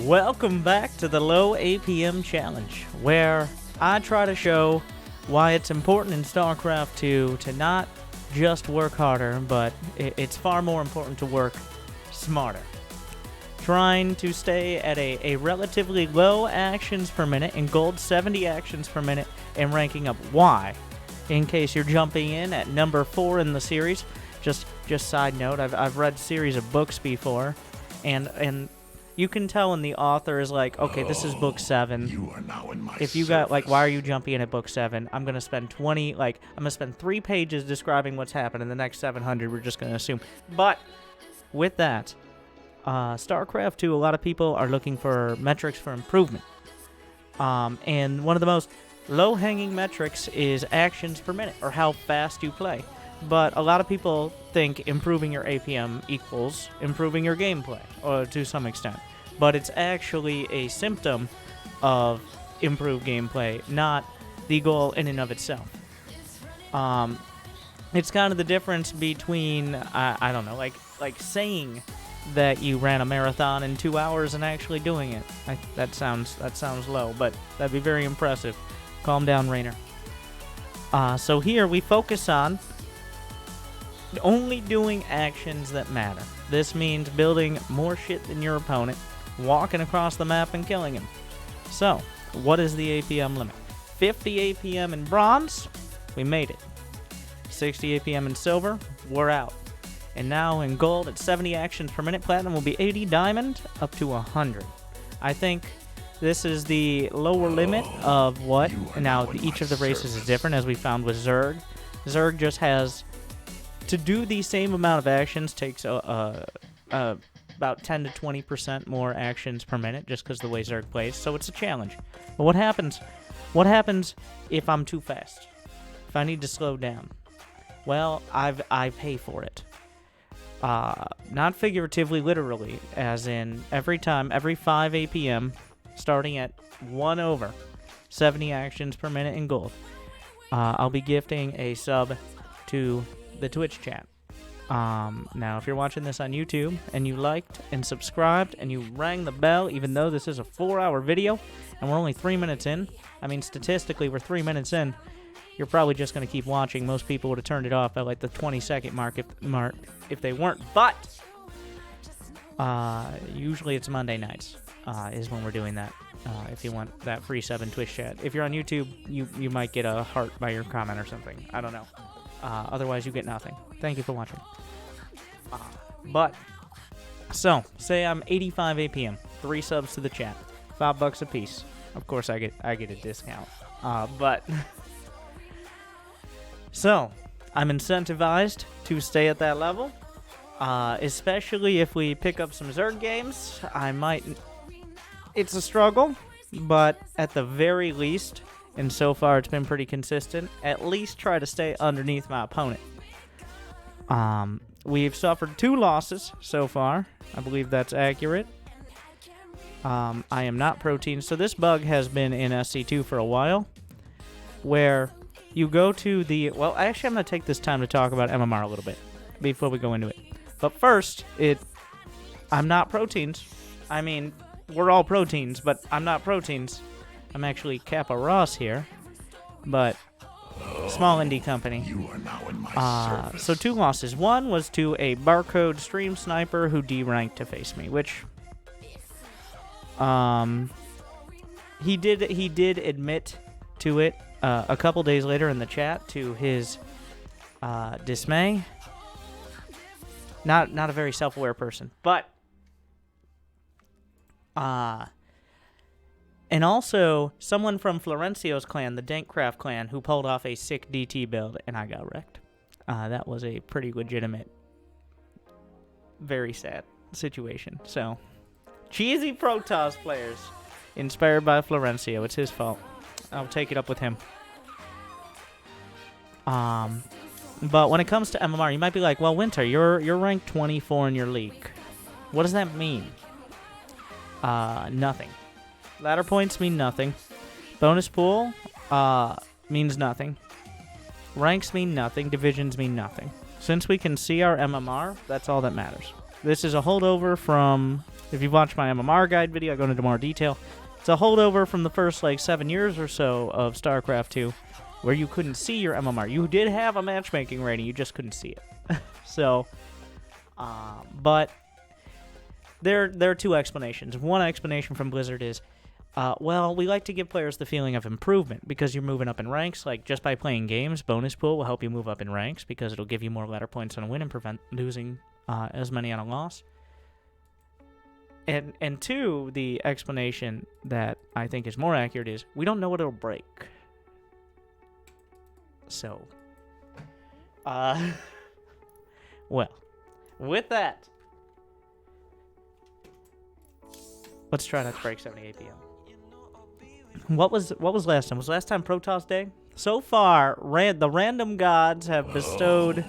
Welcome back to the Low APM Challenge, where I try to show why it's important in StarCraft 2 to not just work harder, but it's far more important to work smarter. Trying to stay at a relatively low actions per minute in gold, 70 actions per minute, and ranking up. Why? In case you're jumping in at number 4 in the series, just side note, I've read a series of books before, and you can tell when the author is like, okay, this is book 7. You are now in my If you got, like, why are you jumping in at book 7? I'm going to spend 3 pages describing what's happened, and the next 700 we're just going to assume. But with that, StarCraft 2, a lot of people are looking for metrics for improvement. And one of the most low-hanging metrics is actions per minute, or how fast you play. But a lot of people think improving your APM equals improving your gameplay, or to some extent. But it's actually a symptom of improved gameplay, not the goal in and of itself. It's kind of the difference between, I don't know, like saying that you ran a marathon in 2 hours and actually doing it. That sounds low, but that'd be very impressive. Calm down, Rainer. So here we focus on only doing actions that matter. This means building more shit than your opponent, walking across the map and killing him. So, what is the APM limit? 50 APM in bronze, we made it. 60 APM in silver, we're out. And now in gold at 70 actions per minute, platinum will be 80, diamond up to 100. I think this is the lower limit of what. Now, each of the races is different, as we found with Zerg. Zerg just has, to do the same amount of actions takes about 10 to 20% more actions per minute, just because the way Zerg plays. So it's a challenge. But what happens? What happens if I'm too fast? If I need to slow down? Well, I pay for it. Not figuratively, literally, as in every 5 APM, starting at 1 over 70 actions per minute in gold, I'll be gifting a sub to the Twitch chat. Now, if you're watching this on YouTube and you liked and subscribed and you rang the bell, even though this is a 4-hour video and we're only 3 minutes in, I mean, statistically, we're 3 minutes in, you're probably just going to keep watching. Most people would have turned it off at like the 20-second mark if they weren't. But usually it's Monday nights is when we're doing that. If you want that free sub in Twitch chat. If you're on YouTube, you might get a heart by your comment or something. I don't know. Otherwise, you get nothing. Thank you for watching. So, say I'm 85 APM. 3 subs to the chat. $5 a piece. Of course, I get a discount. So, I'm incentivized to stay at that level. Especially if we pick up some Zerg games. It's a struggle, but at the very least, and so far it's been pretty consistent, at least try to stay underneath my opponent. We've suffered 2 losses so far. I believe that's accurate. I am not protein. So this bug has been in SC2 for a while, where you go to the... Well, actually, I'm going to take this time to talk about MMR a little bit before we go into it. But first, I'm not proteins. I mean, we're all proteins, but I'm not proteins. I'm actually Kappa Ross here, but small indie company. You are now in my service. So 2 losses. One was to a barcode stream sniper who D-ranked to face me, which he did admit to it a couple days later in the chat to his dismay. Not a very self-aware person, but and also, someone from Florencio's clan, the Dankcraft clan, who pulled off a sick DT build, and I got wrecked. That was a pretty legitimate, very sad situation. So, cheesy Protoss players, inspired by Florencio. It's his fault. I'll take it up with him. But when it comes to MMR, you might be like, well, Winter, you're ranked 24 in your league. What does that mean? Nothing. Ladder points mean nothing. Bonus pool means nothing. Ranks mean nothing. Divisions mean nothing. Since we can see our MMR, that's all that matters. This is a holdover from If you've watched my MMR guide video, I go into more detail. It's a holdover from the first, like, 7 years or so of StarCraft 2, where you couldn't see your MMR. You did have a matchmaking rating, you just couldn't see it. So, but there are two explanations. One explanation from Blizzard is, well, we like to give players the feeling of improvement because you're moving up in ranks. Like, just by playing games, bonus pool will help you move up in ranks because it'll give you more ladder points on a win and prevent losing as many on a loss. And two, the explanation that I think is more accurate is we don't know what it'll break. So, well, with that, let's try not to break 70 APM. What was last time? Was last time Protoss Day? So far, the random gods have bestowed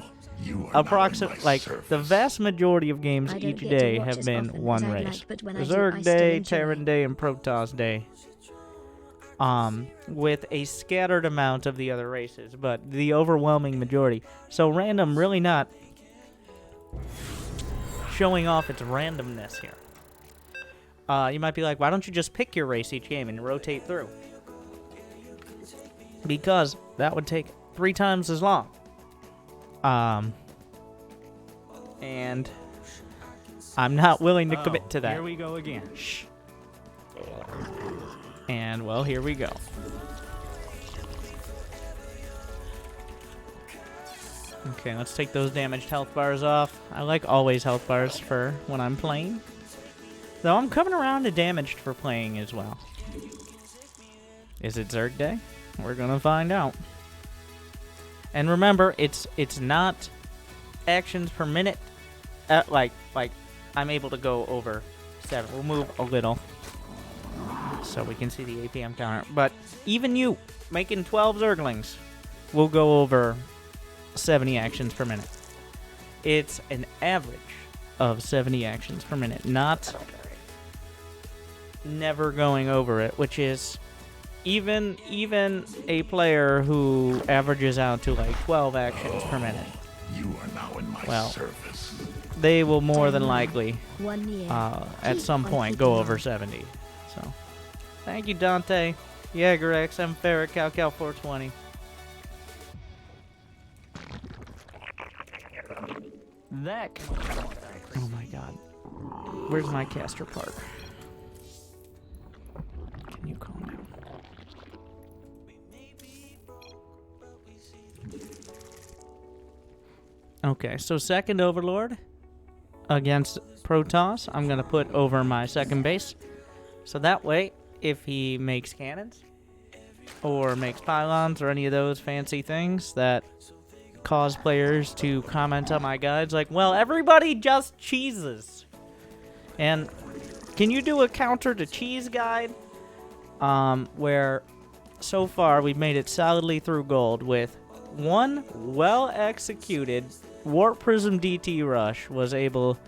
approximately, like, the vast majority of games each day have been one race. Zerg Day, Terran Day, and Protoss Day. With a scattered amount of the other races, but the overwhelming majority. So random really not showing off its randomness here. You might be like, why don't you just pick your race each game and rotate through? Because that would take 3 times as long. And I'm not willing to commit to that. Here we go again. Shh. And, well, here we go. Okay, let's take those damaged health bars off. I like always health bars for when I'm playing. Though I'm coming around to damaged for playing as well. Is it Zerg Day? We're gonna find out. And remember, it's not actions per minute. Like I'm able to go over 7. We'll move a little so we can see the APM counter. But even you, making 12 Zerglings, will go over 70 actions per minute. It's an average of 70 actions per minute, not never going over it, which is even a player who averages out to like 12 actions per minute. You are now in my service. They will more than likely at some point go over 70. So, thank you, Dante, Jaeger X, M Ferret, Cal 420. That. Oh my God, where's my caster park? Can you calm down? Okay, so second Overlord against Protoss. I'm going to put over my second base. So that way, if he makes cannons, or makes pylons, or any of those fancy things that cause players to comment on my guides like, well, everybody just cheeses. And can you do a counter to cheese guide? Where so far we've made it solidly through gold with one well-executed Warp Prism DT Rush was able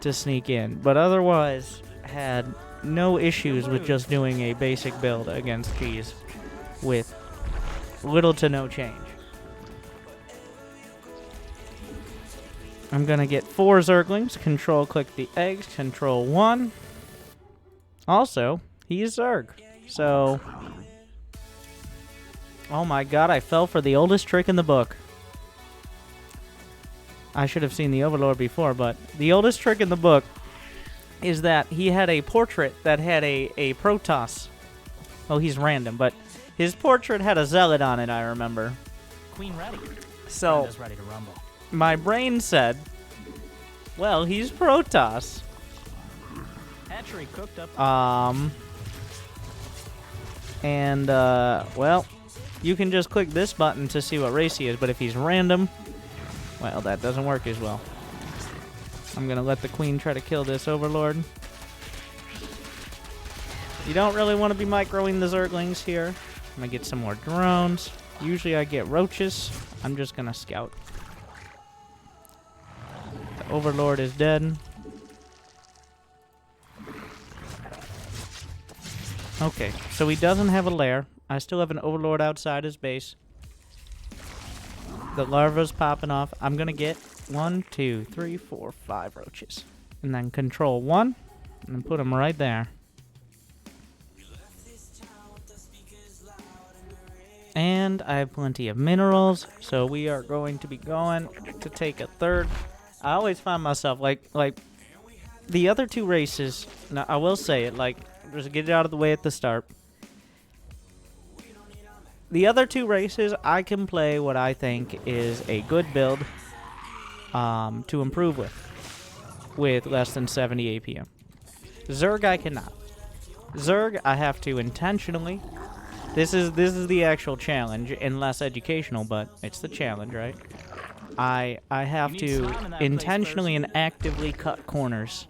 to sneak in, but otherwise had no issues with just doing a basic build against cheese with little to no change. I'm gonna get 4 Zerglings, control-click the eggs, control 1. Also, he's Zerg, so... Oh my God, I fell for the oldest trick in the book. I should have seen the Overlord before, but the oldest trick in the book is that he had a portrait that had a Protoss. Oh, he's random, but his portrait had a Zealot on it, I remember. Queen ready. So, Brenda's ready to rumble. My brain said, well, he's Protoss. Hatchery cooked up. Well, you can just click this button to see what race he is, but if he's random, well, that doesn't work as well. I'm going to let the Queen try to kill this Overlord. You don't really want to be microing the Zerglings here. I'm going to get some more drones. Usually I get roaches. I'm just going to scout. The Overlord is dead. Okay, so he doesn't have a lair. I still have an Overlord outside his base. The larva's popping off. I'm going to get 1, 2, 3, 4, 5 roaches. And then control 1. And put them right there. And I have plenty of minerals, so we are going to be going to take a third. I always find myself, like the other two races, now I will say it, like, just get it out of the way at the start. The other two races, I can play what I think is a good build to improve with less than 70 APM. Zerg, I cannot. Zerg, I have to intentionally. This is the actual challenge, and less educational, but it's the challenge, right? I have to intentionally and actively cut corners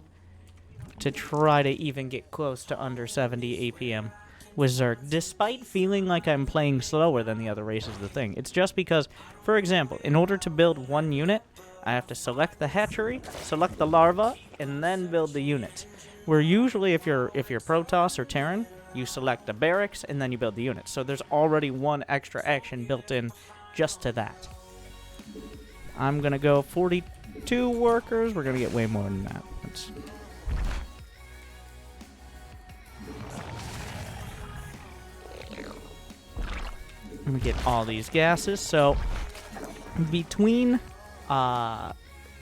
to try to even get close to under 70 APM with Zerg, despite feeling like I'm playing slower than the other races. The thing, it's just because, for example, in order to build one unit, I have to select the hatchery, select the larva, and then build the units. Where usually, if you're Protoss or Terran, you select the barracks and then you build the units. So there's already one extra action built in just to that. I'm gonna go 42 workers. We're gonna get way more than that. I'm gonna get all these gases. So between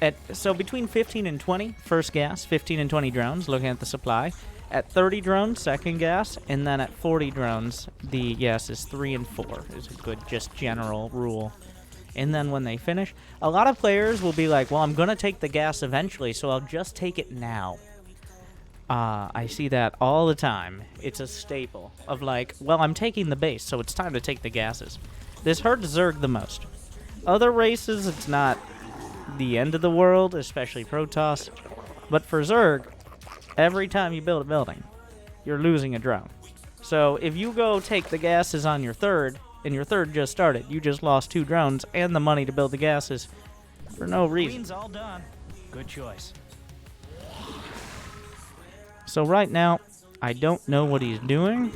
between 15 and 20, first gas, 15 and 20 drones, looking at the supply. At 30 drones, second gas, and then at 40 drones, the gas is 3 and 4. Is a good, just general rule. And then when they finish, a lot of players will be like, well, I'm going to take the gas eventually, so I'll just take it now. I see that all the time. It's a staple of like, well, I'm taking the base, so it's time to take the gases. This hurts Zerg the most. Other races, it's not the end of the world, especially Protoss. But for Zerg, every time you build a building, you're losing a drone. So if you go take the gases on your third, and your third just started, you just lost 2 drones and the money to build the gases for no reason. Queen's all done. Good choice. So right now, I don't know what he's doing.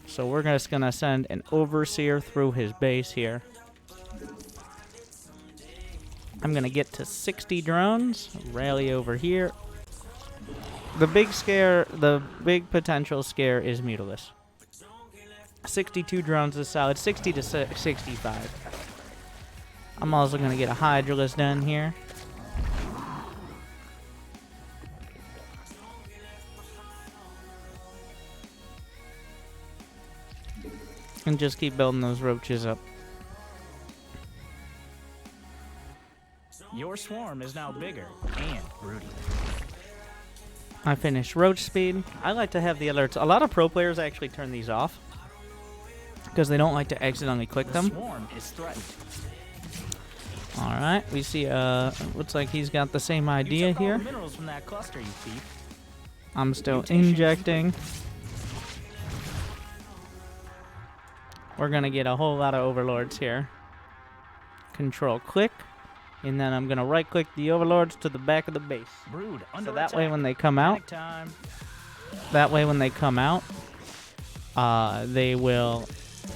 So we're just going to send an overseer through his base here. I'm going to get to 60 drones, rally over here. The big scare, the big potential scare is Mutilus. 62 drones is solid, 60 to 65. I'm also going to get a Hydralisk done here. And just keep building those roaches up. Your swarm is now bigger and broody. I finished roach speed. I like to have the alerts. A lot of pro players actually turn these off because they don't like to accidentally click them. The swarm is threatened. All right, we see. Looks like he's got the same idea you took all here. the minerals from that cluster, you thief. I'm still injecting. We're gonna get a whole lot of overlords here. Control click, and then I'm gonna right click the overlords to the back of the base. Brood under So that attack. way when they come out, they will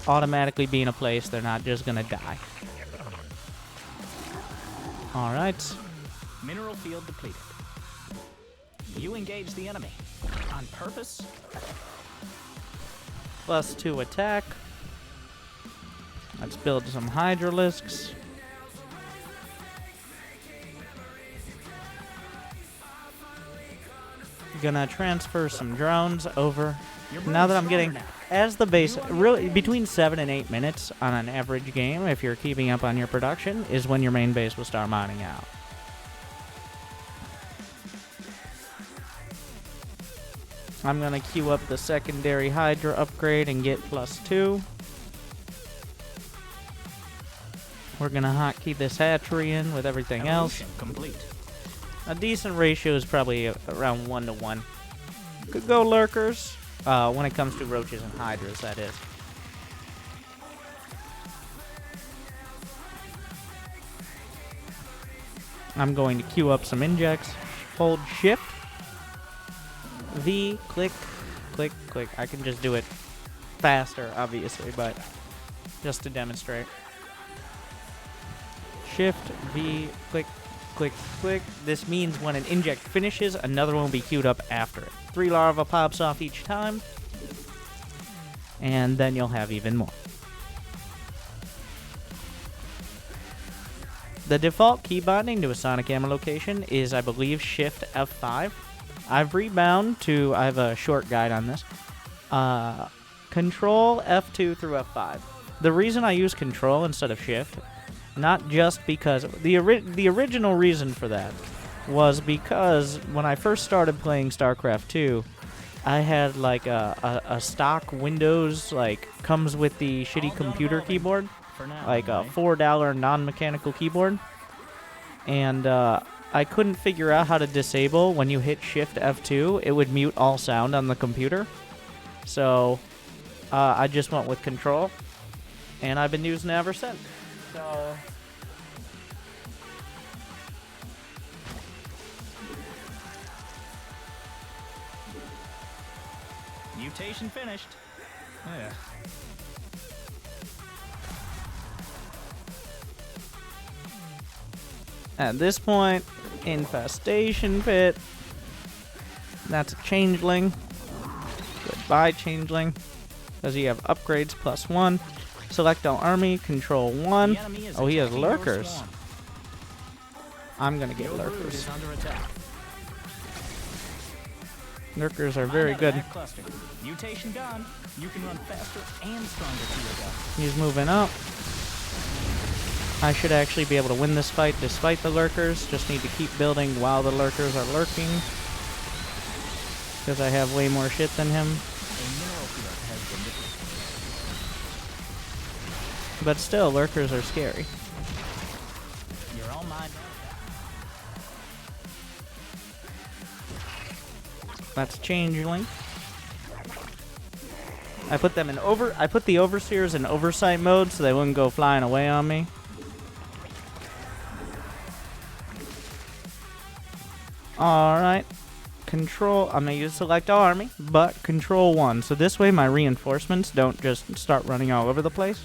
automatically be in a place. They're not just gonna die. All right. Mineral field depleted. You engage the enemy on purpose. +2 attack. Let's build some Hydralisks. Gonna transfer some drones over. Now that I'm getting, as the base, really between 7 and 8 minutes on an average game, if you're keeping up on your production, is when your main base will start mining out. I'm gonna queue up the secondary Hydra upgrade and get +2. We're gonna hotkey this hatchery in with everything else. Complete. A decent ratio is probably around 1 to 1. Could go lurkers when it comes to roaches and hydras, that is. I'm going to queue up some injects. Hold shift. V, click, click, click. I can just do it faster, obviously, but just to demonstrate. Shift, V, click, click, click. This means when an inject finishes, another one will be queued up after it. 3 larva pops off each time, and then you'll have even more. The default key binding to a sonic ammo location is, I believe, Shift F5. I've rebound to, I have a short guide on this, Control F2 through F5. The reason I use Control instead of Shift, not just because, the original reason for that was because when I first started playing StarCraft 2, I had like a stock Windows, like, comes with the shitty computer keyboard, like a $4 non-mechanical keyboard, and I couldn't figure out how to disable when you hit Shift F2. It would mute all sound on the computer, so I just went with Control, and I've been using it ever since. So mutation finished. Yeah. At this point, infestation pit. That's a changeling. Goodbye, changeling. Because you have upgrades +1. Select all army, control 1. Oh, he has lurkers. I'm gonna get lurkers. Lurkers are very good. Mutation gone. You can run faster and stronger to your gun. He's moving up. I should actually be able to win this fight despite the lurkers. Just need to keep building while the lurkers are lurking. Because I have way more shit than him. But still, lurkers are scary. You're all mine. That's changeling. I put them in I put the overseers in oversight mode so they wouldn't go flying away on me. Alright. Control, I'm going to use select all army, but control 1. So this way my reinforcements don't just start running all over the place.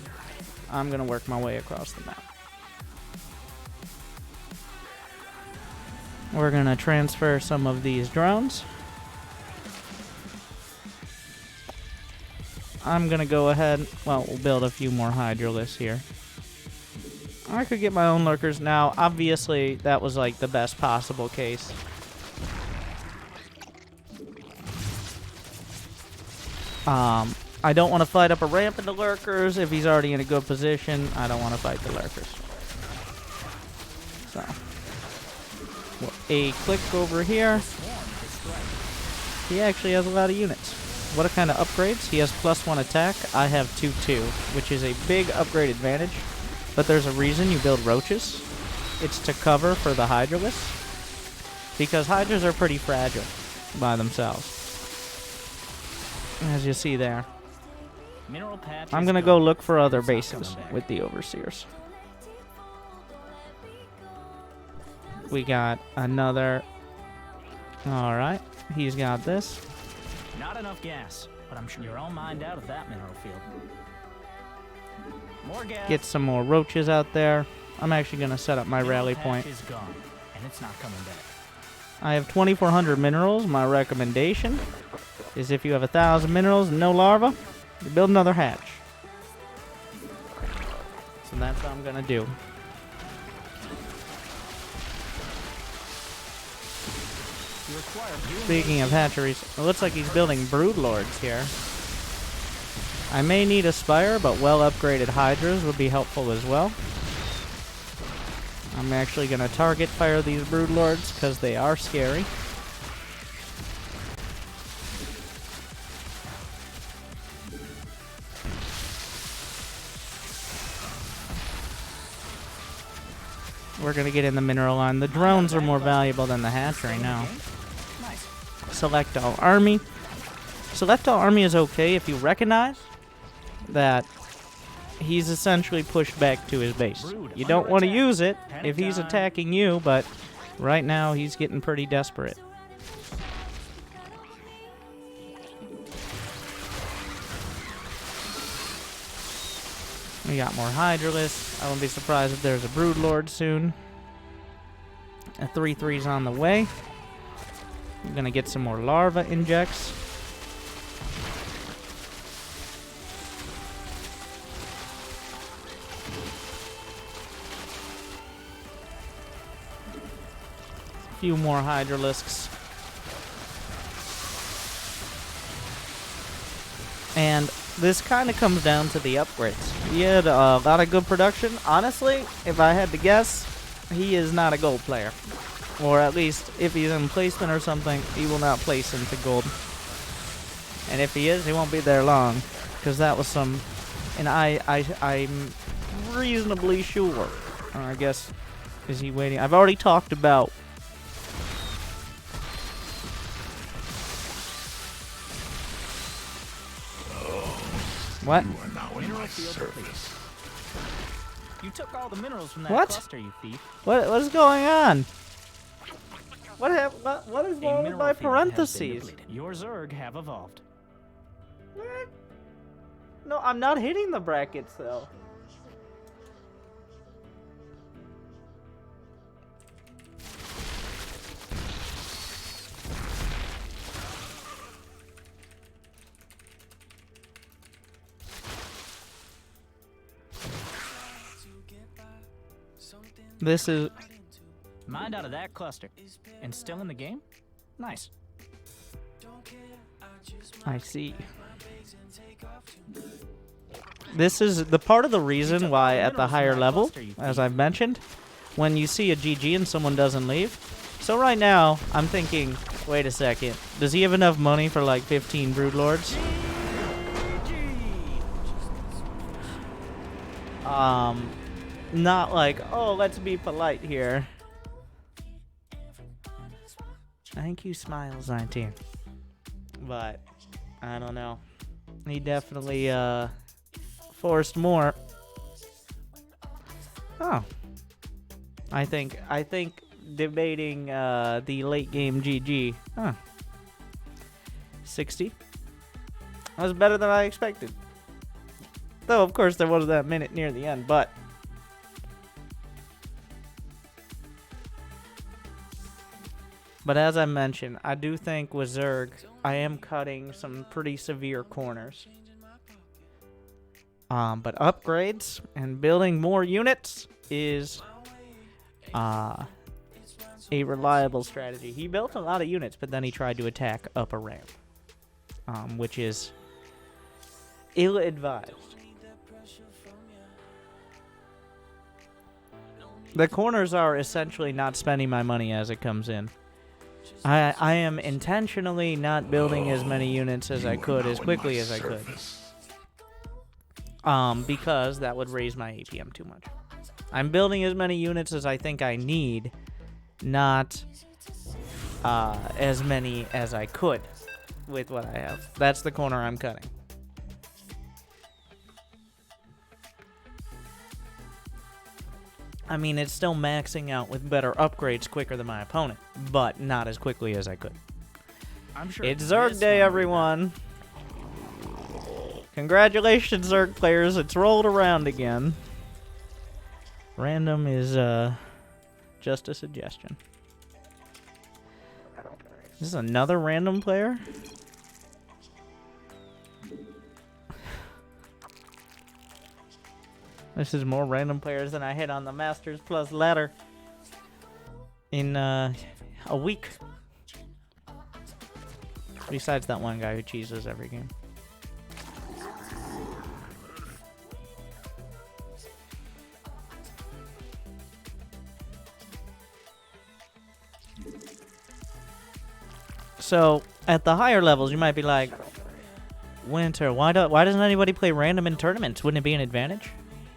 I'm going to work my way across the map. We're going to transfer some of these drones. I'm going to go ahead, well, we'll build a few more hydralisks here. I could get my own lurkers now. Obviously, that was like the best possible case. I don't want to fight up a ramp into lurkers. If he's already in a good position, I don't want to fight the lurkers. So, a click over here. He actually has a lot of units. What kind of upgrades? He has +1 attack. I have 2/2, which is a big upgrade advantage. But there's a reason you build roaches. It's to cover for the hydralisks. Because hydras are pretty fragile by themselves. As you see there. I'm going to go look for other bases with the overseers. We got another. Alright, he's got this. Not enough gas, but I'm sure you're all mined out of that mineral field. More gas. Get some more roaches out there. I'm actually going to set up my rally point. Is gone, and it's not coming back. I have 2,400 minerals. My recommendation is if you have 1,000 minerals and no larva, you build another hatch. So that's what I'm going to do. Speaking of hatcheries, it looks like he's building broodlords here. I may need a spire, but well-upgraded hydras would be helpful as well. I'm actually going to target fire these broodlords because they are scary. We're going to get in the mineral line. The drones are more valuable than the hatchery now. Select all army. Select all army is okay if you recognize that he's essentially pushed back to his base. You don't want to use it if he's attacking you, but right now he's getting pretty desperate. We got more hydralisks. I won't be surprised if there's a broodlord soon. A 3-3's on the way. I'm gonna get some more larva injects. A few more hydralisks. And this kind of comes down to the upgrades. He had a lot of good production. Honestly, if I had to guess, he is not a gold player. Or at least, if he's in placement or something, he will not place into gold. And if he is, he won't be there long. Because that was some... And I'm reasonably sure. I guess, is he waiting? I've already talked about... What? You are now in my service. You took all the minerals from that What? cluster, you thief. What is going on? What is A wrong with mineral my field has been parentheses? depleted. Your Zerg have evolved. What? No, I'm not hitting the brackets though. This is... Mined out of that cluster. And still in the game? Nice. I see. This is the part of the reason why at the higher level, as I've mentioned, when you see a GG and someone doesn't leave. So right now, I'm thinking, wait a second, does he have enough money for like 15 Broodlords? Not like, oh, let's be polite here. Thank you, Smiles 19. But, I don't know. He definitely, forced more. Oh. I think debating, the late game GG. Huh. 60. That was better than I expected. Though, of course, there was that minute near the end, but... But as I mentioned, I do think with Zerg, I am cutting some pretty severe corners. But upgrades and building more units is a reliable strategy. He built a lot of units, but then he tried to attack up a ramp, which is ill-advised. The corners are essentially not spending my money as it comes in. I am intentionally not building as many units as I could as quickly as I could. Because that would raise my APM too much. I'm building as many units as I think I need, not as many as I could with what I have. That's the corner I'm cutting. I mean, it's still maxing out with better upgrades quicker than my opponent, but not as quickly as I could. I'm sure It's Zerg Day, everyone. Congratulations, Zerg players. It's rolled around again. Random is just a suggestion. This is another random player? This is more random players than I hit on the Masters Plus ladder in a week. Besides that one guy who cheeses every game. So, at the higher levels, you might be like, Winter, why doesn't anybody play random in tournaments? Wouldn't it be an advantage?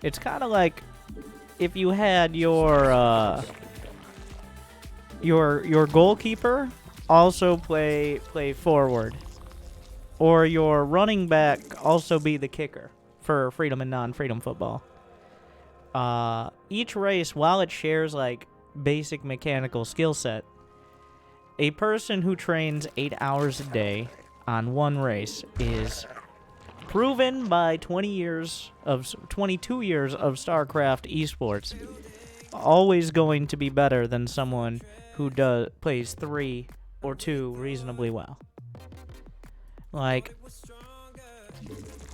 It's kind of like if you had your goalkeeper also play forward, or your running back also be the kicker for freedom and non-freedom football. Each race, while it shares like basic mechanical skill set, a person who trains 8 hours a day on one race is proven by 22 years of StarCraft esports always going to be better than someone who plays 3 or 2 reasonably well. Like,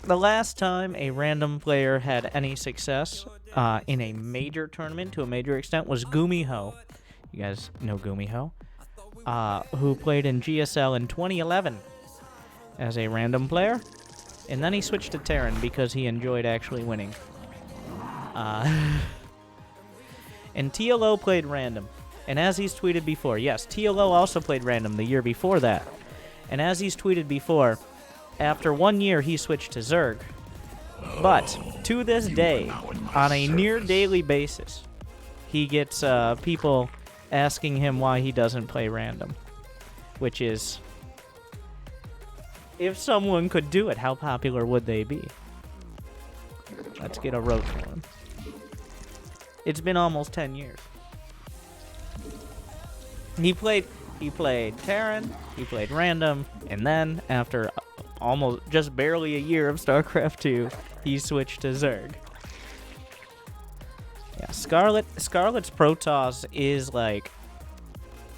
the last time a random player had any success in a major tournament to a major extent was Gumiho. You guys know Gumiho? Who played in GSL in 2011 as a random player. And then he switched to Terran because he enjoyed actually winning. And TLO played random. And as he's tweeted before, yes, TLO also played random the year before that. And as he's tweeted before, after 1 year he switched to Zerg. But to this day, on a near daily basis, he gets people asking him why he doesn't play random. Which is, if someone could do it, how popular would they be? Let's get a roach for him. It's been almost 10 years. He played Terran, he played random, and then after almost just barely a year of StarCraft 2, he switched to Zerg. Yeah, Scarlet's Protoss is like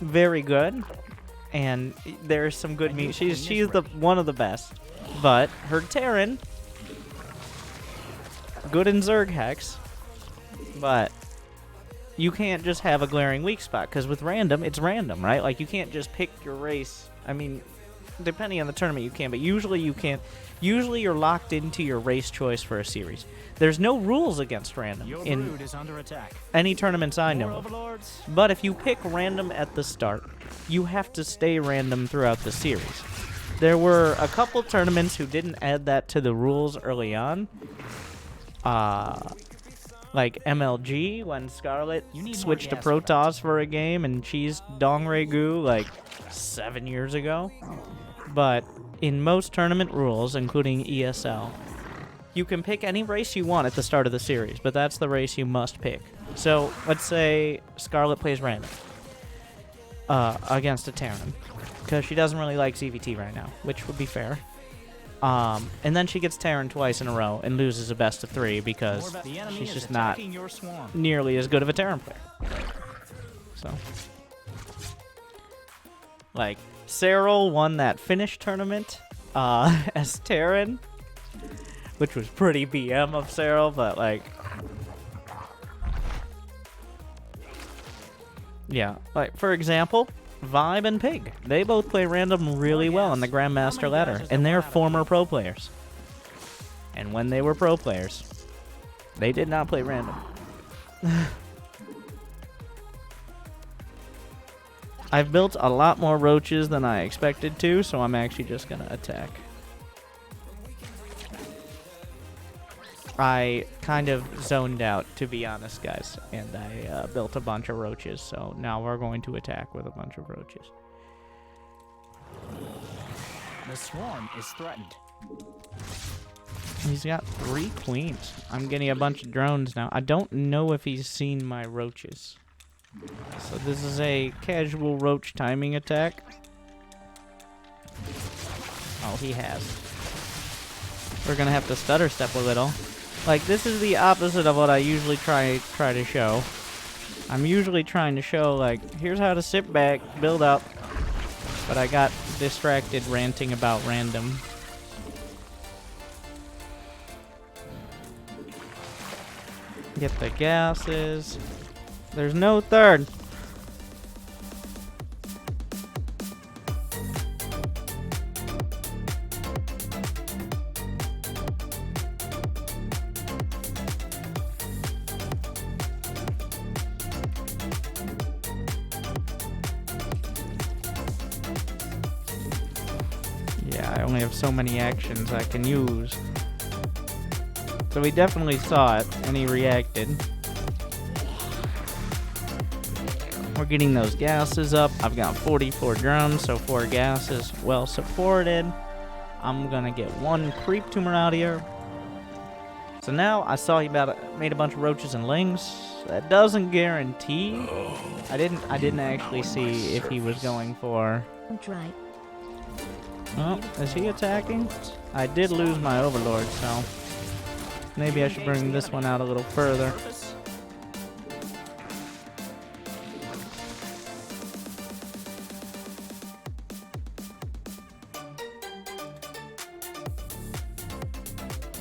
very good, and there's some good meat. She's the one of the best, but her Terran good in Zerg hex, but you can't just have a glaring weak spot, because with random, it's random, right? Like, you can't just pick your race. I mean, depending on the tournament, you can, but usually you can't. Usually you're locked into your race choice for a series. There's no rules against random in any tournaments I know of. But if you pick random at the start, you have to stay random throughout the series. There were a couple tournaments who didn't add that to the rules early on. Like MLG, when Scarlet switched to Protoss for a game and cheesed Dongregu like 7 years ago. But in most tournament rules, including ESL, you can pick any race you want at the start of the series, but that's the race you must pick. So let's say Scarlet plays random against a Terran, because she doesn't really like CVT right now, which would be fair. And then she gets Terran twice in a row and loses a best of 3 because she's just not nearly as good of a Terran player. So, like, Cyril won that Finnish tournament as Terran, which was pretty BM of Cyril, but like, yeah, like for example, Vibe and Pig. They both play random really well on the Grandmaster ladder, and they're former pro players. And when they were pro players, they did not play random. I've built a lot more roaches than I expected to, so I'm actually just gonna attack. I kind of zoned out, to be honest, guys, and I built a bunch of roaches, so now we're going to attack with a bunch of roaches. The swarm is threatened. He's got 3 queens. I'm getting a bunch of drones now. I don't know if he's seen my roaches. So this is a casual roach timing attack. Oh, he has. We're gonna have to stutter step a little. Like, this is the opposite of what I usually try to show. I'm usually trying to show, like, here's how to sit back, build up. But I got distracted ranting about random. Get the gases. There's no third. Yeah, I only have so many actions I can use. So he definitely saw it, and he reacted. We're getting those gases up. I've got 44 drones, so 4 gases well supported. I'm gonna get 1 creep tumor out here. So now I saw he made a bunch of roaches and lings. That doesn't guarantee. I didn't actually see if he was going for. That's right. Oh, is he attacking? I did lose my overlord, so maybe I should bring this one out a little further.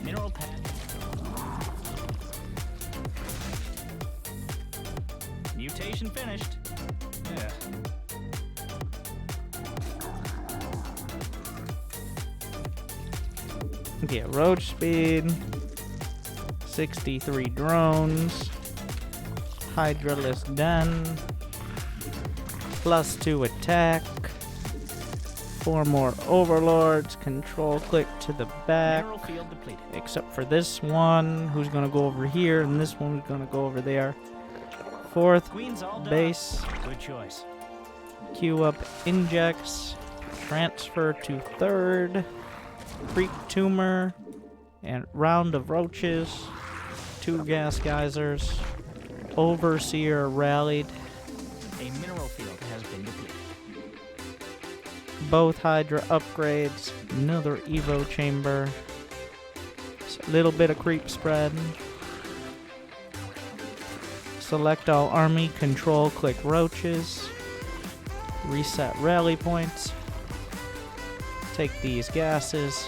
Mineral pad. Mutation finished. Yeah. Get roach speed. 63 drones. Hydralisk den. +2 attack. 4 more overlords. Control click to the back. Mineral field depleted. Except for this one, who's gonna go over here, and this one's gonna go over there. 4th Queen's all done. base. Good choice. Queue up injects. Transfer to 3rd. Creep tumor. And round of roaches. 2 gas geysers. Overseer rallied. A mineral field has been depleted. Both Hydra upgrades. Another Evo chamber. A little bit of creep spread. Select all army. Control click roaches. Reset rally points. Take these gases.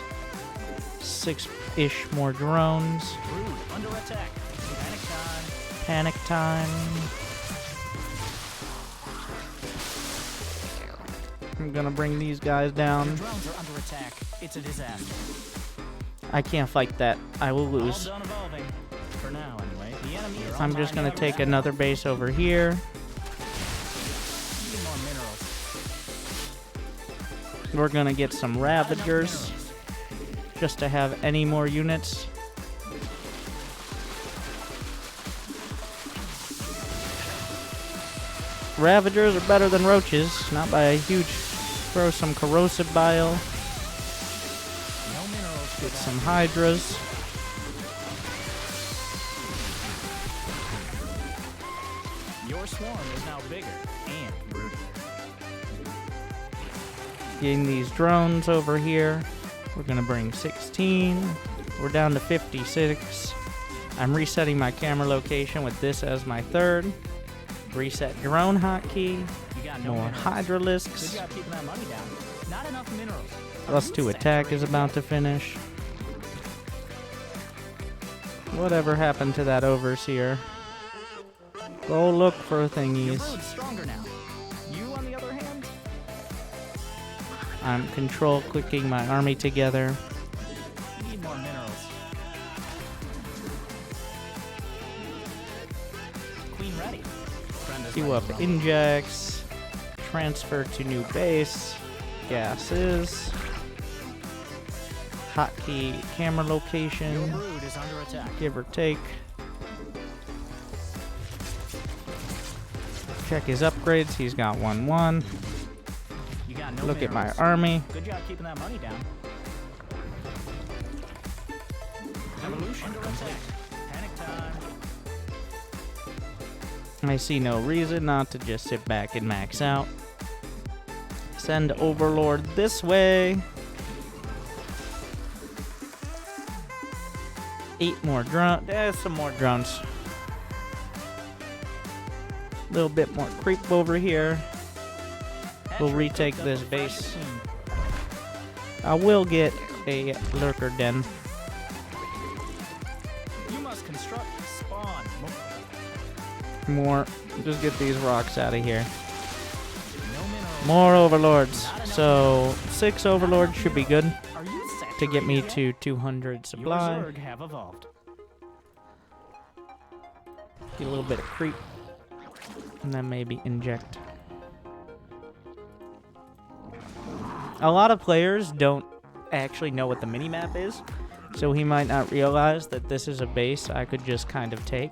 6-ish more drones. Brood under attack. Panic time. Panic time. I'm gonna bring these guys down. Your drones are under attack. It's a disaster. I can't fight that. I will lose. All done evolving. For now, anyway. The enemy is I'm just gonna take another base over here. Need more minerals. We're gonna get some Ravagers. Just to have any more units. Ravagers are better than roaches, not by a huge. Throw some corrosive bile. No minerals. Get some hydras. Your swarm is now bigger and broodier. Getting these drones over here. We're gonna bring 16. We're down to 56. I'm resetting my camera location with this as my 3rd. Reset drone hotkey. You got no More minerals. hydralisks. Good job keeping that money down. Not enough minerals. +2 attack is about to finish. Whatever happened to that overseer? Go look for Your thingies. brood's stronger now. You, on the other hand, I'm control clicking my army together. need more minerals. Queen ready. Friend is Queue ready up to rumble. injects. Transfer to new base. Gases. Hotkey camera Your location. brood is under attack. Give or take. Check his upgrades. He's got 1-1. You got no Look at my minerals. army. Good job keeping that money down. Evolution under attack. Panic time. I see no reason not to just sit back and max out. Send Overlord this way. 8 more drones. There's some more drones. A little bit more creep over here. We'll Hatchery retake cooked up this with base. fresh queen. I will get a lurker den. You must construct spawn. More. Just get these rocks out of here. No minerals. More overlords. So 6 overlords should be good Are you to get me saturated to 200 yet? supply. Your Zerg have evolved. Get a little bit of creep. And then maybe inject. A lot of players don't actually know what the minimap is, so he might not realize that this is a base I could just kind of take.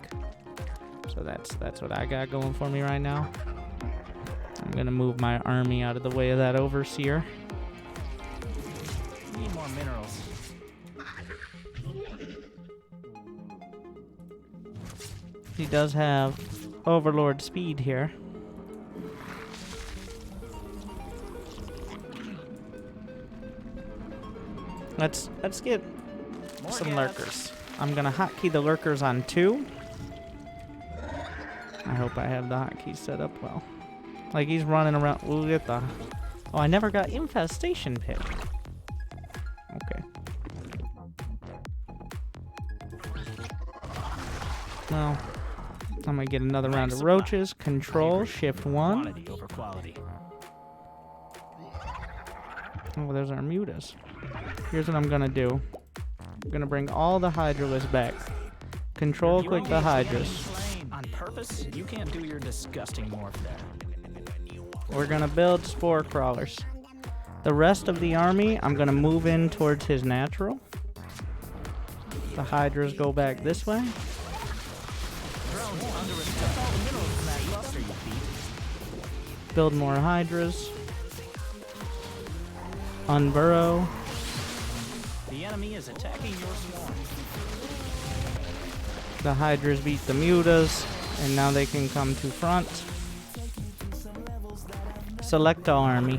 So that's what I got going for me right now. I'm gonna move my army out of the way of that overseer. Need more minerals. He does have overlord speed here. Let's get More some gas. lurkers. I'm gonna hotkey the lurkers on 2. I hope I have the hotkey set up well. Like he's running around. We'll get the. Oh, I never got infestation pit. Okay. Well, I'm gonna get another round of roaches. Control, shift 1. Quantity over quality. Oh, those are mutas. Here's what I'm gonna do. I'm gonna bring all the Hydralisks back. Control, You click the engage enemy Hydras. plane on purpose? You can't do your disgusting morph there. We're gonna build spore crawlers. The rest of the army, I'm gonna move in towards his natural. The Hydras go back this way. Drones under attack. All the minerals in that cluster, you beat. Build more Hydras. Unburrow. The enemy is attacking your swarm. The Hydras beat the mutas, and now they can come to front. Select all army.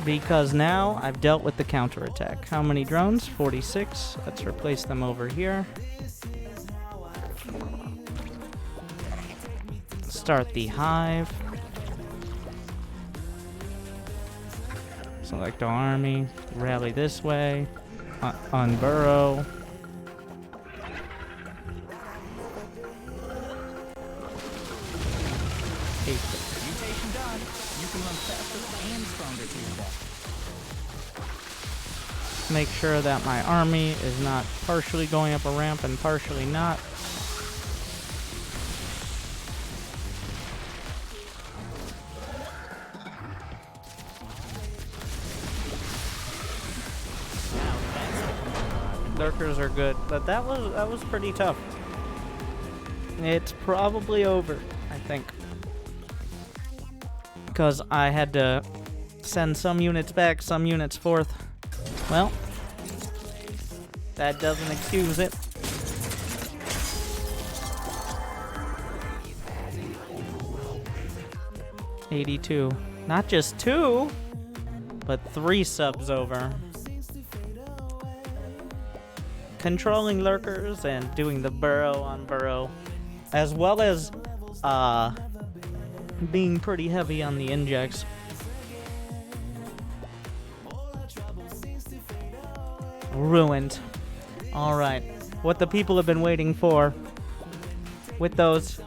Because now I've dealt with the counterattack. How many drones? 46. Let's replace them over here. Start the hive. Select all army. Rally this way. Unburrow. Mutation done. You can run faster and stronger to your death. Make sure that my army is not partially going up a ramp and partially not. Lurkers are good, but that was pretty tough. It's probably over, I think. Because I had to send some units back, some units forth. Well, that doesn't excuse it. $82. Not just 2, but 3 subs over. Controlling lurkers and doing the burrow on burrow, as well as being pretty heavy on the injects. Ruined. Alright, what the people have been waiting for with those.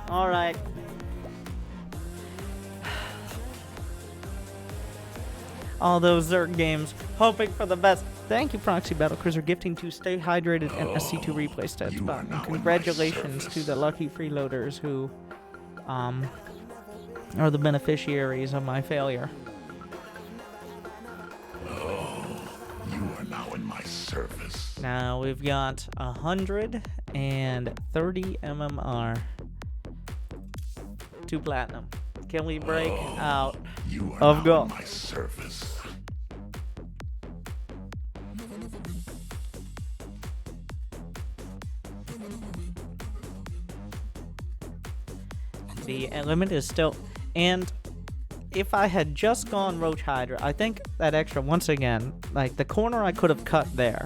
Alright. All those Zerg games, hoping for the best. Thank you, Proxy Battlecruiser, gifting to Stay Hydrated and SC2 Replay Stats bot. And congratulations to the lucky freeloaders who are the beneficiaries of my failure. You are now in my service. Now we've got 130 MMR. 2 platinum. Can we break out You are of now gold? in my service. The limit is still, and if I had just gone Roach Hydra, I think that extra, once again, like the corner I could have cut there,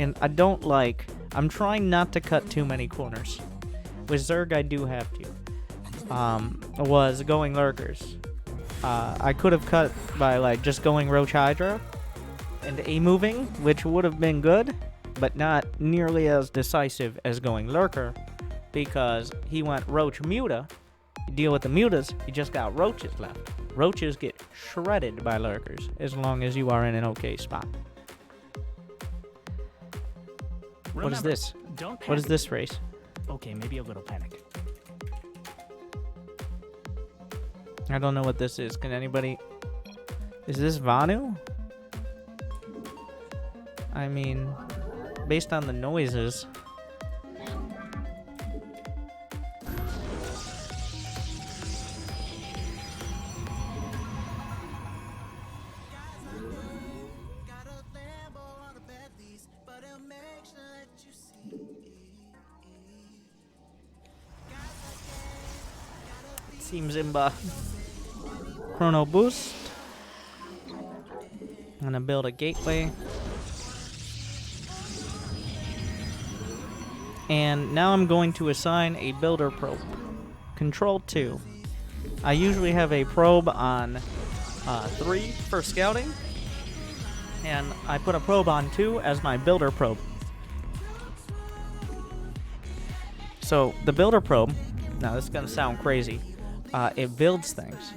and I'm trying not to cut too many corners. With Zerg, I do have to. Was going lurkers. I could have cut by like just going Roach Hydra and A-moving, which would have been good, but not nearly as decisive as going lurker, because he went Roach Muta. You deal with the mutas, you just got roaches left. Roaches get shredded by lurkers as long as you are in an okay spot. What is this? Don't What is panic. this race? Okay, maybe a little panic. I don't know what this is. Can anybody... Is this Vanu? I mean, based on the noises... Seems Imba. Chrono boost. I'm gonna build a gateway. And now I'm going to assign a builder probe. Control 2. I usually have a probe on 3 for scouting. And I put a probe on 2 as my builder probe. So the builder probe, now this is going to sound crazy, it builds things.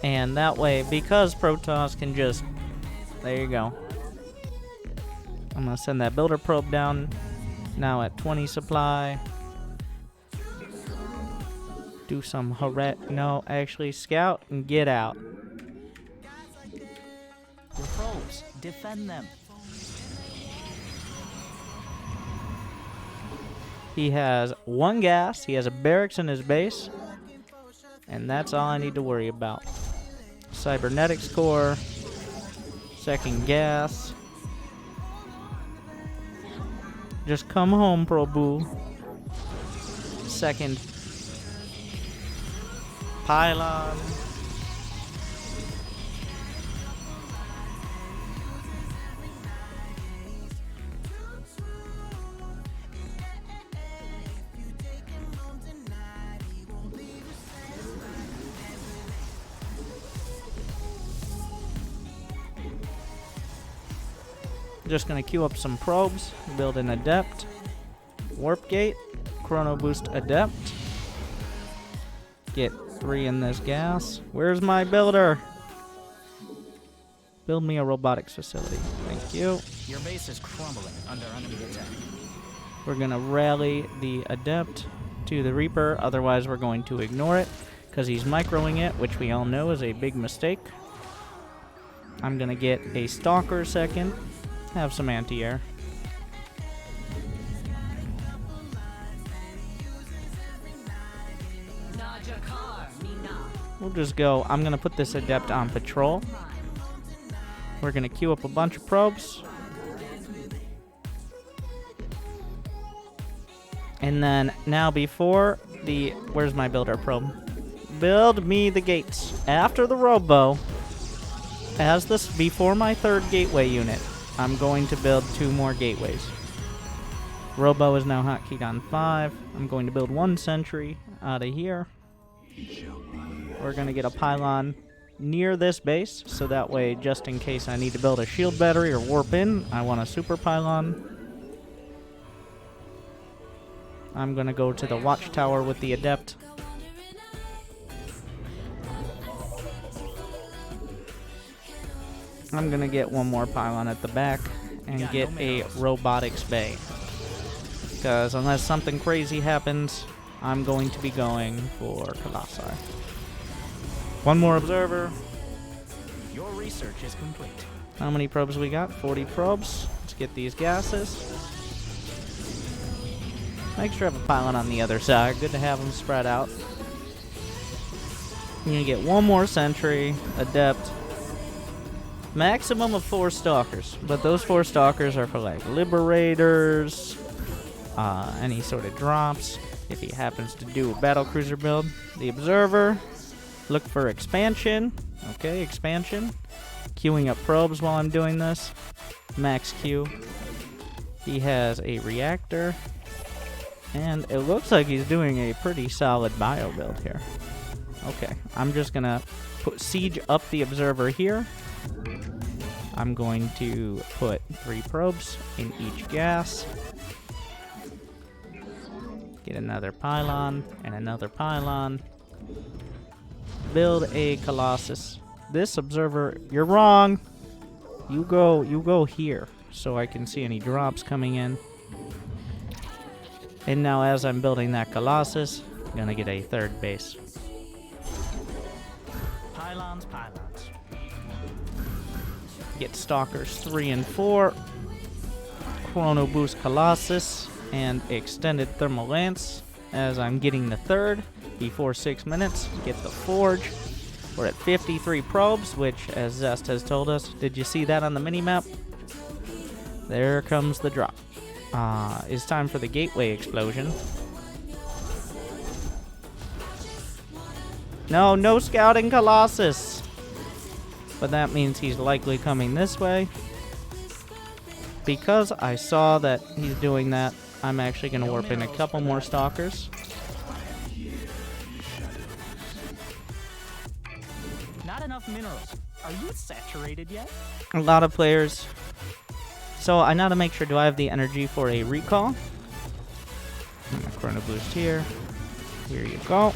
And that way, because Protoss can just, there you go. I'm going to send that builder probe down, now at 20 supply. Do some no, actually scout and get out. Your probes, defend them. He has 1 gas, he has a barracks in his base, and that's all I need to worry about. Cybernetics core, 2nd gas. Just come home, Prabhu. 2nd pylon. Just gonna queue up some probes, build an adept, warp gate, chrono boost adept, get 3 in this gas. Where's my builder? Build me a robotics facility. Thank you. Your base is crumbling under enemy attack. We're gonna rally the adept to the Reaper, otherwise we're going to ignore it because he's microing it, which we all know is a big mistake. I'm gonna get a stalker 2nd. Have some anti-air. We'll just go. I'm going to put this adept on patrol. We're going to queue up a bunch of probes. And then now before the... Where's my builder probe? Build me the gates. After the robo, as this before my 3rd gateway unit, I'm going to build 2 more gateways. Robo is now hotkeyed on 5. I'm going to build 1 sentry out of here. We're going to get a pylon near this base, so that way, just in case I need to build a shield battery or warp in, I want a super pylon. I'm going to go to the watchtower with the adept. I'm going to get 1 more pylon at the back and get a robotics bay. Because unless something crazy happens, I'm going to be going for Colossi. 1 more observer. Your research is complete. How many probes we got? 40 probes. Let's get these gases. Make sure I have a pylon on the other side. Good to have them spread out. I'm going to get 1 more sentry, adept. Maximum of 4 stalkers, but those 4 stalkers are for like liberators, any sort of drops, if he happens to do a battlecruiser build. The observer, look for expansion. Okay, expansion. Queuing up probes while I'm doing this. Max Q. He has a reactor, and it looks like he's doing a pretty solid bio build here. Okay, I'm just gonna put siege up the observer here. I'm going to put 3 probes in each gas. Get another pylon and another pylon. Build a Colossus. This observer, you're wrong. You go here so I can see any drops coming in. And now as I'm building that Colossus, I'm gonna get a 3rd base. Pylons. Get Stalkers 3 and 4, Chrono Boost Colossus, and Extended Thermal Lance as I'm getting the 3rd before 6 minutes. Get the Forge. We're at 53 probes, which, as Zest has told us, did you see that on the minimap? There comes the drop. It's time for the Gateway Explosion. No scouting Colossus! But that means he's likely coming this way. Because I saw that he's doing that, I'm actually going to warp in a couple more stalkers. Not enough minerals. Are you saturated yet? A lot of players So I now to make sure, do I have the energy for a recall? My chrono boost here. Here you go.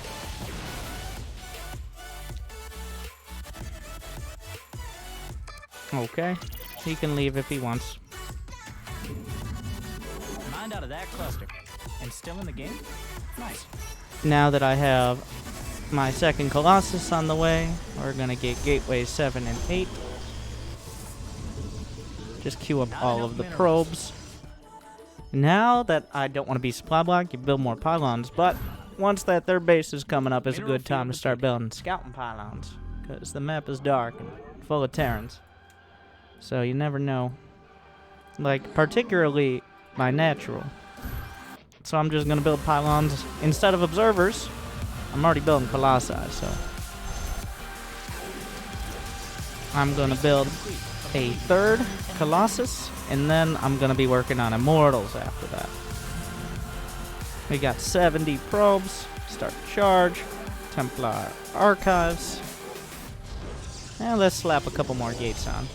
Okay. He can leave if he wants. Mind out of that cluster. And still in the game? Nice. Now that I have my second Colossus on the way, we're gonna get Gateways 7 and 8. Just queue up all of the probes. Now that I don't want to be supply block, you build more pylons, but once that third base is coming up, it's a good time to start building scouting pylons, because the map is dark and full of Terrans. So you never know. Like, particularly my natural. So I'm just going to build pylons instead of observers. I'm already building Colossi, so I'm going to build a third Colossus, and then I'm going to be working on Immortals after that. We got 70 probes, start charge, Templar Archives, and let's slap a couple more gates on.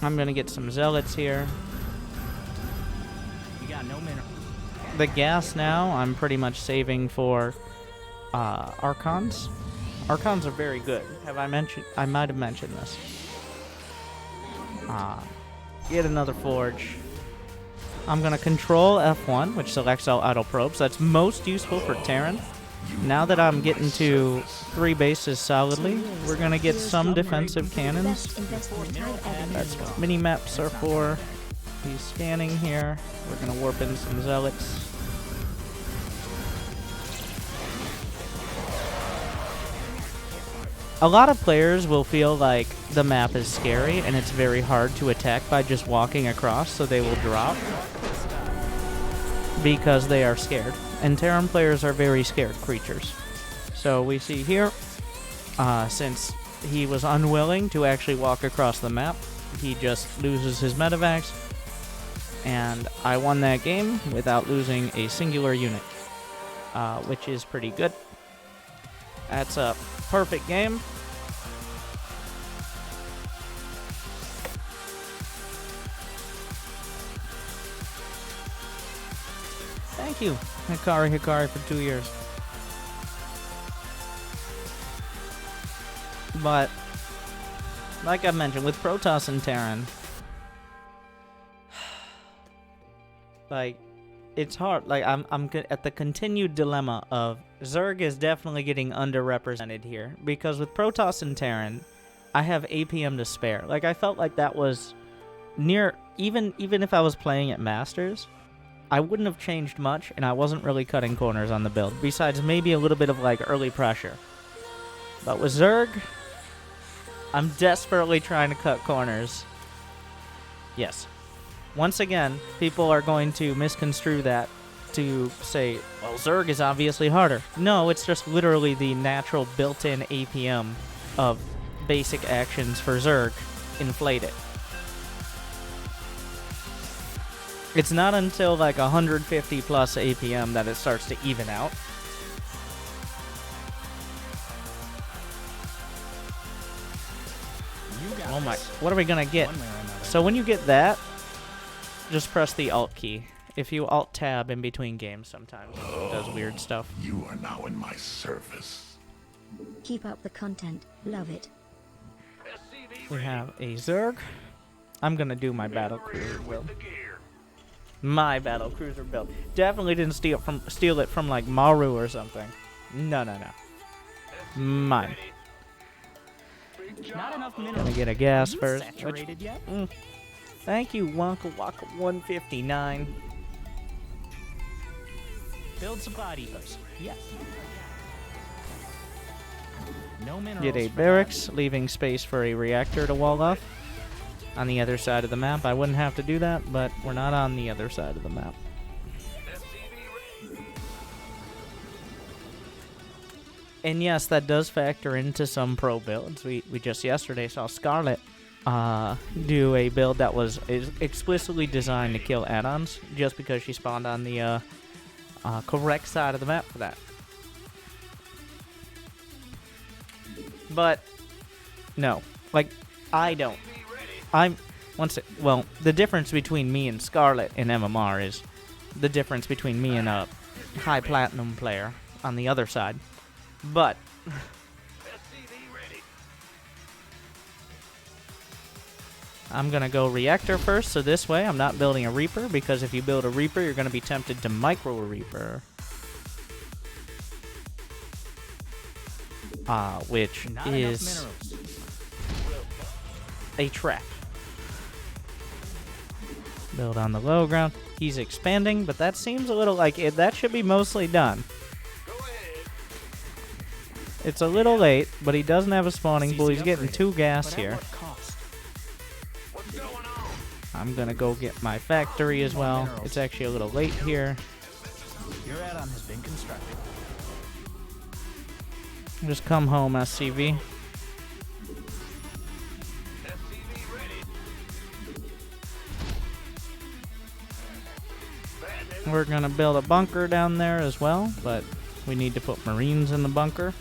I'm gonna get some zealots here. You got no mineral. The gas now, I'm pretty much saving for Archons. Archons are very good. Have I mentioned? I might have mentioned this. Get another forge. I'm gonna control F1, which selects all idle probes. That's most useful for Terran. Now that I'm getting to 3 bases solidly, we're gonna get some defensive cannons. That's what mini maps are for. He's scanning here. We're gonna warp in some zealots. A lot of players will feel like the map is scary and it's very hard to attack by just walking across, so they will drop because they are scared. And Terran players are very scared creatures. So we see here, since he was unwilling to actually walk across the map, he just loses his medevacs, and I won that game without losing a singular unit, which is pretty good. That's a perfect game. Thank you, Hikari, for 2 years. But, like I mentioned, with Protoss and Terran, like, it's hard. Like, I'm at the continued dilemma of Zerg is definitely getting underrepresented here, because with Protoss and Terran, I have APM to spare. Like, I felt like that was near, even if I was playing at Masters, I wouldn't have changed much, and I wasn't really cutting corners on the build, besides maybe a little bit of, like, early pressure. But with Zerg, I'm desperately trying to cut corners. Yes. Once again, people are going to misconstrue that to say, well, Zerg is obviously harder. No, it's just literally the natural built-in APM of basic actions for Zerg inflated. It's not until like 150 plus APM that it starts to even out. Oh my, what are we gonna get? So when you get that, just press the Alt key. If you Alt Tab in between games, sometimes it does weird stuff. You are now in my service. Keep up the content. Love it. We have a Zerg. I'm gonna do my battle cruiser build. My battle cruiser build. Definitely didn't steal it from like Maru or something. No. Mine. Not enough Gonna minerals. get a gas Are you first. saturated yet? Thank you, Wonka Waka 159. Build supply depots. Yes. No minerals. Get a for barracks, leaving space for a reactor to wall off. On the other side of the map. I wouldn't have to do that, but we're not on the other side of the map. And yes, that does factor into some pro builds. We just yesterday saw Scarlet do a build that was explicitly designed to kill add-ons just because she spawned on the correct side of the map for that. But no, like I don't. Well, the difference between me and Scarlet in MMR is the difference between me and a high platinum player on the other side. But I'm gonna go reactor first, so this way I'm not building a Reaper, because if you build a Reaper, you're gonna be tempted to micro a Reaper. Which is a trap. Build on the low ground. He's expanding, but that seems a little like it. That should be mostly done. It's a little late, but he doesn't have a spawning pool. He's getting 2 gas here. I'm gonna go get my factory as well. It's actually a little late here. Your add-on has been constructed. Just come home, SCV. We're gonna build a bunker down there as well, but we need to put Marines in the bunker.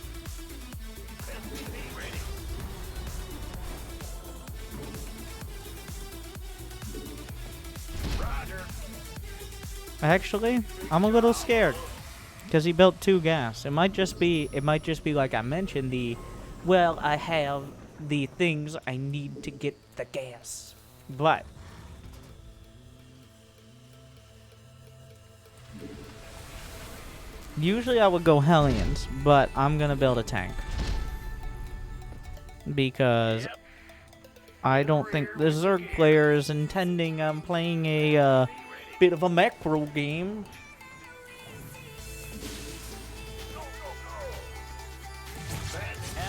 Actually, I'm a little scared because he built 2 gas. It might just be like I mentioned, well, I have the things I need to get the gas. But usually I would go Hellions, but I'm going to build a tank because I don't think the Zerg player is intending on playing a bit of a macro game.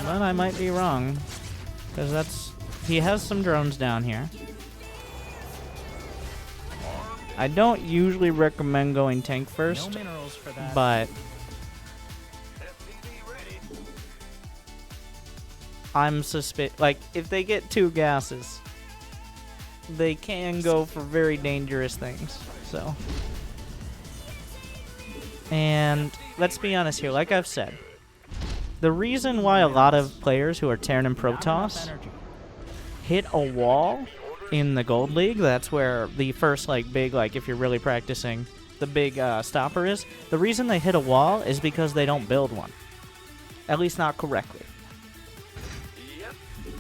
But I might be wrong, because he has some drones down here. I don't usually recommend going tank first, but I'm like, if they get 2 gases, they can go for very dangerous things. So, and let's be honest here, like I've said, the reason why a lot of players who are Terran and Protoss hit a wall in the Gold League, that's where the first, like, big, like, if you're really practicing, the big stopper is, the reason they hit a wall is because they don't build one. At least not correctly.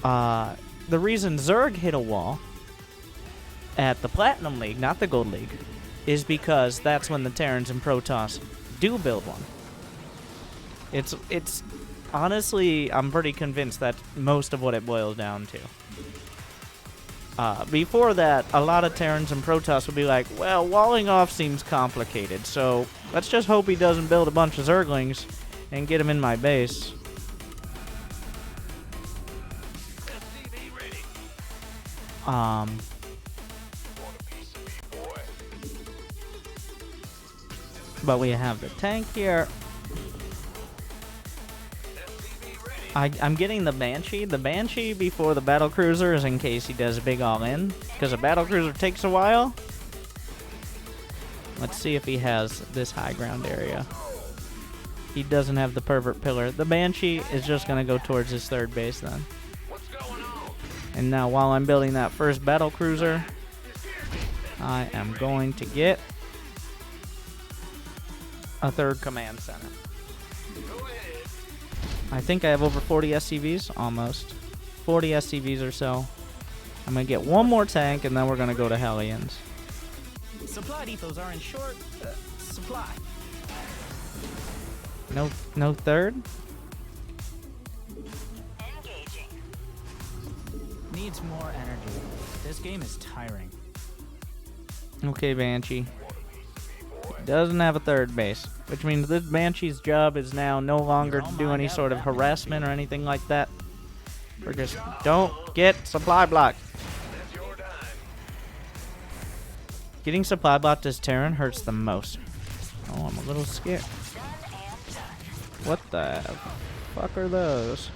The reason Zerg hit a wall at the Platinum League, not the Gold League, is because that's when the Terrans and Protoss do build one. It's honestly, I'm pretty convinced that's most of what it boils down to. Before that, a lot of Terrans and Protoss would be like, well, walling off seems complicated, so let's just hope he doesn't build a bunch of Zerglings and get him in my base. But we have the tank here. I'm getting the Banshee. The Banshee before the Battlecruiser is in case he does a big all-in, because a Battlecruiser takes a while. Let's see if he has this high ground area. He doesn't have the Pervert Pillar. The Banshee is just going to go towards his 3rd base then. And now while I'm building that first Battlecruiser, I am going to get a 3rd command center. I think I have over 40 SCVs, almost. 40 SCVs or so. I'm going to get one more tank, and then we're going to go to Hellions. Supply depots are in short supply. No 3rd? Engaging. Needs more energy. This game is tiring. Okay, Banshee. Doesn't have a 3rd base, which means this Banshee's job is now no longer to do any sort of harassment or anything like that. We're just, don't get supply blocked. Getting supply blocked as Terran hurts the most. Oh, I'm a little scared. What the fuck are those?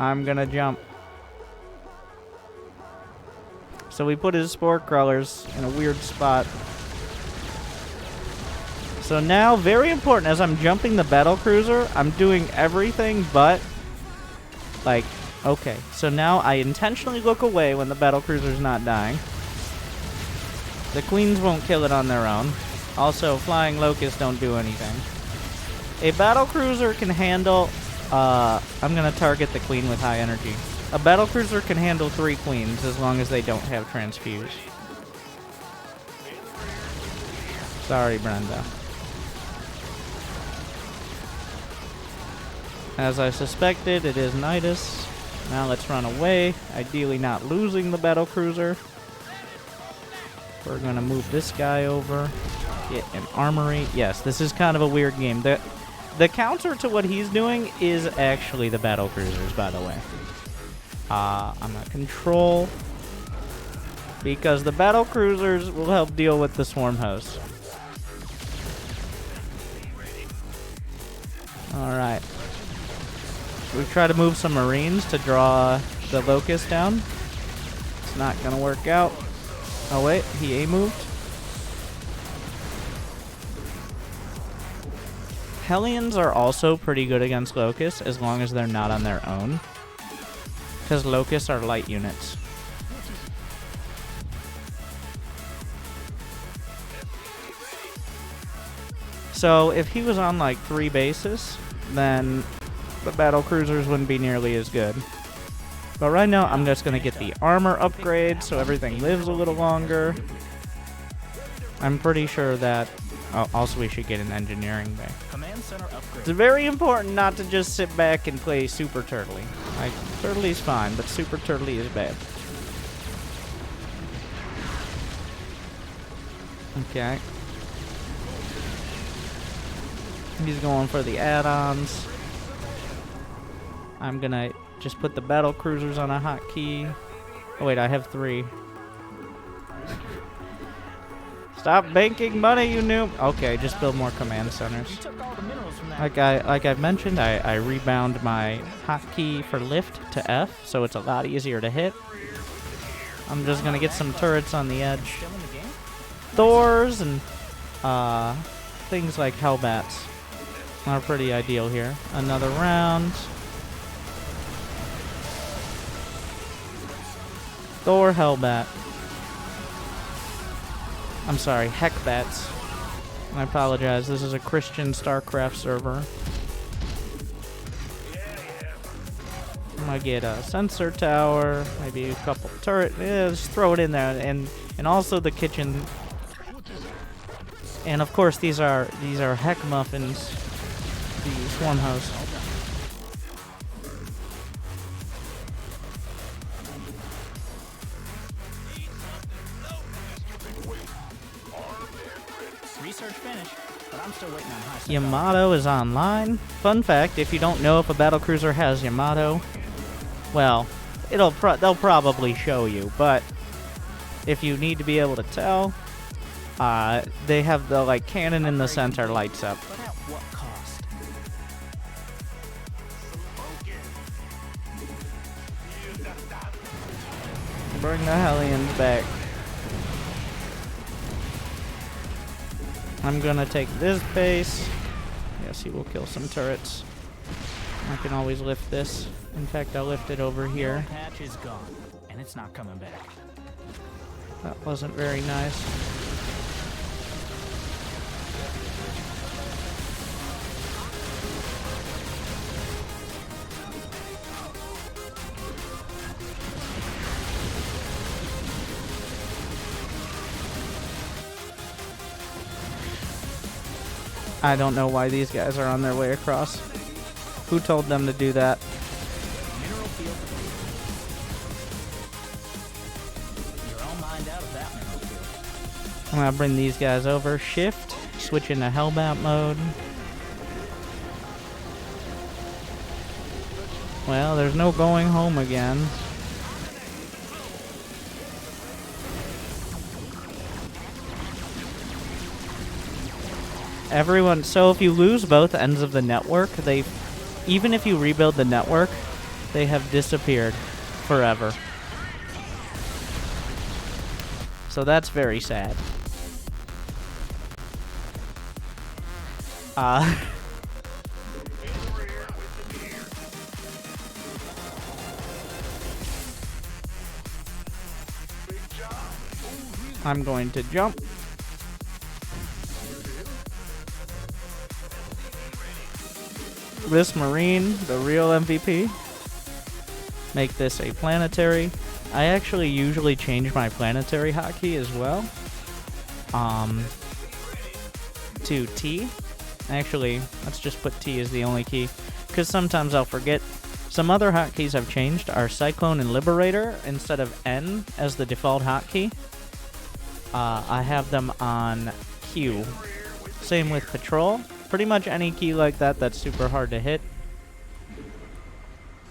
I'm gonna jump. So we put his spore crawlers in a weird spot. So now, very important, as I'm jumping the battle cruiser, I'm doing everything but, like, okay. So now I intentionally look away when the battle cruiser's not dying. The queens won't kill it on their own. Also, flying locusts don't do anything. A battle cruiser can handle, I'm gonna target the queen with high energy. A battle cruiser can handle 3 queens as long as they don't have transfuse. Sorry, Brenda. As I suspected, it is Nidus. Now let's run away, ideally not losing the battle cruiser. We're gonna move this guy over. Get an armory. Yes, this is kind of a weird game. The counter to what he's doing is actually the battle cruisers, by the way. I'm gonna control, because the battle cruisers will help deal with the swarm hosts. Alright. We try to move some marines to draw the locust down. It's not gonna work out. Oh wait, he A-moved. Hellions are also pretty good against locusts as long as they're not on their own, because locusts are light units. So if he was on like 3 bases, then the battle cruisers wouldn't be nearly as good. But right now I'm just going to get the armor upgrade so everything lives a little longer. I'm pretty sure that... Oh, also we should get an engineering bay. Command center upgrade. It's very important not to just sit back and play Super Turtley. Like, Turtley's fine, but Super Turtley is bad. Okay. He's going for the add-ons. I'm gonna just put the battle cruisers on a hotkey. Oh wait, I have 3. Stop banking money, you noob. Okay, just build more command centers. Like I've mentioned, I rebound my hotkey for lift to F, so it's a lot easier to hit. I'm just gonna get some turrets on the edge. Thors and things like Hellbats are pretty ideal here. Another round. Thor Hellbat. I'm sorry, Heckbats. I apologize, this is a Christian StarCraft server. I'm gonna get a sensor tower, maybe a couple turret, just throw it in there, and also the kitchen. And of course these are heck muffins, the swarm hosts. Research finished, but I'm still waiting on high. Yamato is online. Fun fact, if you don't know if a battlecruiser has Yamato, well, they'll probably show you, but if you need to be able to tell, they have the like cannon in the center lights up. But at what cost? Bring the Hellions back. I'm gonna take this base. Yes, he will kill some turrets. I can always lift this. In fact, I'll lift it over here. Patch is gone, and it's not coming back. That wasn't very nice. I don't know why these guys are on their way across. Who told them to do that? Mineral field. You're all mined out of that mineral field. I'm gonna bring these guys over. Shift. Switch into Hellbat mode. Well, there's no going home again. Everyone, so if you lose both ends of the network, even if you rebuild the network, They have disappeared forever. So that's very sad. I'm going to jump. This Marine, the real MVP. Make this a planetary. I actually usually change my planetary hotkey as well. To T. Actually, let's just put T as the only key, because sometimes I'll forget. Some other hotkeys I've changed are Cyclone and Liberator instead of N as the default hotkey. I have them on Q. Same with Patrol. Pretty much any key like that that's super hard to hit.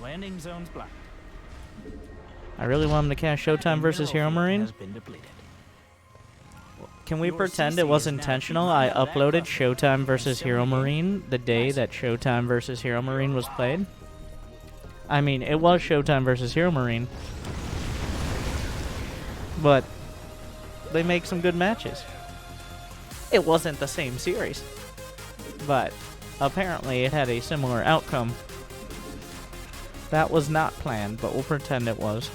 Landing zones blocked. I really want him to cast Showtime versus Hero Marine. Can we pretend it was intentional? I uploaded Showtime versus Hero Marine the day that Showtime versus Hero Marine was played. I mean, it was Showtime versus Hero Marine. But they make some good matches. It wasn't the same series. But apparently it had a similar outcome. That was not planned, but we'll pretend it was.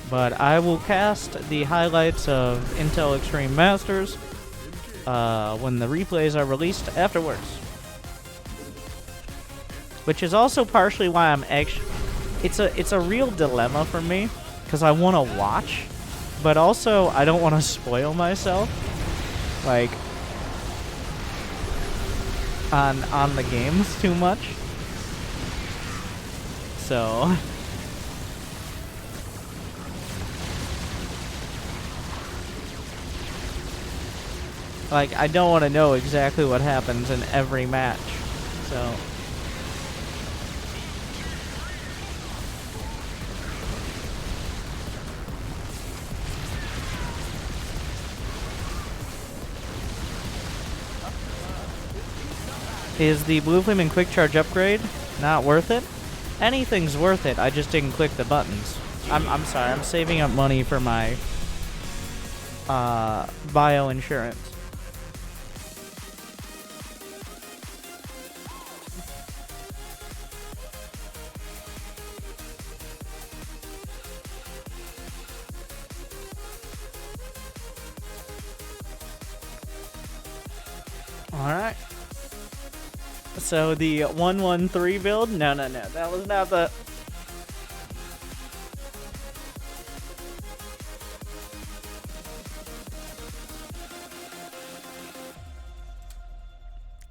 But I will cast the highlights of Intel Extreme Masters when the replays are released afterwards. Which is also partially why I'm actually... It's a real dilemma for me, because I want to watch, but also I don't want to spoil myself, like, on the games too much. So... like, I don't want to know exactly what happens in every match, so... Is the Blue Flame and Quick Charge upgrade not worth it? Anything's worth it, I just didn't click the buttons. I'm sorry, I'm saving up money for my bio insurance. Alright. So the 113 build? No, that was not the...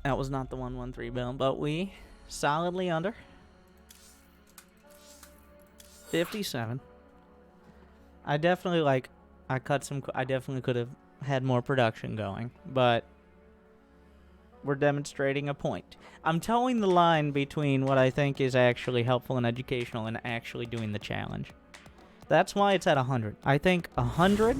That was not the 113 build, but we solidly under 57. I definitely I definitely could have had more production going, but we're demonstrating a point. I'm towing the line between what I think is actually helpful and educational and actually doing the challenge. That's why it's at 100. I think 100,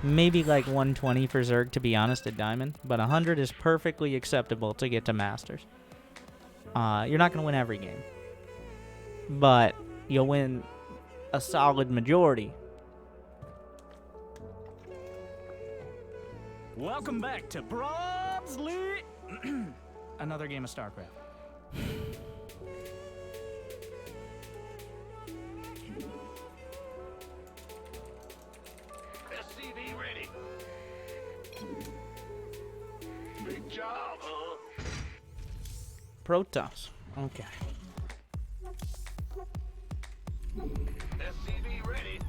maybe like 120 for Zerg, to be honest, at Diamond, but 100 is perfectly acceptable to get to Masters. You're not going to win every game, but you'll win a solid majority. Welcome back to Brobsley. Another game of StarCraft. SCV ready. Big job, huh? Protoss. Okay. SCV ready.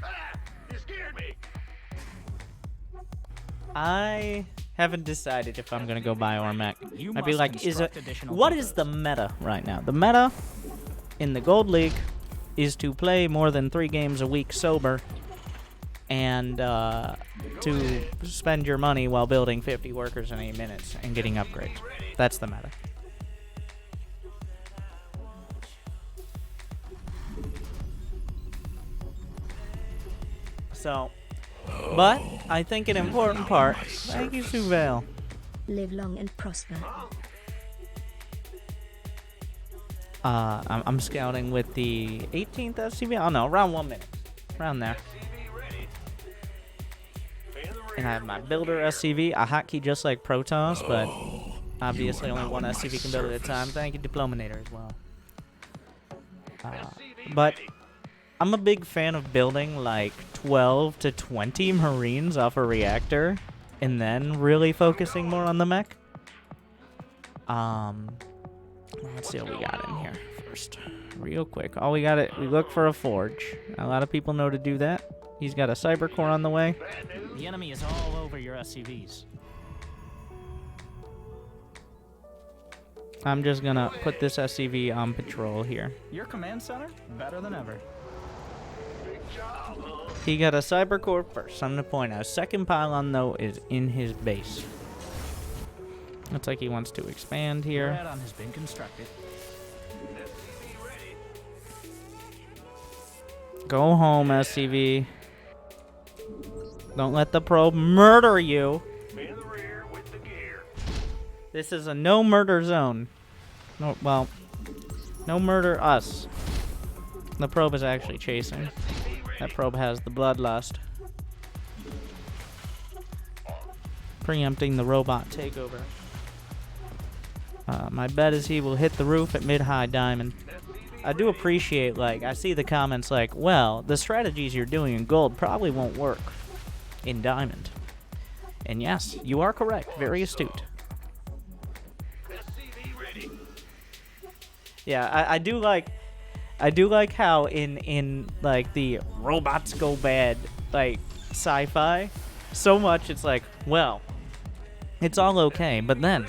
Ah! You scared me. I haven't decided if I'm gonna go buy Ormec. You I'd be must like, construct additional what is the meta right now? The meta in the Gold League is to play more than 3 games a week sober and to spend your money while building 50 workers in 8 minutes and getting upgrades. That's the meta. So, but I think an important part. Thank you, Suvel. Live long and prosper. I'm scouting with the 18th SCV. Oh no, around 1 minute. Around there. And I have my builder SCV, a hotkey just like Protoss, but obviously only one SCV can build at a time. Thank you, Diplominator, as well. But I'm a big fan of building like 12 to 20 Marines off a reactor and then really focusing more on the mech. Let's see what we got in here first. Real quick. We look for a forge. A lot of people know to do that. He's got a cyber core on the way. The enemy is all over your SCVs. I'm just gonna put this SCV on patrol here. Your command center, better than ever. He got a cyber core first. Something to point out. Second pylon, though, is in his base. Looks like he wants to expand here. Your add-on has been constructed. Go home, SCV. Don't let the probe murder you. This is a no murder zone. No, well, no murder us. The probe is actually chasing. That probe has the bloodlust. Preempting the robot takeover. My bet is he will hit the roof at mid-high diamond. I do appreciate, like, I see the comments like, well, the strategies you're doing in gold probably won't work in diamond. And yes, you are correct. Very astute. Yeah, I do like how in like the robots go bad like sci-fi, so much it's like, well, it's all okay, but then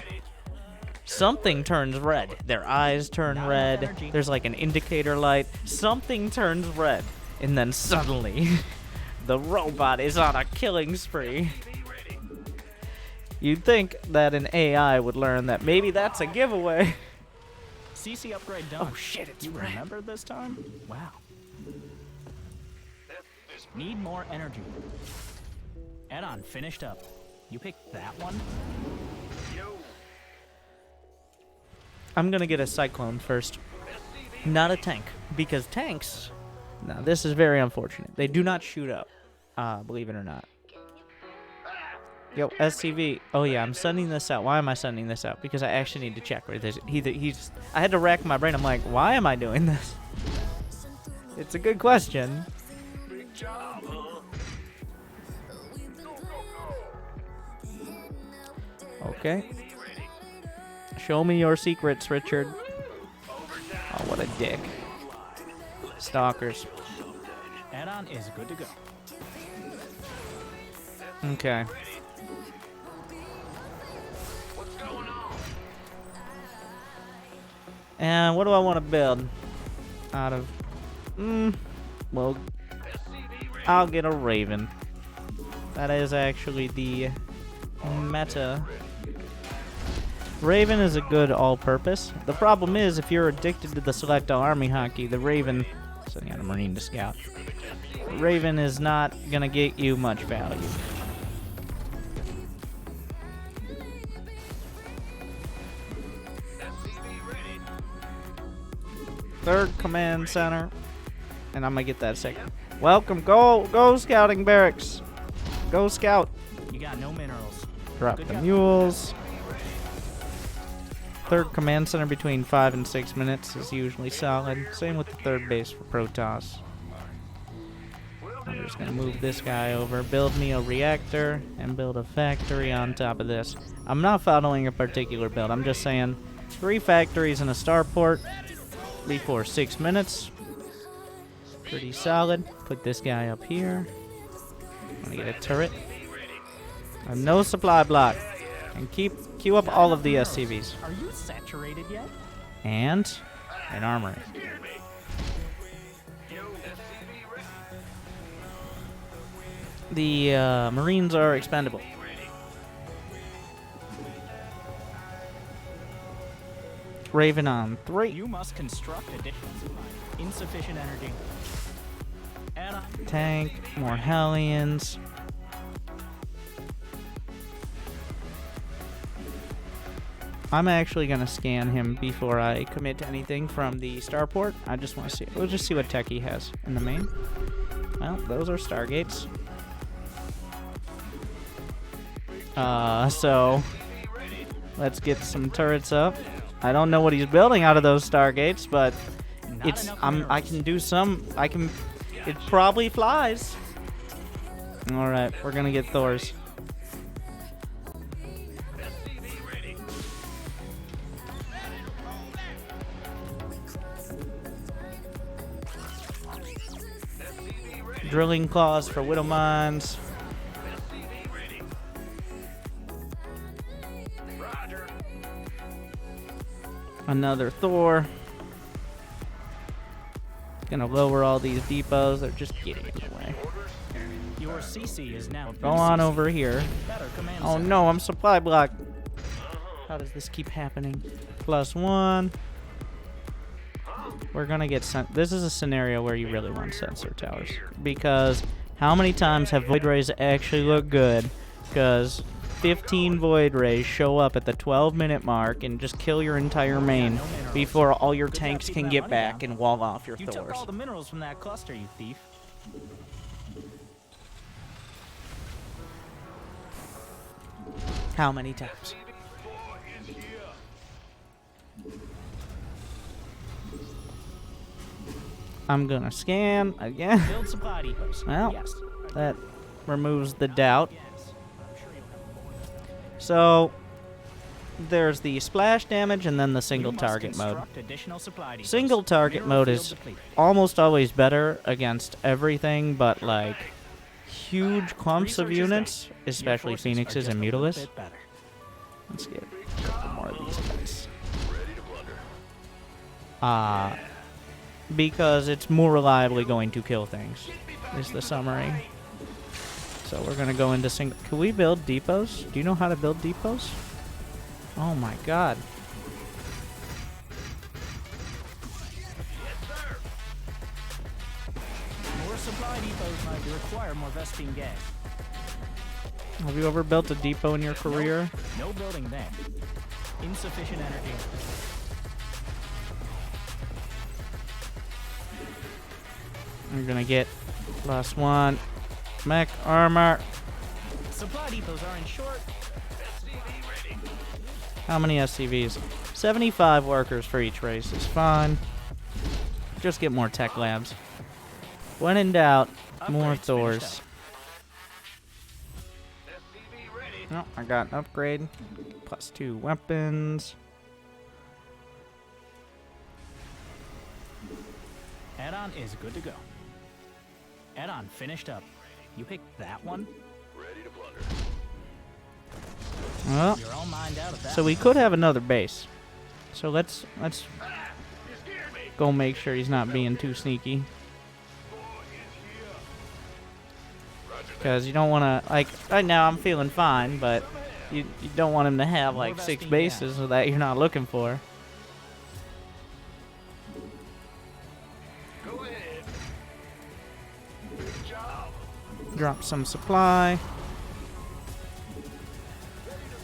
something turns red. Their eyes turn red. There's like an indicator light. Something turns red, and then suddenly the robot is on a killing spree. You'd think that an AI would learn that maybe that's a giveaway. CC upgrade done. Oh shit, it's You red. remember this time? Wow. Need more energy. Add-on finished up. You picked that one? I'm gonna get a cyclone first, not a tank, because tanks. Now this is very unfortunate. They do not shoot up, believe it or not. Yo, SCV. Oh yeah, I'm sending this out. Why am I sending this out? Because I actually need to check. Right? He's. I had to rack my brain. I'm like, why am I doing this? It's a good question. Okay. Show me your secrets, Richard. Oh, what a dick. Stalkers. Add-on is good to go. Okay. And what do I want to build? Out of... well, I'll get a Raven. That is actually the meta. Raven is a good all-purpose. The problem is, if you're addicted to the select all army hockey, the Raven... Sending out a Marine to scout. The Raven is not gonna get you much value. Third command center, and I'm gonna get that second. Welcome, go scouting barracks. Go scout. You got no minerals. Drop Good the job. mules. Third command center between 5 and 6 minutes is usually solid. Same with the third base for Protoss. I'm just gonna move this guy over, build me a reactor, and build a factory on top of this. I'm not following a particular build. I'm just saying 3 factories and a starport before 6 minutes. Pretty solid. Put this guy up here. I'm gonna get a turret. And no supply block. And queue up all of the SCVs. Are you saturated yet? And an armory. The Marines are expendable. Raven on 3. You must construct a defensive line. Insufficient energy. Add-on. Tank, more Hellions. I'm actually gonna scan him before I commit to anything from the starport. I just want to see. We'll just see what tech he has in the main. Well, those are Stargates. So let's get some turrets up. I don't know what he's building out of those Stargates, but I can do some. It probably flies. All right, we're gonna get Thors. Drilling claws for Widow Mines. Another Thor. Gonna lower all these depots. They're just getting in the way. Your CC is now Go on over here. better command Oh center. no, I'm supply blocked. How does this keep happening? +1. We're gonna get sent. This is a scenario where you really want sensor towers, because how many times have void rays actually looked good? Because 15 void rays show up at the 12-minute mark and just kill your entire main before all your tanks can get back and wall off your You took Thors. all the minerals from that cluster, you thief. How many times? I'm gonna scan again. Build supply depots. Well, Yes. that removes the doubt. Yes. I'm sure you'll have So there's the splash damage and then the single You must target mode. construct additional supply depots. Single target Mineral mode field is depleted. almost always better against everything but like huge clumps of Research is units, done. especially Your forces Phoenixes are and just a little Mutalis. bit better. Let's get a couple more of these guys. Because it's more reliably going to kill things, is the summary. So we're gonna go into single. Can we build depots? Do you know how to build depots? Oh my god. More supply depots might require more Vespine gas. Have you ever built a depot in your career? No building there. Insufficient energy. We're gonna get +1 mech armor. Supply depots are in short. How many SCVs? 75 workers for each race is fine. Just get more tech labs. When in doubt, more Upgrades finished Thors. up. Oh, I got an upgrade. +2 weapons. Add-on is good to go. Add-on finished up. You picked that one? Well, You're all mined out of that. so we could have another base. So let's go make sure he's not being too sneaky. Because you don't want to, like, right now I'm feeling fine, but you don't want him to have like 6 bases that you're not looking for. Drop some supply.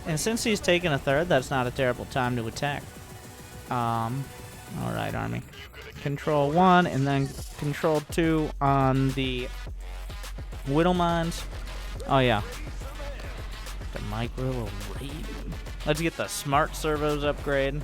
And since he's taken a third, that's not a terrible time to attack. Alright, army. Control 1 and then control 2 on the Widow Mines. Oh yeah. The micro array. Let's get the smart servos upgrade.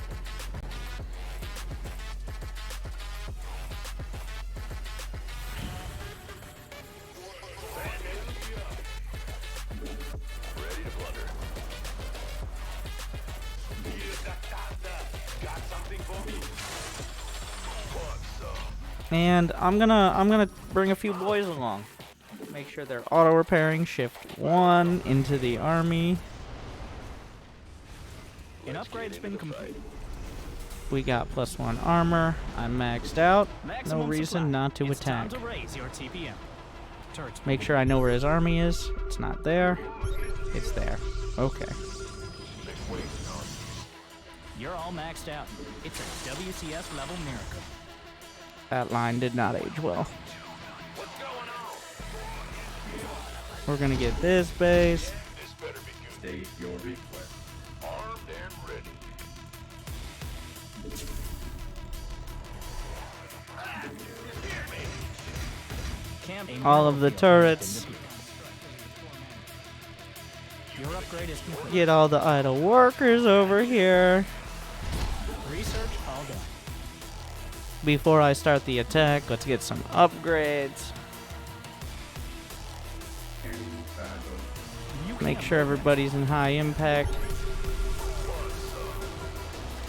And I'm gonna bring a few boys along. Make sure they're auto repairing. Shift 1 into the army. An upgrade's been completed. We got +1 armor. I'm maxed out. No Maximum reason supply. not to It's attack. time to raise your TPM. Turrets. Make sure I know where his army is. It's not there. It's there. Okay. You're all maxed out. It's a WCS level miracle. That line did not age well. We're gonna get this base. State your request. Armed and ready. all of the turrets. Your upgrade is complete. Get all the idle workers over here. Research all done. Before I start the attack, let's get some upgrades. Make sure everybody's in high impact.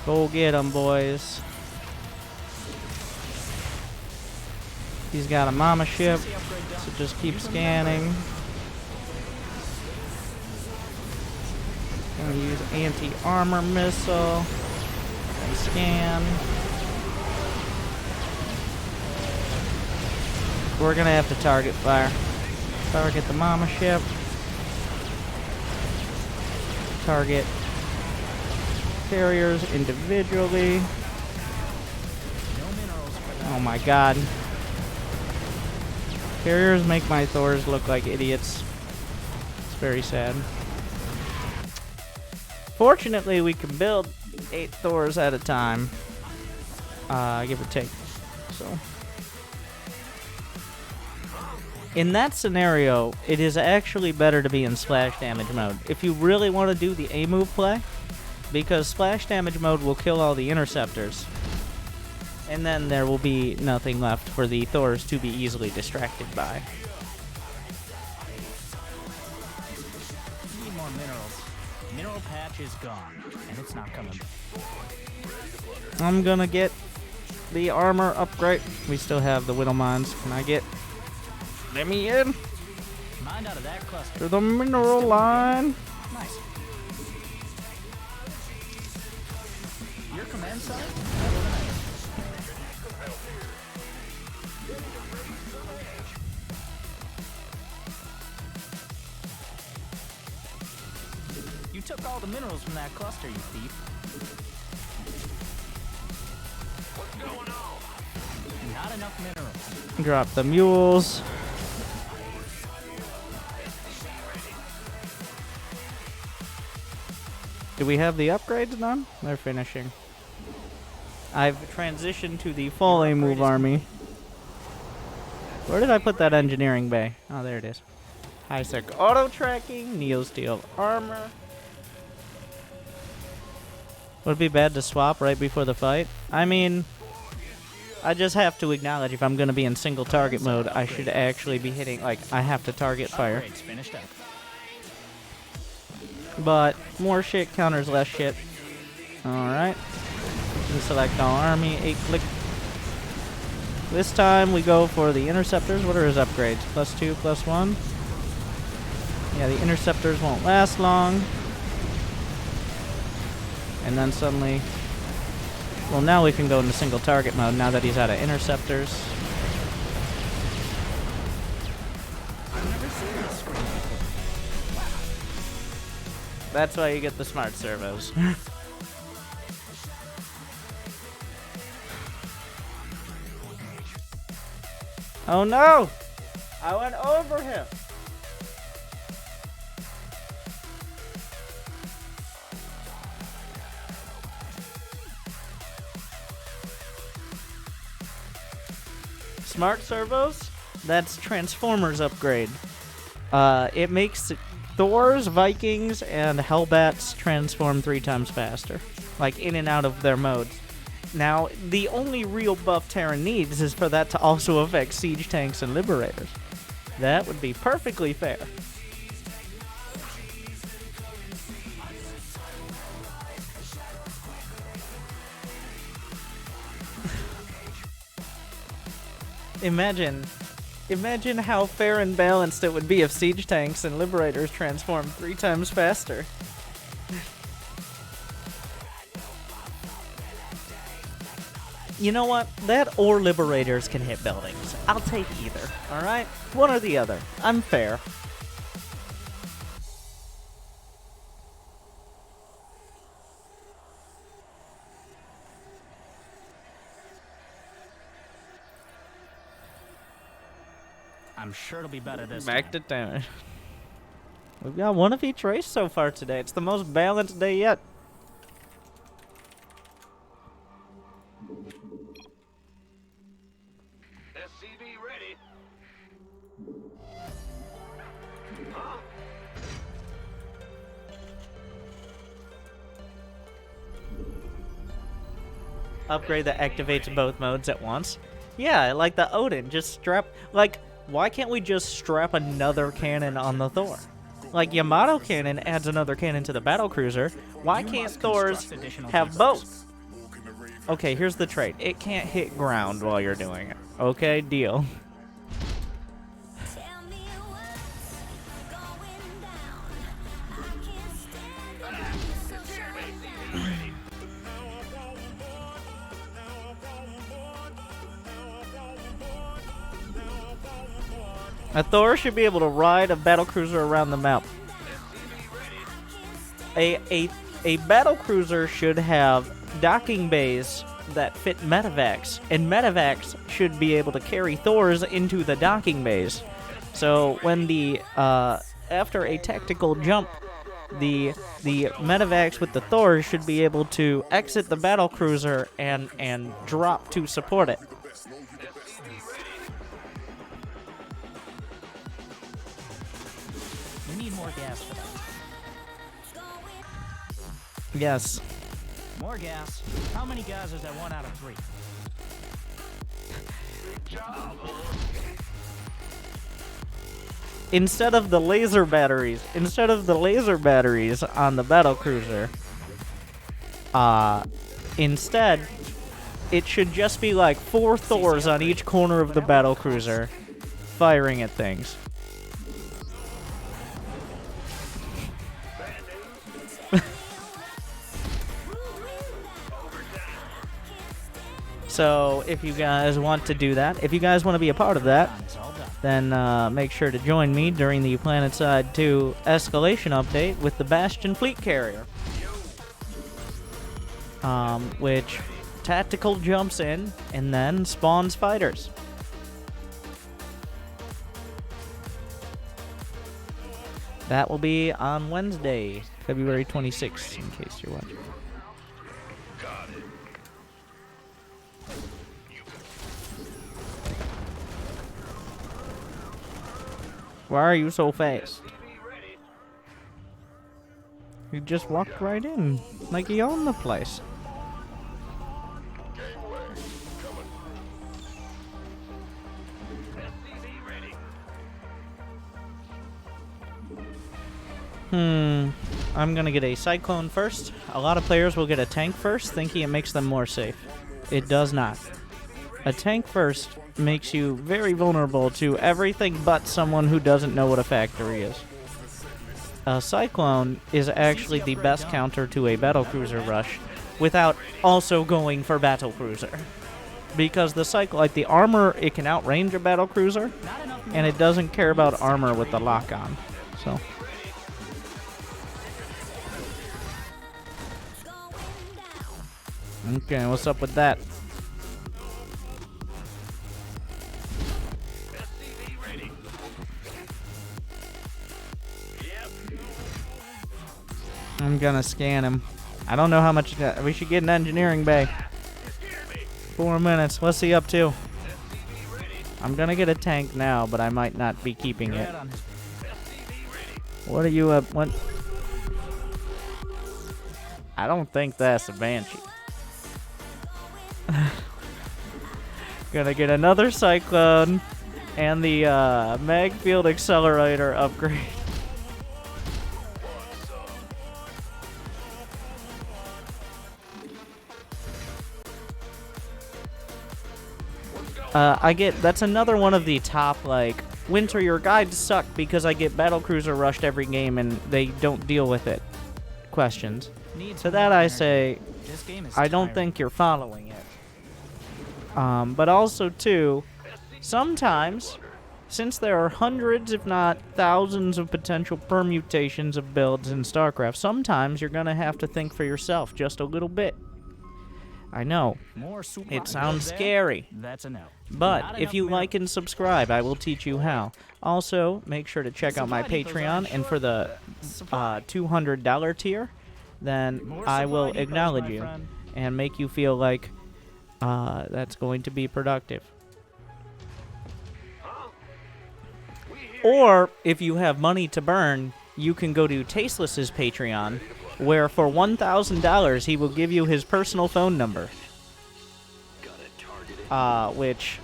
Go get them, boys. He's got a mama ship, so just keep scanning. Gonna use anti-armor missile and scan. We're gonna have to target fire. Target the mama ship. Target carriers individually. Oh my god. Carriers make my Thors look like idiots. It's very sad. Fortunately, we can build 8 Thors at a time. Give or take. So, in that scenario, it is actually better to be in splash damage mode. If you really want to do the A move play, because splash damage mode will kill all the interceptors. And then there will be nothing left for the Thors to be easily distracted by. Need more minerals. Mineral patch is gone, and it's not coming. I'm gonna get the armor upgrade. We still have the Whittle Mines. Can I get... Let me in Mine out of that cluster. to the mineral line. Nice. Your command side? You took all the minerals from that cluster, you thief. What's going on? Not enough minerals. Drop the mules. Do we have the upgrades done? They're finishing. I've transitioned to the full A move army. Where did I put that engineering bay? Oh, there it is. High-sec auto tracking, Neo-Steel armor. Would it be bad to swap right before the fight? I mean, I just have to acknowledge if I'm going to be in single target mode, I should actually be hitting, like, I have to target fire. Upgrades finished up. But more shit counters less shit. Alright. Select all army, 8-click. This time we go for the interceptors. What are his upgrades? +2, +1? Yeah, the interceptors won't last long. And then suddenly... Well, now we can go into single target mode now that he's out of interceptors. I've never seen this screen before. That's why you get the smart servos. Oh no! I went over him! Smart servos? That's Transformers upgrade. It makes Thors, Vikings, and Hellbats transform 3 times faster. Like, in and out of their modes. Now, the only real buff Terran needs is for that to also affect siege tanks and liberators. That would be perfectly fair. Imagine how fair and balanced it would be if siege tanks and liberators transformed 3 times faster. You know what? That or liberators can hit buildings. I'll take either, alright? One or the other. I'm fair. I'm sure it'll be better this Back time. to damage. We've got one of each race so far today. It's the most balanced day yet. SCV ready. upgrade that activates both modes at once. Yeah, like the Odin, just strap, like, why can't we just strap another cannon on the Thor? Like, Yamato cannon adds another cannon to the battlecruiser. Why can't Thors have both? Okay, here's the trait. It can't hit ground while you're doing it. Okay, deal. A Thor should be able to ride a battlecruiser around the map. A battlecruiser should have docking bays that fit medevacs, and medevacs should be able to carry Thors into the docking bays. So when the after a tactical jump, the medevacs with the Thors should be able to exit the battlecruiser and drop to support it. You need more gas for that. Yes. More gas. How many guys is that 1 out of 3? Instead of the laser batteries on the battlecruiser, instead, it should just be like 4 Thors on each corner of the battlecruiser, firing at things. So, if you guys want to do that, if you guys want to be a part of that, then make sure to join me during the PlanetSide 2 escalation update with the Bastion Fleet Carrier. Which tactical jumps in and then spawns fighters. That will be on Wednesday, February 26th, in case you're watching. Why are you so fast? You just walked right in, like you own the place. I'm gonna get a Cyclone first. A lot of players will get a tank first, thinking it makes them more safe. It does not. A tank first makes you very vulnerable to everything but someone who doesn't know what a factory is. A Cyclone is actually the best counter to a battlecruiser rush without also going for battlecruiser. Because the armor, it can outrange a battlecruiser, and it doesn't care about armor with the lock-on. So. Okay, what's up with that? I'm gonna scan him. I don't know how much... we should get an engineering bay. 4 minutes. What's he up to? I'm gonna get a tank now, but I might not be keeping it. What are you up... what? I don't think that's a Banshee. Gonna get another Cyclone and the mag field accelerator upgrade. That's another one of the top, like, Winter, your guides suck because I get battlecruiser rushed every game and they don't deal with it questions. To that I say, I don't think you're following it. But also, too, sometimes, since there are hundreds, if not thousands, of potential permutations of builds in StarCraft, sometimes you're going to have to think for yourself just a little bit. I know, it sounds scary, That's a no. but if you like and subscribe, I will teach you how. Also, make sure to check out my Patreon, and for the $200 tier, then I will acknowledge you and make you feel like that's going to be productive. Or, if you have money to burn, you can go to Tasteless's Patreon, where for $1,000 he will give you his personal phone number. which...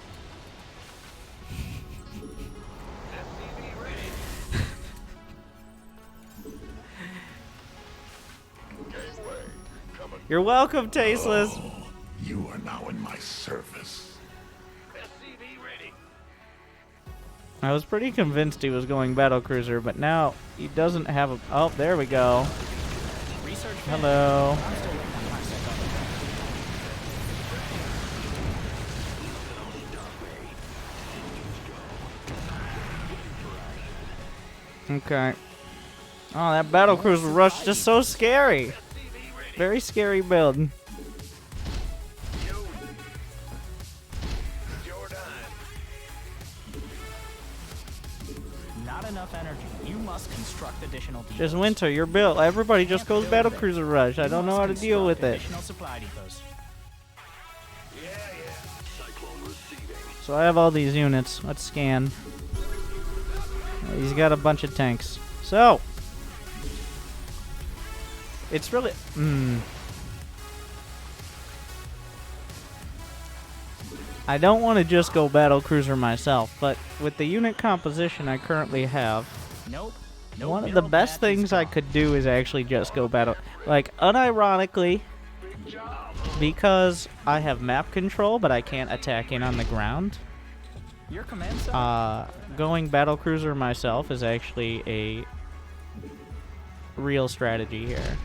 You're welcome, Tasteless. You are now in my service. I was pretty convinced he was going battlecruiser, but now he doesn't have a... Oh, there we go. Hello. Okay. Oh, that battlecruiser rush is just so scary. Very scary build. Not enough energy. You must construct additional depots. Just Winter, you're built. Everybody just goes battlecruiser rush. I don't know how to deal with it. Additional supply depots. So I have all these units. Let's scan. He's got a bunch of tanks. So it's really I don't want to just go battlecruiser myself, but with the unit composition I currently have, one of the best things I could do is actually just go battle. Like, unironically, because I have map control, but I can't attack in on the ground, going battlecruiser myself is actually a real strategy here.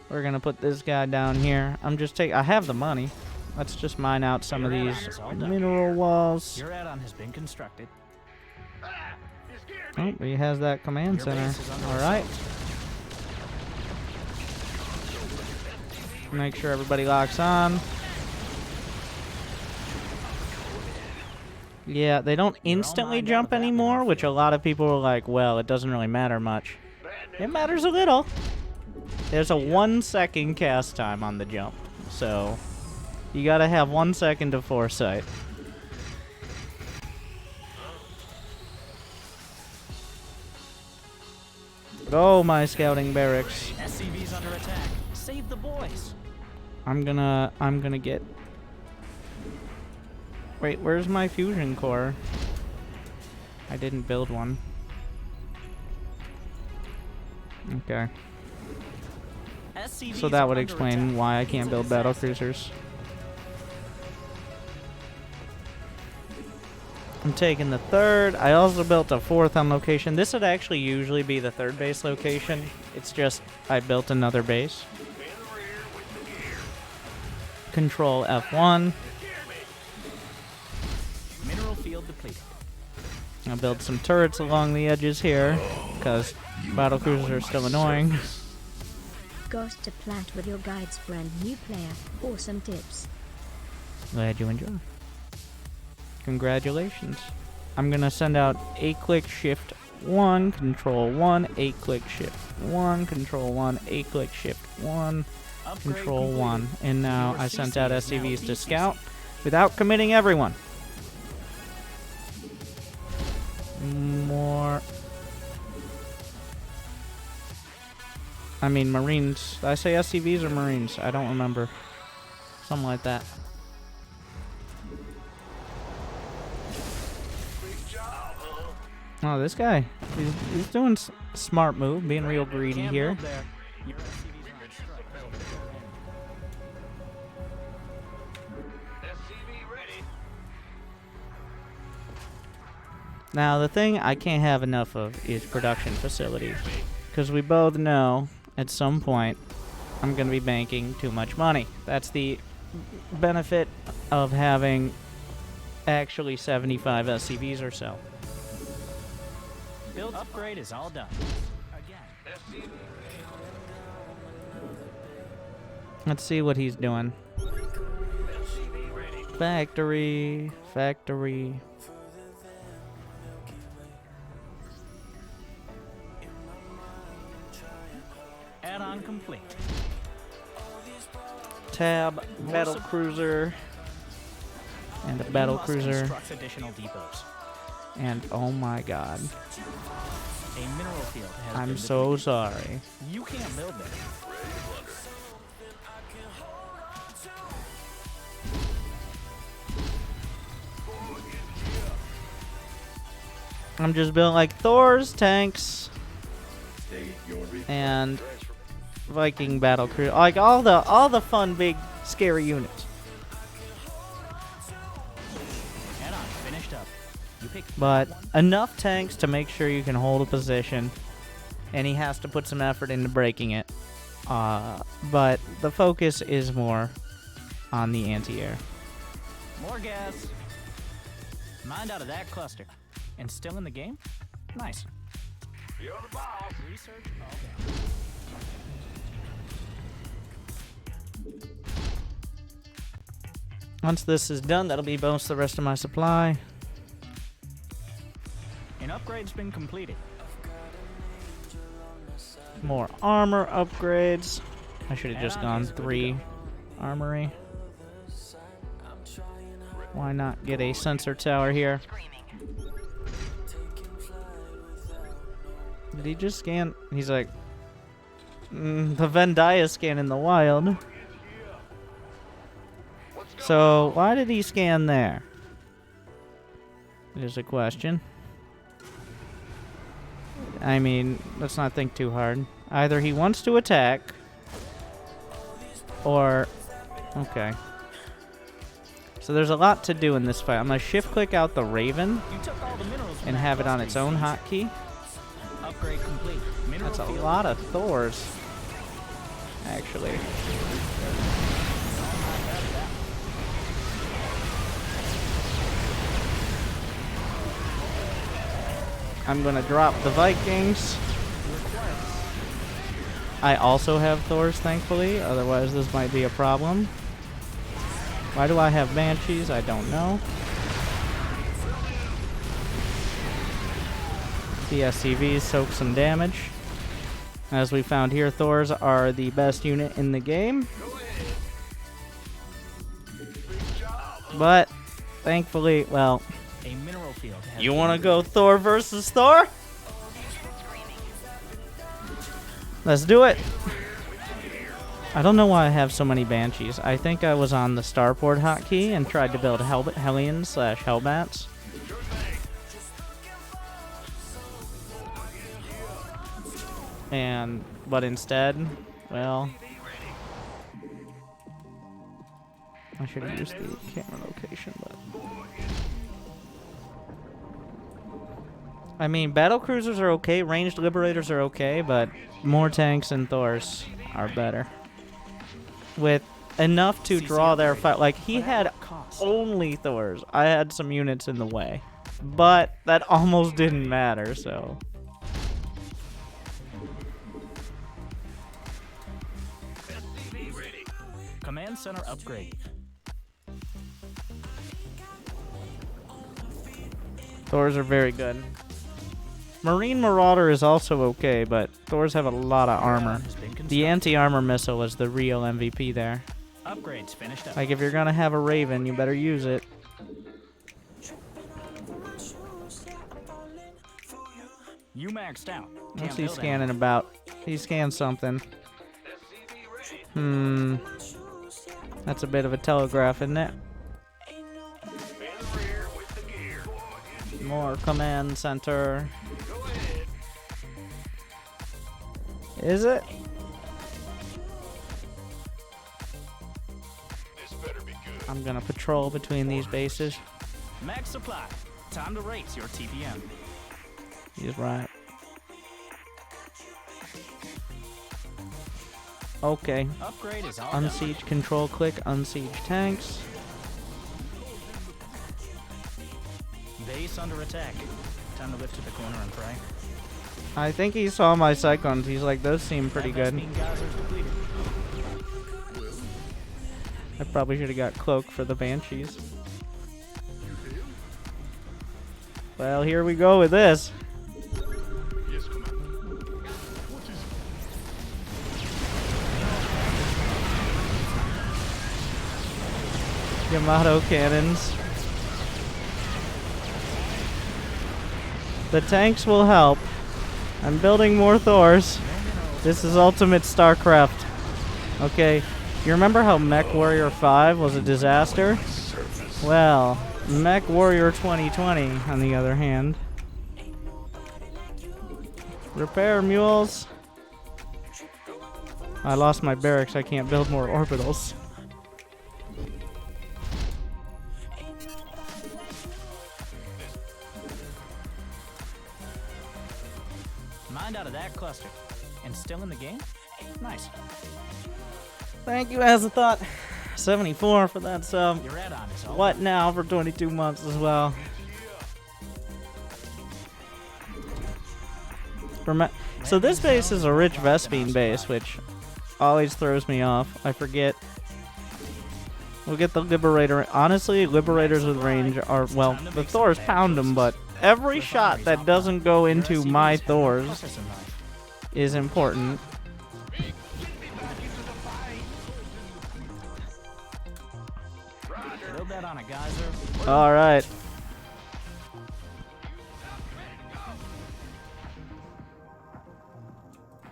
We're gonna put this guy down here. I have the money. Let's just mine out some of these mineral walls. Your add-on has been constructed. Oh, he has that command center. Alright. Make sure everybody locks on. Yeah, they don't instantly jump anymore, which a lot of people are like, well, it doesn't really matter much. It matters a little. There's a 1 second cast time on the jump, so you gotta have 1 second of foresight. Go, my scouting barracks. SCV's under attack. Save the boys. I'm gonna get... Wait, where's my fusion core? I didn't build one. Okay. So that would explain why I can't build battlecruisers. I'm taking the third. I also built a fourth on location. This would actually usually be the third base location. It's just I built another base. Control F1. Mineral field depleted. I'll build some turrets along the edges here, because battlecruisers are still annoying. Goes to Plat with your guides, friend. New player. Awesome tips. Glad you enjoy. Congratulations. I'm gonna send out A-click shift 1, control 1, A-click shift 1, control 1, A-click shift 1, control 1. And now I sent out SCVs to scout without committing everyone. More... I mean, Marines. Did I say SCVs or Marines? I don't remember. Something like that. Oh, this guy. He's doing a smart move, being real greedy here. Now, the thing I can't have enough of is production facilities. Because we both know, at some point, I'm going to be banking too much money. That's the benefit of having actually 75 SCVs or so. Build upgrade is all done. Again. Let's see what he's doing. Factory. Factory. Add-on complete. Tab, battle cruiser, and a battle cruiser, Construct additional depots. and oh my god, A mineral field has I'm been so depleted. sorry. You can't build there. I'm just building like Thor's tanks and Viking battle crew, like all the fun big scary units. Add-on finished up. You pick But enough tanks to make sure you can hold a position, and he has to put some effort into breaking it. But the focus is more on the anti-air. more gas. Mind out of that cluster. And still in the game? Nice. You're the boss. Research. Okay. Once this is done, that'll be most of the rest of my supply. An upgrade's been completed. More armor upgrades. I should have just gone 3 armory. Why not get a sensor tower here? Did he just scan? He's like, the Venn Dia scan in the wild. So why did he scan there? Is a question. I mean, let's not think too hard. Either he wants to attack, or... Okay. So there's a lot to do in this fight. I'm going to shift-click out the Raven You took all the minerals from and that have it on cluster. its own hotkey. Upgrade complete. Mineral That's a field. lot of Thors, actually. I'm going to drop the Vikings. I also have Thors, thankfully. Otherwise, this might be a problem. Why do I have Banshees? I don't know. The SCVs soak some damage. As we found here, Thors are the best unit in the game. But, thankfully, well... A mineral field has You been want to go Thor versus Thor? Let's do it. I don't know why I have so many Banshees. I think I was on the Starport hotkey and tried to build Hellions / Hellbats. But instead, well, I should have used the camera location, but... I mean, battle cruisers are okay, ranged liberators are okay, but more tanks and Thors are better. With enough to draw their fight. Like, he had only Thors. I had some units in the way. But that almost didn't matter, so... Command center upgrade. Thors are very good. Marine Marauder is also okay, but Thors have a lot of armor. Has been The constructed. anti-armor missile is the real MVP there. Upgrades finished up. Like, if you're gonna have a Raven, you better use it. You maxed out. What's Can't he build scanning about? He scanned something. That's a bit of a telegraph, isn't it? More command center. Is it? I'm gonna patrol between these bases. any. Max supply. Time to race your TPM. He's right. Okay. Upgrade is all done. Unsiege control, click unsiege tanks. Base under attack. Time to lift to the corner and pray. I think he saw my Cyclones. He's like, those seem pretty good. Beam geysers depleted. I probably should have got Cloak for the Banshees. Well, here we go with this. Yes, come on. What is Yamato cannons. The tanks will help. I'm building more Thors. This is Ultimate StarCraft. Okay, you remember how Mech Warrior 5 was a disaster? surface? Well, Mech Warrior 2020, on the other hand, Repair mules. I lost my barracks. I can't build more orbitals. Mind out of that cluster. And still in the game? Nice. Thank you, Azathoth. 74 for that sub. Your add-on is all. What now for 22 months as well? So this base is a rich Vespine base, which always throws me off. I forget. We'll get the Liberator. Honestly, Liberators with range are, well, the Thors pound them, but every shot that doesn't go into my Thors is important. Build that on a geyser. All right.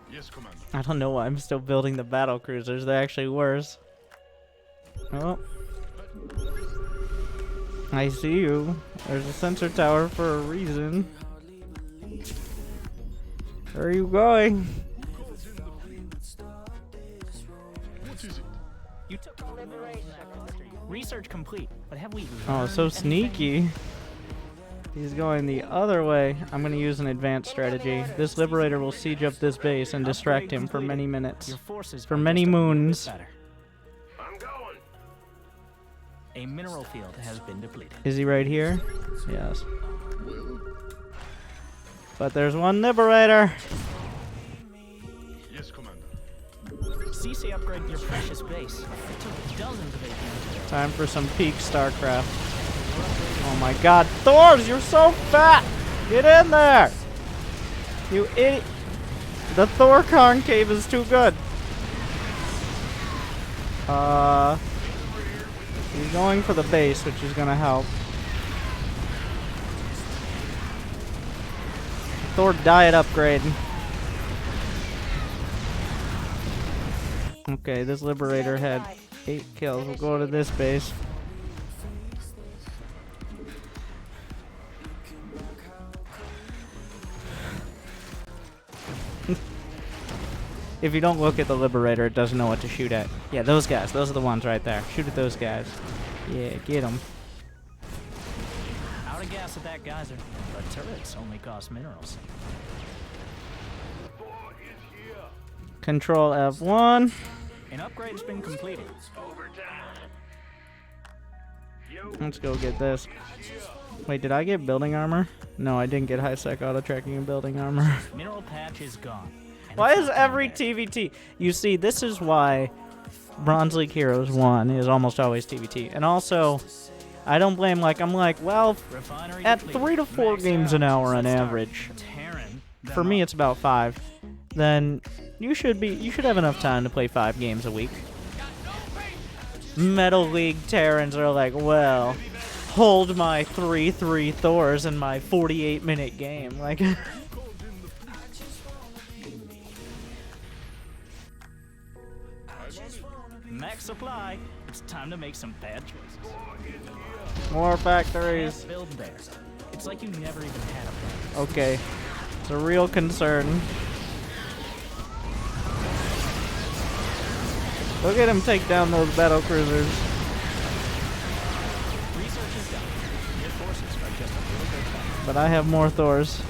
Yes, Commander. I don't know why I'm still building the battle cruisers. They're actually worse. Oh. I see you. There's a sensor tower for a reason. Where are you going? What is it? You took all liberation in that cluster. Research complete. But have we Oh, so learned sneaky. He's going the other way. I'm going to use an advanced strategy. This Liberator will siege up this base and distract him for many minutes. Your forces For are many just a little bit moons. better. I'm going. A mineral field has been depleted. Is he right here? Yes. But there's one Liberator. Yes, Commander. CC upgrade your precious base. It took dozens of APMs. Time for some peak StarCraft. Oh my god, Thors, you're so fat! Get in there! You idiot! The Thor concave is too good. He's going for the base, which is gonna help. Thor diet upgrade. Okay, this Liberator had 8 kills. We'll go to this base. If you don't look at the Liberator, it doesn't know what to shoot at. Yeah, those guys. Those are the ones right there. Shoot at those guys. Yeah, get them. Out of gas at that geyser. But turrets only cost minerals. Control F1. An upgrade's been completed. Let's go get this. Wait, did I get building armor? No, I didn't get high-sec auto-tracking and building armor. Mineral patch is gone. And Why it's is not every coming back. TVT? You see, this is why Bronze League Heroes 1 is almost always TVT. And also, I don't blame, I'm like, well, Refinery at depleted. 3 to 4 Max games out. an hour on Start. average, Terran. for me it's about 5, then you should have enough time to play 5 games a week. Metal League Terrans are like, well, hold my 3-3 Thors in my 48-minute game. Like, Max supply. It's time to make some bad choices. more factories. Can't build there. It's like you never even had a plan. Okay, it's a real concern. Look at him take down those battle cruisers. Research is done. Your forces are just a little bit better. But I have more Thors.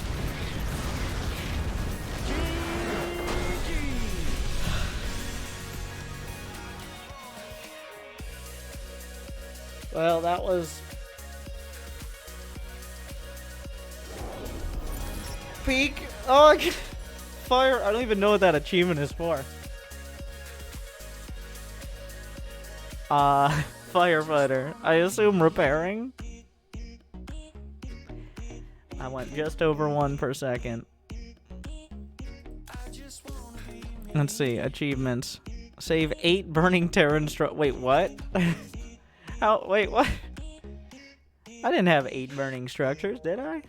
Well, that was peak. Oh, fire! I don't even know what that achievement is for. Firefighter. I assume repairing. I went just over 1 per second. Let's see, achievements. Save 8 burning Terran wait, what? How? Wait, what? I didn't have 8 burning structures, did I?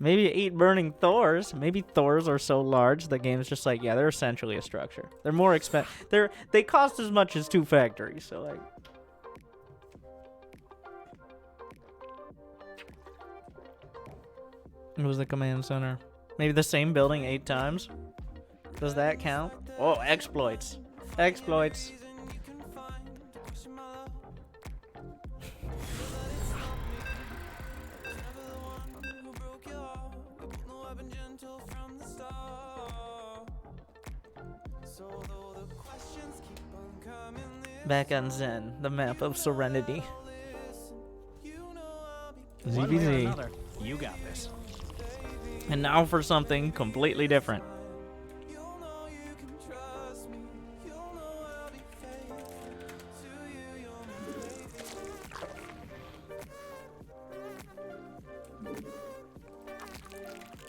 Maybe 8 burning Thors. Maybe Thors are so large the game's just like, yeah, they're essentially a structure. They're more expensive. They cost as much as 2 factories, so like. It was the command center. Maybe the same building 8 times. Does that count? Oh, exploits. Exploits. Back on Zen, the map of Serenity. One way or ZBZ. another, you got this. And now for something completely different.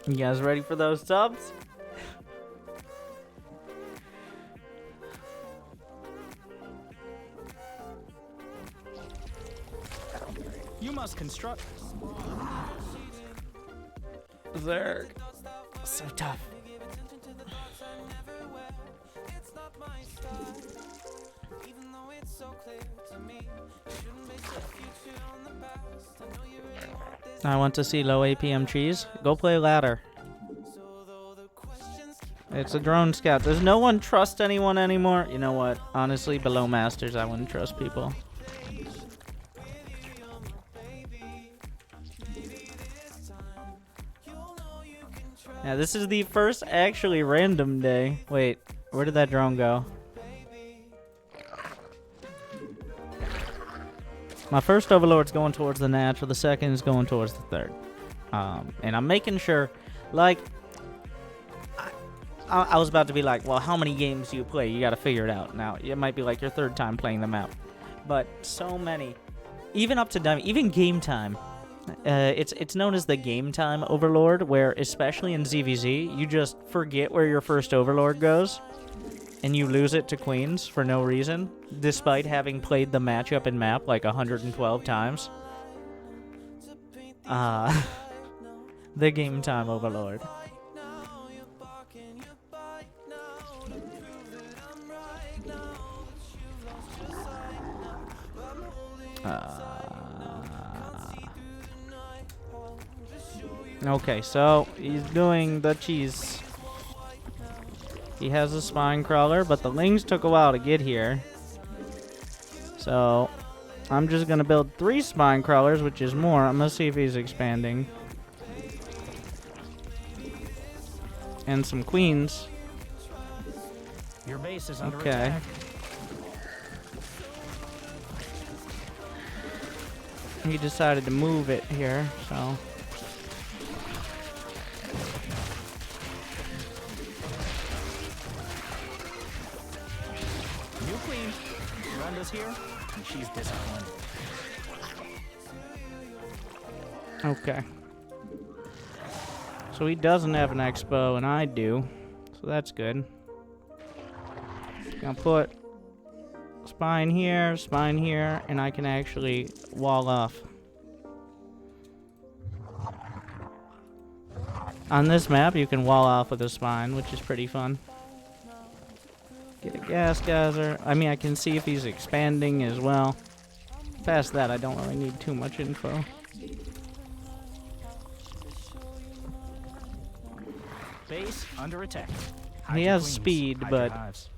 You guys ready for those subs? You must construct. Zerg. So tough. I want to see low APM cheese. Go play ladder. It's a drone scout. Does no one trust anyone anymore? You know what? Honestly, below masters, I wouldn't trust people. Yeah, this is the first actually random day. Wait, where did that drone go? My first overlord's going towards the natural, the second is going towards the third. And I'm making sure, like, I was about to be like, well, how many games do you play? You gotta figure it out. Now, it might be like your 3rd time playing the map. But so many, even up to diamond, even game time. It's known as the game time overlord, where especially in ZVZ, you just forget where your first overlord goes, and you lose it to queens for no reason, despite having played the matchup in map like 112 times. The game time overlord. Okay, so he's doing the cheese. He has a spine crawler, but the lings took a while to get here. So I'm just gonna build 3 spine crawlers, which is more. I'm gonna see if he's expanding. And some queens. Your base is under Okay. attack. He decided to move it here, so. New queen. Brenda's here, and she's disappointed. Okay. So he doesn't have an expo, and I do. So that's good. Gonna put spine here, and I can actually wall off. On this map, you can wall off with a spine, which is pretty fun. Get a gas geyser. I mean, I can see if he's expanding as well. Past that, I don't really need too much info. Base under attack. He Hide your has queens. speed, Hide your but hives.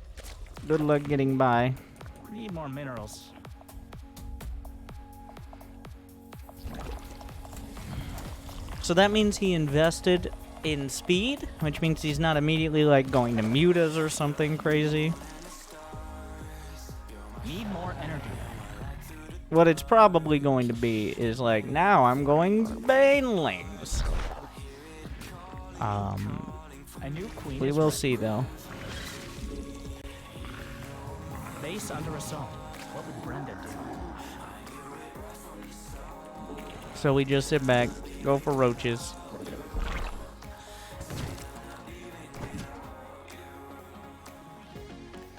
good luck getting by. Need more minerals. So that means he invested in speed, which means he's not immediately like going to mute us or something crazy. Need more energy. What it's probably going to be is like, now I'm going banelings. A new queen. We is will ready. see though. Base under assault. What would Brenda do? So we just sit back, go for roaches.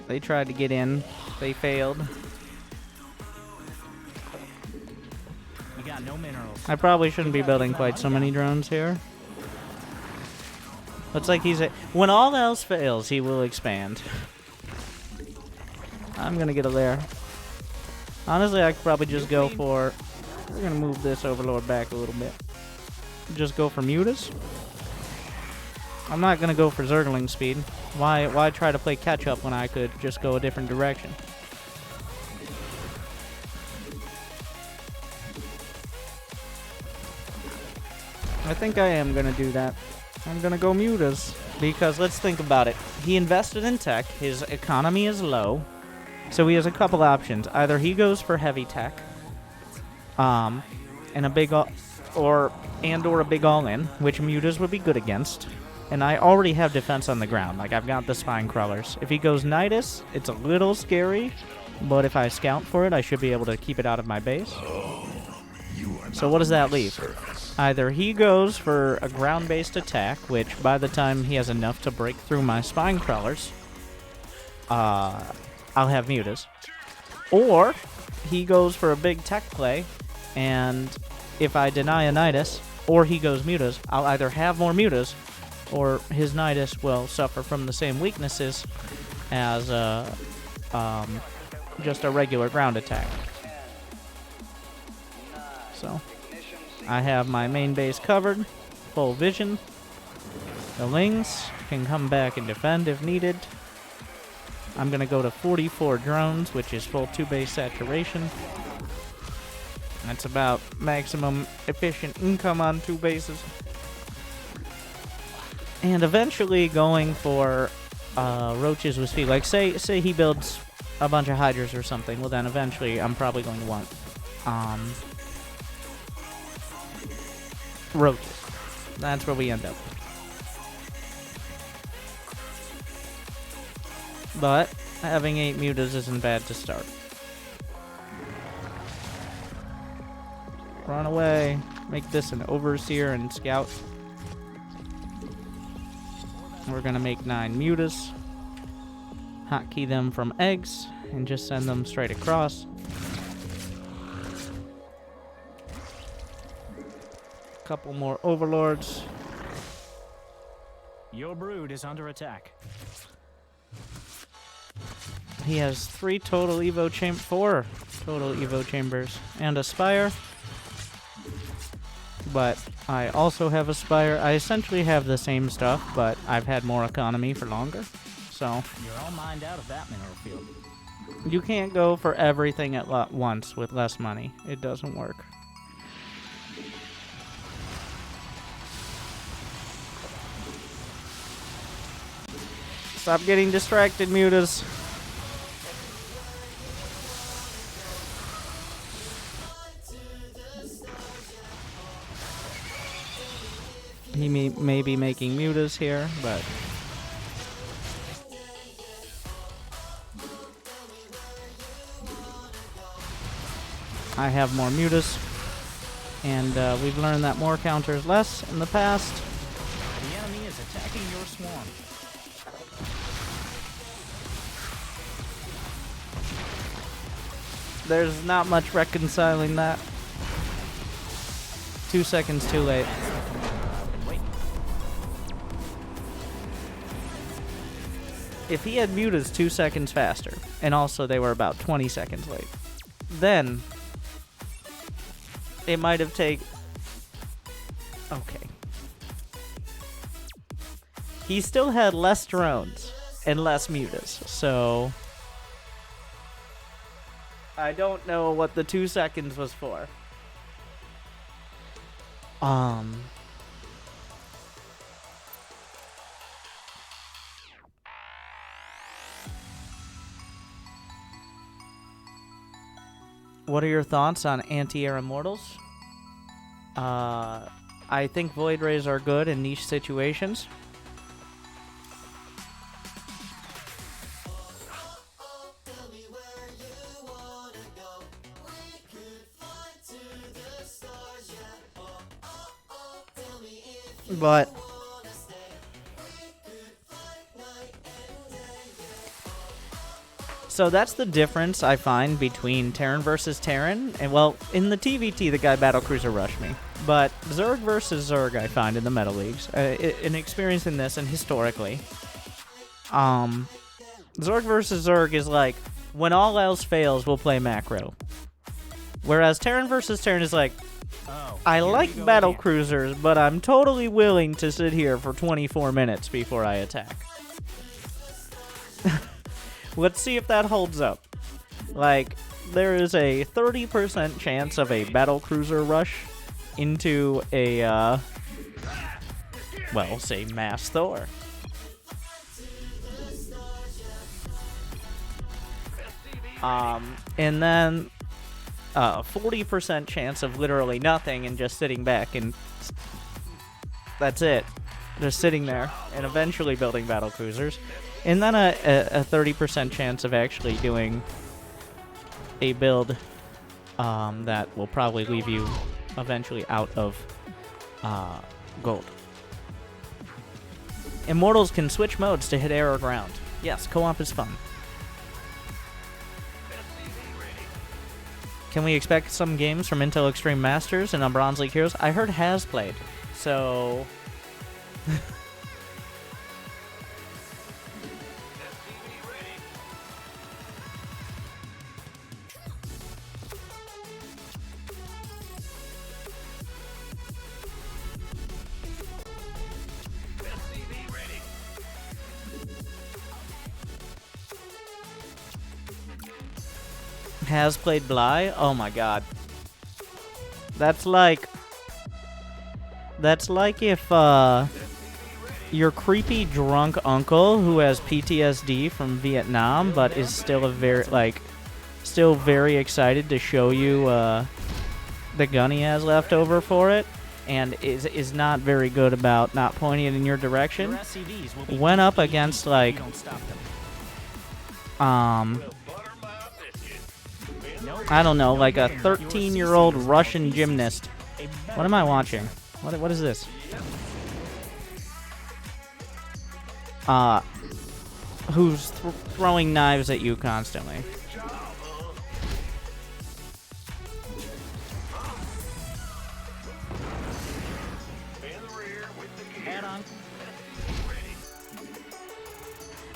They tried to get in, they failed. We got no minerals. I probably shouldn't be building quite so many drones here. Looks like he's when all else fails, he will expand. I'm gonna get a lair. Honestly, I could probably just go for. We're gonna move this overlord back a little bit. Just go for mutas. I'm not gonna go for Zergling speed. Why try to play catch up when I could just go a different direction? I think I am gonna do that. I'm gonna go mutas. Because let's think about it. He invested in tech, his economy is low, so he has a couple options. Either he goes for heavy tech, and a big or a big all-in, which mutas would be good against. And I already have defense on the ground, like I've got the spine crawlers. If he goes Nidus, it's a little scary, but if I scout for it, I should be able to keep it out of my base. So what does that leave? Either he goes for a ground-based attack, which by the time he has enough to break through my spine crawlers, I'll have mutas. Or he goes for a big tech play, and if I deny a Nidus, or he goes mutas, I'll either have more mutas, or his Nidus will suffer from the same weaknesses as just a regular ground attack. So I have my main base covered, full vision. The Lings can come back and defend if needed. I'm going to go to 44 drones, which is full 2-base saturation. That's about maximum efficient income on 2 bases. And eventually going for roaches with speed. Like, say he builds a bunch of hydras or something. Well, then eventually I'm probably going to want roaches. That's where we end up. But having 8 mutas isn't bad to start. Run away. Make this an overseer and scout. We're gonna make 9 mutas. Hotkey them from eggs and just send them straight across. Couple more overlords. Your brood is under attack. He has 4 total Evo chambers and a spire. But I also have a spire. I essentially have the same stuff, but I've had more economy for longer. So You're all mined out of that mineral field. you can't go for everything at once with less money. It doesn't work. Stop getting distracted, mutas. He may be making mutas here, but I have more mutas, and we've learned that more counters less in the past. The enemy is attacking your swarm. There's not much reconciling that. 2 seconds too late. Wait. If he had mutas 2 seconds faster, and also they were about 20 seconds late, then it might have taken... Okay. He still had less drones and less mutas, so I don't know what the 2 seconds was for. What are your thoughts on anti-air immortals? I think Void Rays are good in niche situations. But so that's the difference I find between Terran versus Terran. And well, in the TVT, the guy battlecruiser rushed me. But Zerg versus Zerg, I find in the meta leagues, in experiencing this and historically, Zerg versus Zerg is like when all else fails, we'll play macro. Whereas Terran versus Terran is like, Oh, I here we like go battle again. cruisers, but I'm totally willing to sit here for 24 minutes before I attack. Let's see if that holds up. Like, there is a 30% chance of a battle cruiser rush into a, well, say mass Thor. And then 40% chance of literally nothing and just sitting back, and that's it. Just sitting there and eventually building battle cruisers. And then a 30% chance of actually doing a build that will probably leave you eventually out of gold. Immortals can switch modes to hit air or ground. Yes, co-op is fun. Can we expect some games from Intel Extreme Masters and on Bronze League Heroes? I heard has played, so... Has played Bly? Oh my god. That's like if your creepy drunk uncle who has PTSD from Vietnam but is still still very excited to show you the gun he has left over for it and is not very good about not pointing it in your direction. Your SCVs will be Went up defeated against if like you don't stop them. I don't know, like a 13-year-old Russian gymnast. What am I watching? What is this? Who's throwing knives at you constantly?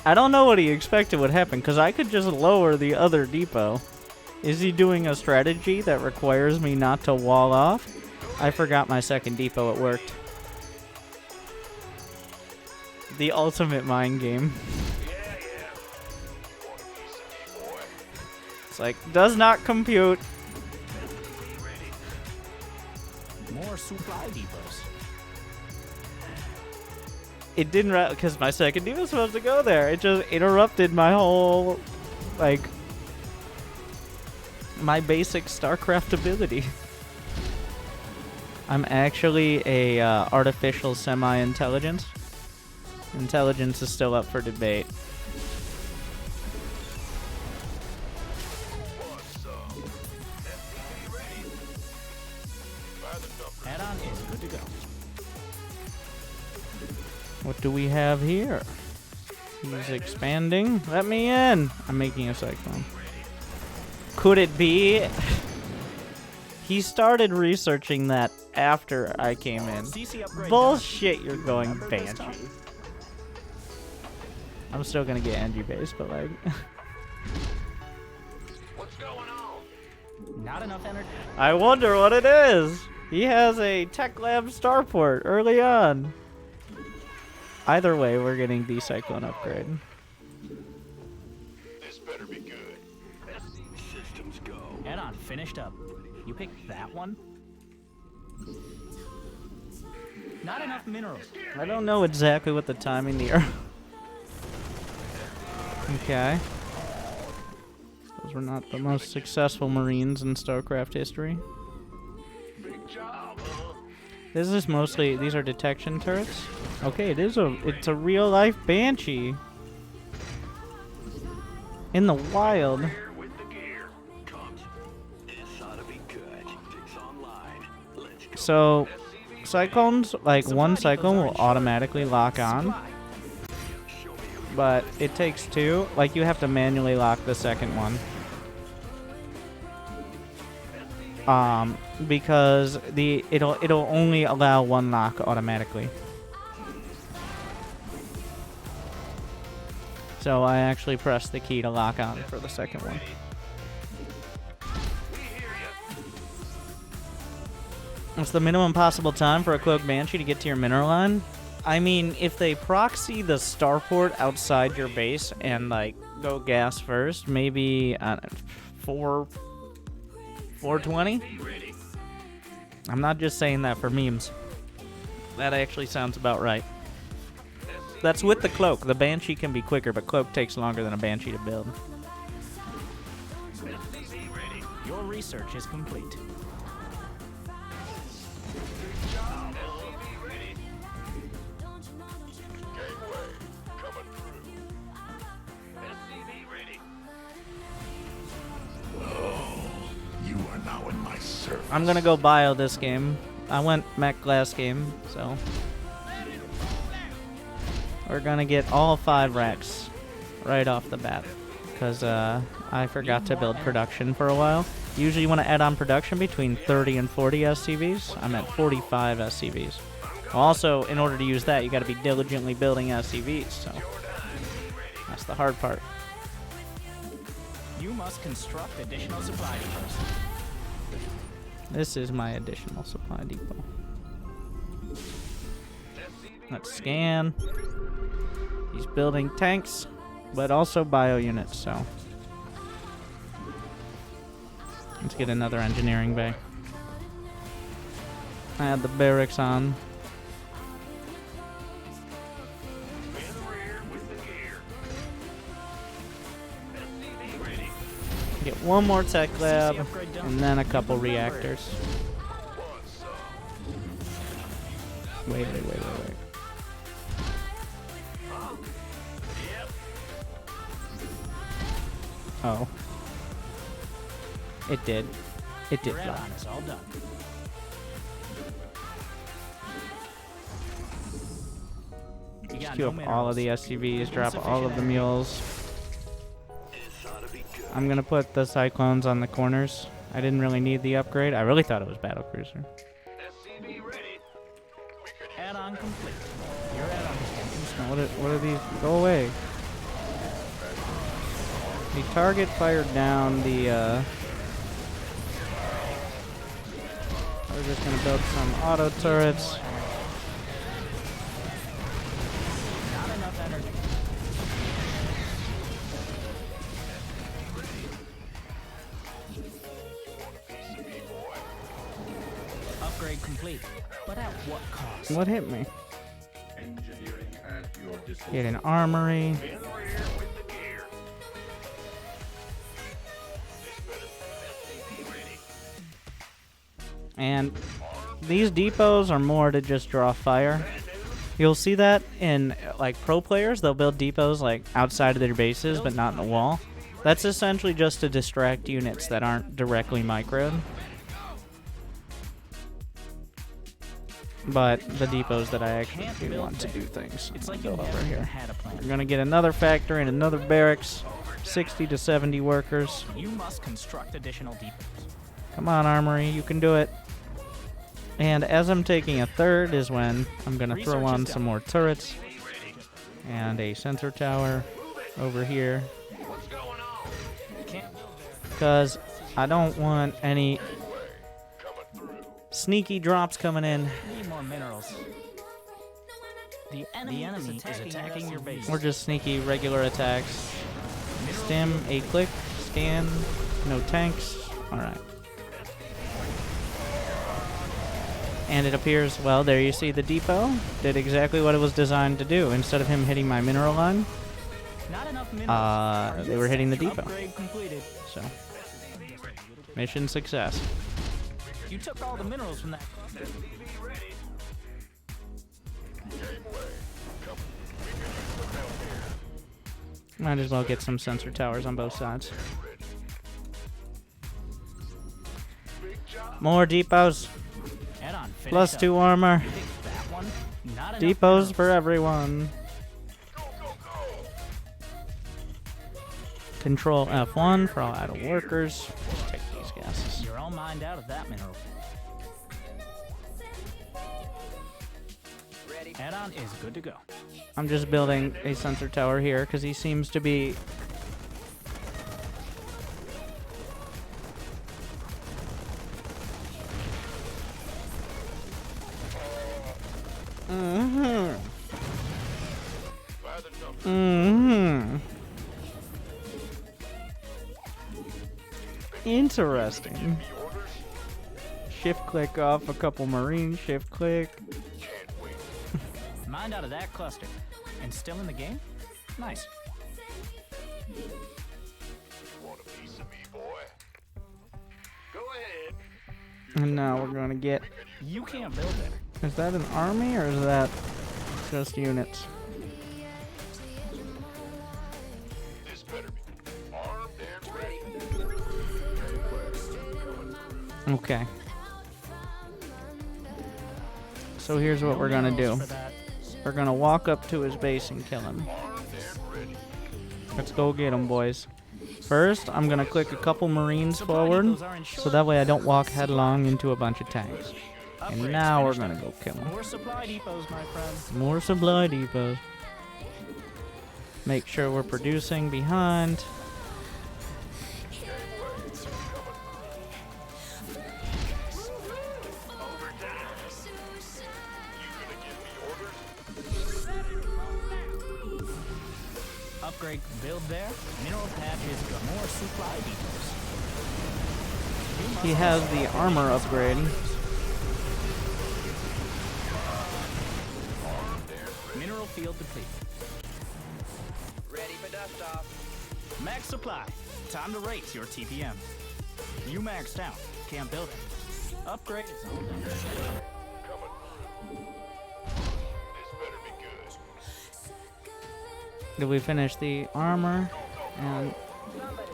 I don't know what he expected would happen, because I could just lower the other depot. Is he doing a strategy that requires me not to wall off? I forgot my second depot, it worked. The ultimate mind game. It's like, does not compute. More supply depots. It didn't, because my second depot was supposed to go there. It just interrupted my whole, like, my basic StarCraft ability. I'm actually a artificial semi-intelligence. Intelligence is still up for debate. Add-on is good to go. What do we have here? He's expanding. Let me in. I'm making a cyclone. Could it be? He started researching that after I came in. CC upgrade Bullshit, you're going Remember this Banshee. time? I'm still gonna get NG base, but like... What's going on? Not enough energy. I wonder what it is. He has a Tech Lab starport early on. Either way, we're getting the Cyclone upgrade. This better be good. Systems go. Add-on finished up. You picked that one? Not enough minerals. I don't know exactly what the timing here. Okay. Those were not the most successful Marines in StarCraft history. Big job, huh? This is mostly, these are detection turrets. Okay, it's a real life Banshee. In the wild. Here with the gear. Comes. This ought to be good. Fix online. Let's go. So, cyclones, like one cyclone will automatically lock on. But it takes two. Like, you have to manually lock the second one. Because it'll only allow one lock automatically. So I actually pressed the key to lock on for the second one. What's the minimum possible time for a Cloak Banshee to get to your mineral line? I mean, if they proxy the starport outside your base and, like, go gas first, maybe 420? I'm not just saying that for memes. That actually sounds about right. That's with the Cloak. The Banshee can be quicker, but Cloak takes longer than a Banshee to build. Your research is complete. I'm gonna go bio this game. I went mech last game, so we're gonna get all 5 racks right off the bat, because I forgot to build production for a while. Usually you want to add on production between 30 and 40 SCVs. I'm at 45 SCVs. Also, in order to use that, you got to be diligently building SCVs, so that's the hard part. You must construct additional supply depots. This is my additional supply depot. Let's scan. He's building tanks, but also bio units, so let's get another engineering bay. Add the barracks on. Get one more tech lab, and then a couple reactors. Wait. Oh. It did. It did fly. It's all done. Just queue up all of the SCVs, drop all of the mules. I'm gonna put the Cyclones on the corners. I didn't really need the upgrade. I really thought it was Battlecruiser. Add-on complete. Your add-on is complete. What are these? Go away. The target fired down the, we're just gonna build some auto turrets. Not enough energy. Upgrade complete. But at what cost? What hit me? Get an armory. And these depots are more to just draw fire. You'll see that in like pro players, they'll build depots like outside of their bases but not in the wall. That's essentially just to distract units that aren't directly microed. But the depots that I actually do want to do things, It's like build you over never here. had a plan. We're gonna get another factory and another barracks, 60 to 70 workers. You must construct additional depots. Come on, Armory, you can do it. And as I'm taking a third is when I'm going to throw on some more turrets and a sensor tower over here. Because I don't want any sneaky drops coming in. Need more minerals. The enemy is attacking your base. Or just sneaky regular attacks. Stim, a click, scan, no tanks. Alright. And it appears, well, there you see the depot did exactly what it was designed to do. Instead of him hitting my mineral line, Not enough minerals. they were hitting the depot. Upgrade completed. So, mission success. You took all the minerals from that cluster. Might as well get some sensor towers on both sides. More depots. Add-on finished Plus up. 2 armor. That one. Not enough Depots minerals. for everyone. Control F1 for all idle workers. Let's take these gases. You're all mined out of that mineral. Add-on is good to go. I'm just building a sensor tower here because he seems to be Mm-hmm. Mm-hmm. Interesting. Shift click off a couple Marines, shift click. Mind out of that cluster. And still in the game? Nice. Want a piece of me, boy? Go ahead. And now we're gonna get. You can't build there. Is that an army or is that just units? This better be armed and ready. Okay. So here's what we're gonna do. We're gonna walk up to his base and kill him. Let's go get him, boys. First, I'm gonna click a couple Marines forward, so that way I don't walk headlong into a bunch of tanks. And now we're gonna go kill him. More supply depots, my friend. More supply depots. Make sure we're producing behind. Upgrade build there. Mineral patches got more supply depots. He has the armor upgrade. Mineral field depleted. Ready for dust off. Max supply. Time to race your TPM. You maxed out. Can't build it. Upgrade is all done. This better be good. Did we finish the armor? And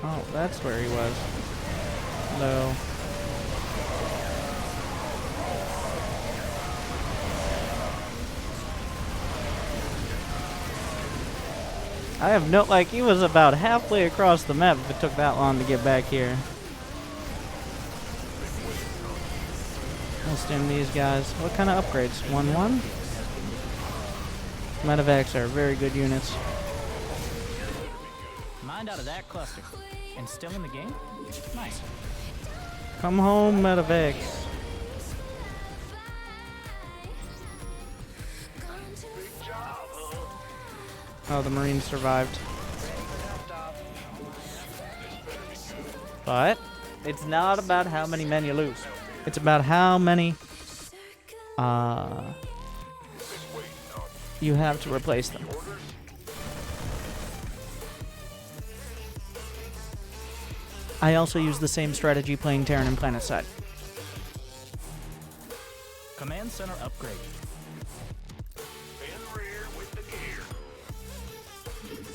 oh, that's where he was. Low. I have no, like, he was about halfway across the map if it took that long to get back here. We'll stim these guys. What kind of upgrades? 1-1? Medevacs are very good units. Mind out of that cluster. And still in the game? Nice. Come home, Medevacs. Oh, the Marines survived. But it's not about how many men you lose. It's about how many you have to replace them. I also use the same strategy playing Terran and PlanetSide. Command center upgrade. In rear with the gear.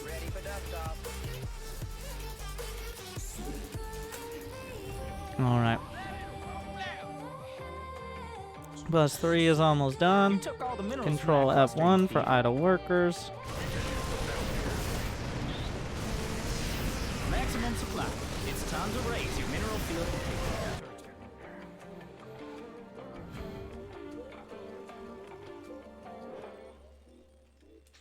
Ready for dust off. Alright. +3 is almost done. Took all the minerals Control from that cluster. F1 for idle workers. Maximum supply. It's time to raise your mineral field.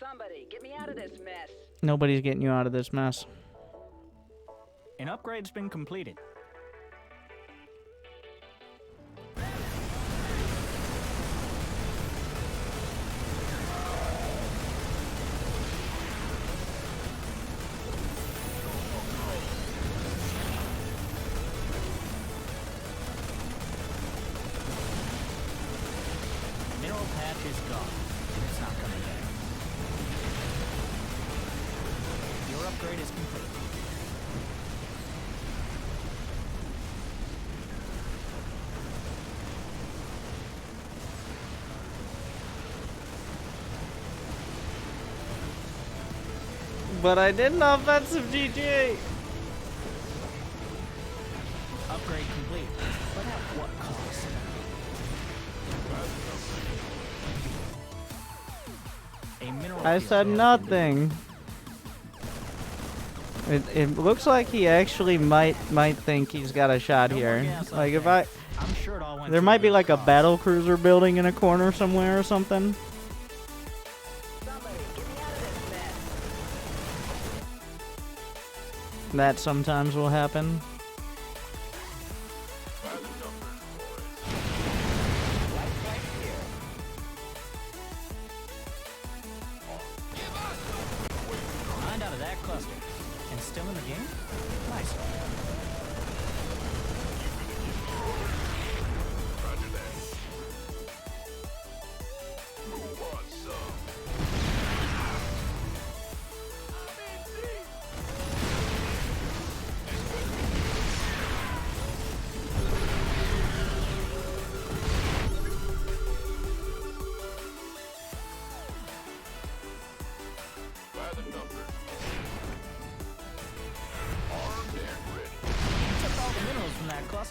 Somebody, get me out of this mess. Nobody's getting you out of this mess. An upgrade's been completed. Mineral patch is gone. It's not coming back. Your upgrade is complete. But I did an offensive GG. Upgrade complete. But at what cost? A mineral I field said has been nothing. It looks like he actually might think he's got a shot here. Like if I, I'm sure it all went there to might be good like a cause. battle cruiser building in a corner somewhere or something. Somebody, get me out of this mess. That sometimes will happen.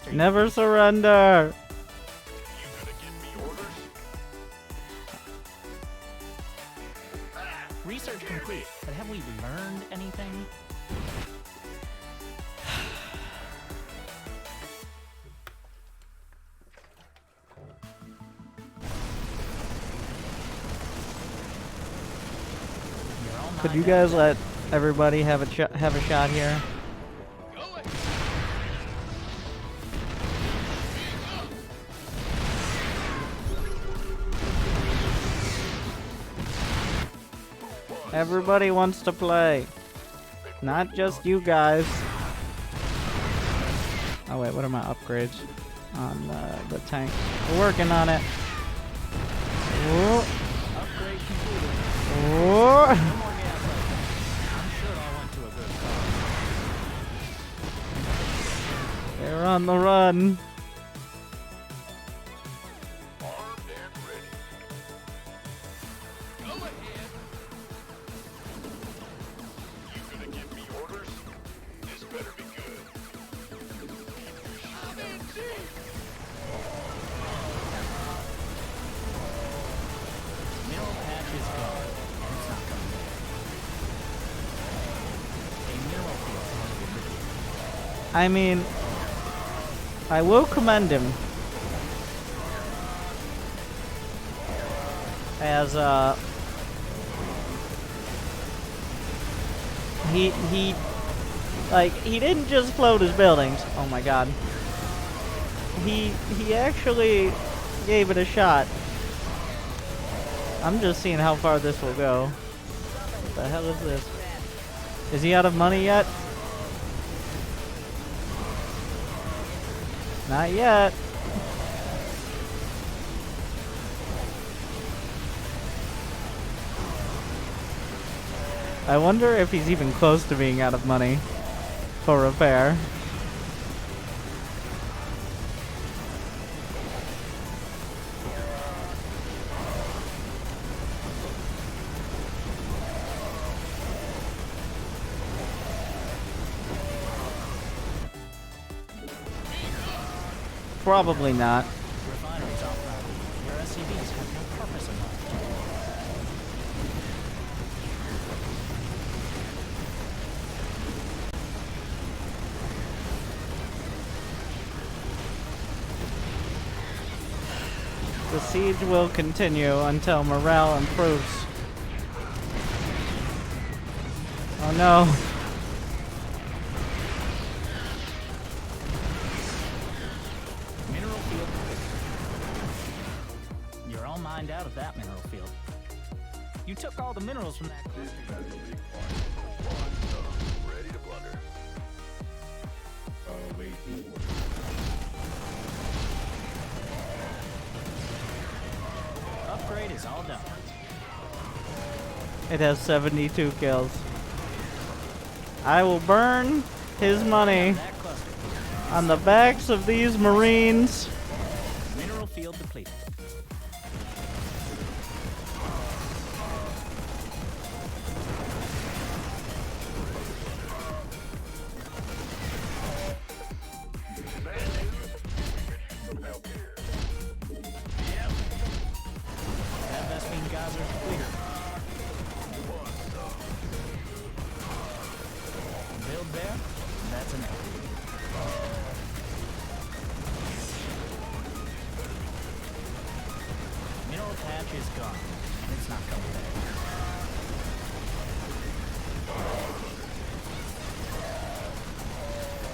after you. Never surrender. Research complete, but have we learned anything? You're all Could lined you up. guys let everybody have a shot here? Everybody wants to play. Not just you guys. Oh wait, what are my upgrades on the tank? We're working on it. Whoa. Upgrade completed. Whoa. No more gas like that. I'm sure it all went to a good cause. They're on the run. Mineral patch is gone, and it's not coming back. A mineral field has been revealed. I mean, I will commend him as he didn't just float his buildings. Oh my god. He actually gave it a shot. I'm just seeing how far this will go. What the hell is this? Is he out of money yet? Not yet. I wonder if he's even close to being out of money for repair. Probably not. Refineries operating. Your SCVs have no purpose in life. The siege will continue until morale improves. Oh no. Mineral field. You're all mined out of that mineral field. You took all the minerals from that cluster. Ready to blunder. Upgrade is all done. It has 72 kills. I will burn his money That cluster. on the backs of these Marines. Mineral field depleted. That Vespine geyser is clear. Build there. That's enough. Mineral patch is gone, and it's not coming back.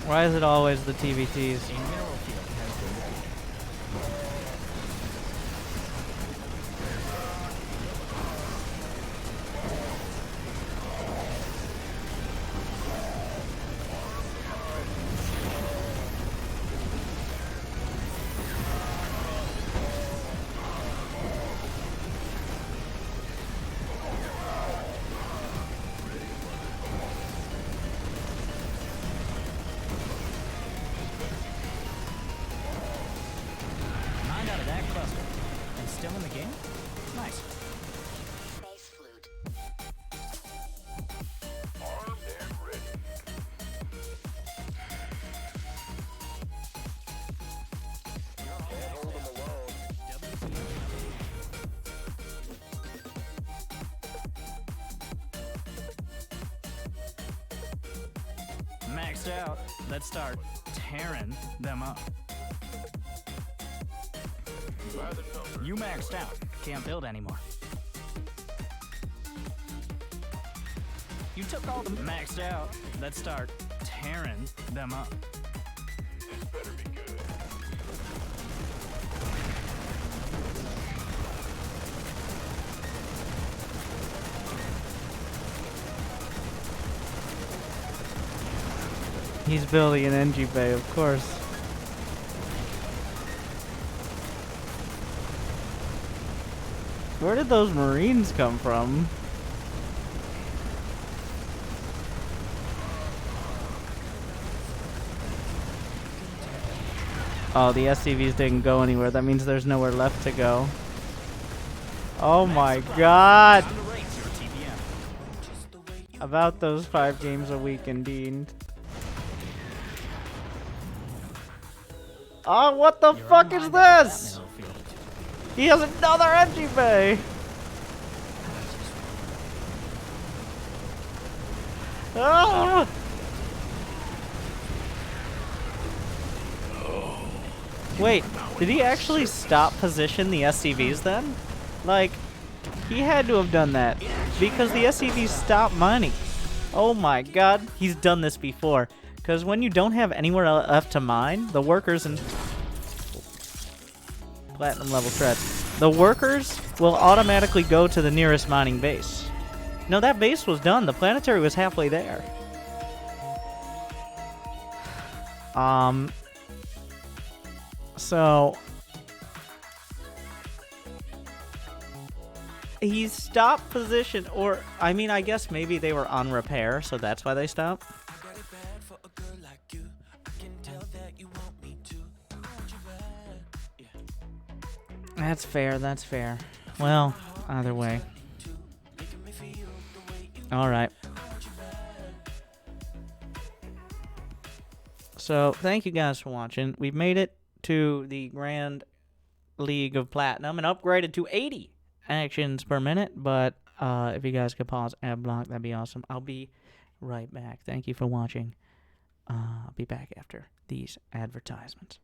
Why is it always the TVTs? A mineral field has been depleted. maxed out. Let's start tearing them up. You maxed out. Can't build anymore. You took all the maxed out. Let's start tearing them up. This better be good. He's building an NG bay, of course. Where did those Marines come from? Oh, the SCVs didn't go anywhere. That means there's nowhere left to go. Oh my god! Time to raise your TPM. About those 5 games a week, indeed. Oh, what the You're fuck is online at this? that middle field. He has another NG bay! Ah! Wait, did he actually stop position the SCVs then? Like, he had to have done that because the SCVs stopped mining. Oh my god, he's done this before. Because when you don't have anywhere left to mine, the workers and platinum level threats, the workers will automatically go to the nearest mining base. No, that base was done. The planetary was halfway there. So he stopped position, or I mean, I guess maybe they were on repair, so that's why they stopped. That's fair, that's fair. Well, either way. Alright. So, thank you guys for watching. We've made it to the Grand League of Platinum and upgraded to 80 actions per minute. But if you guys could pause ad block, that'd be awesome. I'll be right back. Thank you for watching. I'll be back after these advertisements.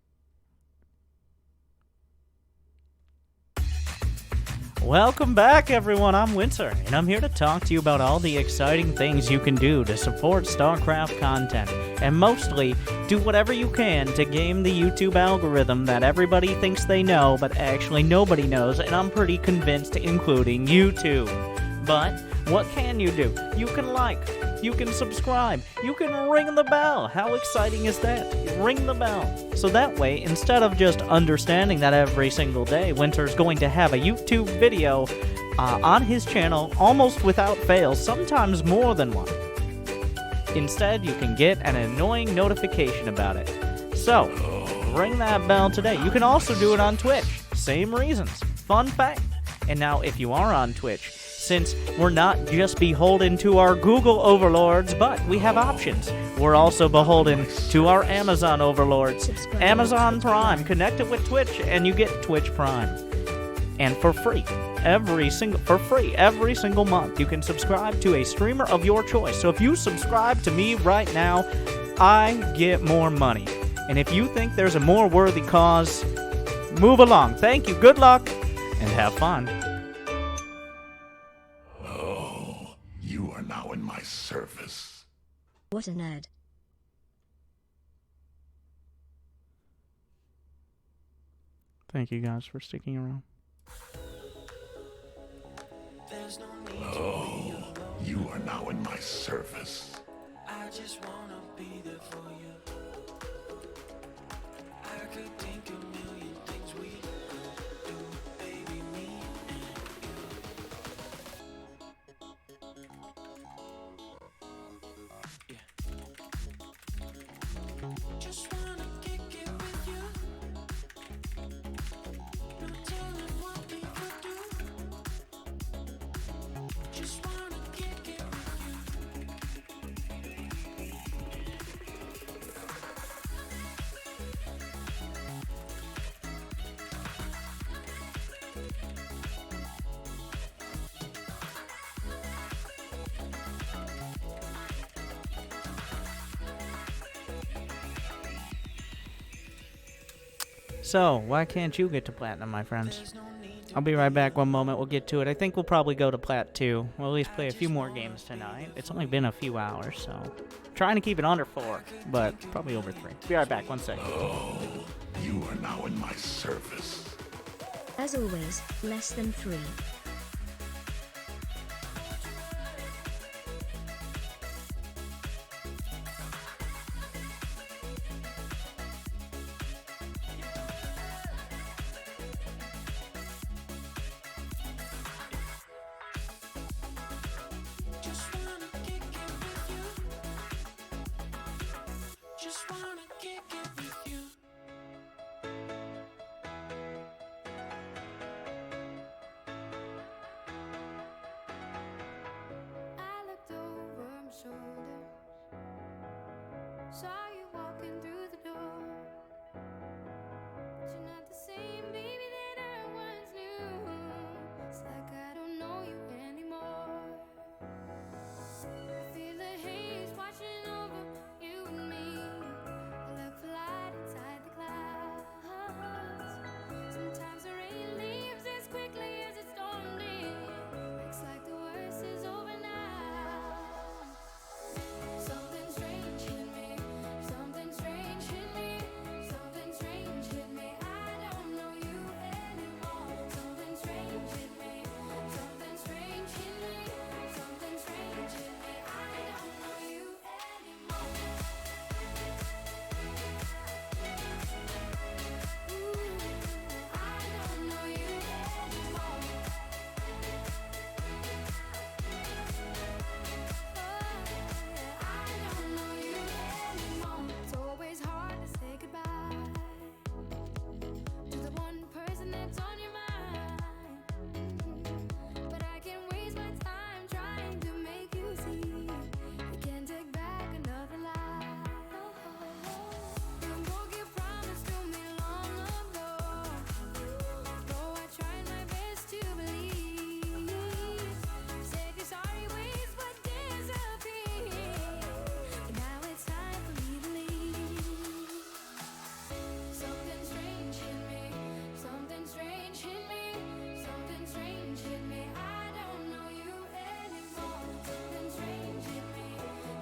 Welcome back, everyone. I'm Winter, and I'm here to talk to you about all the exciting things you can do to support StarCraft content, and mostly do whatever you can to game the YouTube algorithm that everybody thinks they know, but actually nobody knows, and I'm pretty convinced, including YouTube. But what can you do? You can like, you can subscribe, you can ring the bell. How exciting is that? Ring the bell. So that way, instead of just understanding that every single day Winter's going to have a YouTube video on his channel almost without fail, sometimes more than one. Instead, you can get an annoying notification about it. So, ring that bell today. You can also do it on Twitch. Same reasons. Fun fact. And now, if you are on Twitch, since we're not just beholden to our Google overlords, but we have options. We're also beholden to our Amazon overlords. Subscribe. Amazon Prime. Connect it with Twitch, and you get Twitch Prime. And for free, every single month, you can subscribe to a streamer of your choice. So if you subscribe to me right now, I get more money. And if you think there's a more worthy cause, move along. Thank you, good luck, and have fun. You are now in my service. What an ad. Thank you guys for sticking around. You are now in my service. I just wanna be there for you. I could think a million things we could do, baby, me and you. Yeah. Just wanna kick it with you. No telling what we could do. Just wanna kick it with you. So, why can't you get to Platinum, my friends? I'll be right back one moment. We'll get to it. I think we'll probably go to Plat 2. We'll at least play a few more games tonight. It's only been a few hours, so... Trying to keep it under 4, but probably over 3. Be right back. 1 second. Oh, you are now in my service. As always, less than 3. Just wanna kick it with you. Just wanna kick it with you. I looked over my shoulder, saw you walking through the door. But you're not the same baby that I once knew. It's like I don't know you anymore. I feel the haze washing over you and me. I look for light inside the clouds. Sometimes the rain leaves as quickly as it stormed in. Looks like the worst is over now. Something strange hit me. Something strange hit me. Something strange hit me. I don't know you anymore. Something strange hit me. Something strange hit me. Something strange hit me. I don't know you anymore. Ooh, I don't know you anymore. I don't know you anymore. It's always hard to say goodbye to the one person that's on your mind. But I can't waste my time trying to make you see you can't take back another lie. You broke your promise to me long ago. Though I tried my best to believe, you said your sorry ways would disappear. But now it's time for me to leave. Something strange hit me. Something strange hit me. Something strange hit me. I don't know you anymore. Something strange hit me.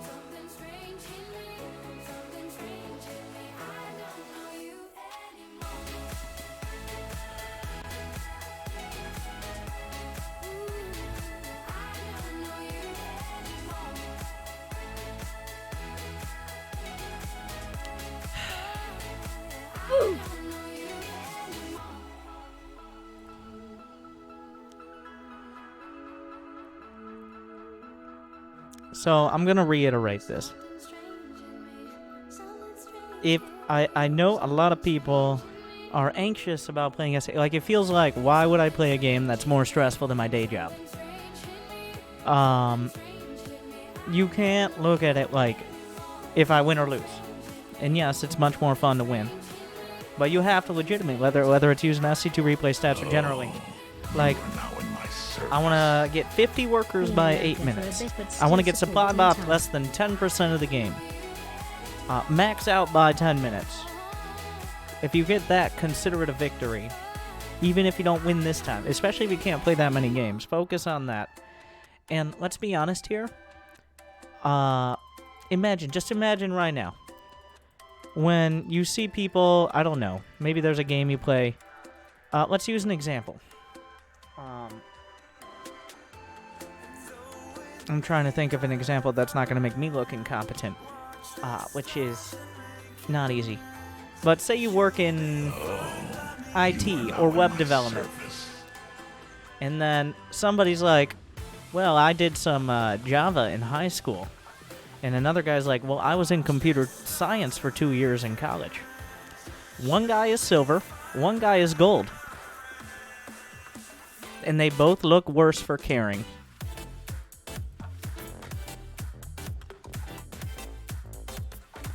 Something strange hit me. Something strange hit me. I don't know you anymore. Ooh, I don't know you anymore. I don't know you anymore. So, I'm gonna reiterate this. If I know a lot of people are anxious about playing SA. Like, it feels like, why would I play a game that's more stressful than my day job? You can't look at it like, if I win or lose. And yes, it's much more fun to win. But you have to legitimately, whether it's using SC2 replay stats or generally, like, You are now in my service. I want to get 50 workers by 8 minutes. I want to get supply bots less than 10% of the game. Max out by 10 minutes. If you get that, consider it a victory. Even if you don't win this time. Especially if you can't play that many games. Focus on that. And let's be honest here. Just imagine right now. When you see people, I don't know, maybe there's a game you play. Let's use an example. I'm trying to think of an example that's not going to make me look incompetent, which is not easy. But say you work in IT or web development, and then somebody's like, well, I did some Java in high school. And another guy's like, well, I was in computer science for 2 years in college. One guy is silver, one guy is gold. And they both look worse for caring.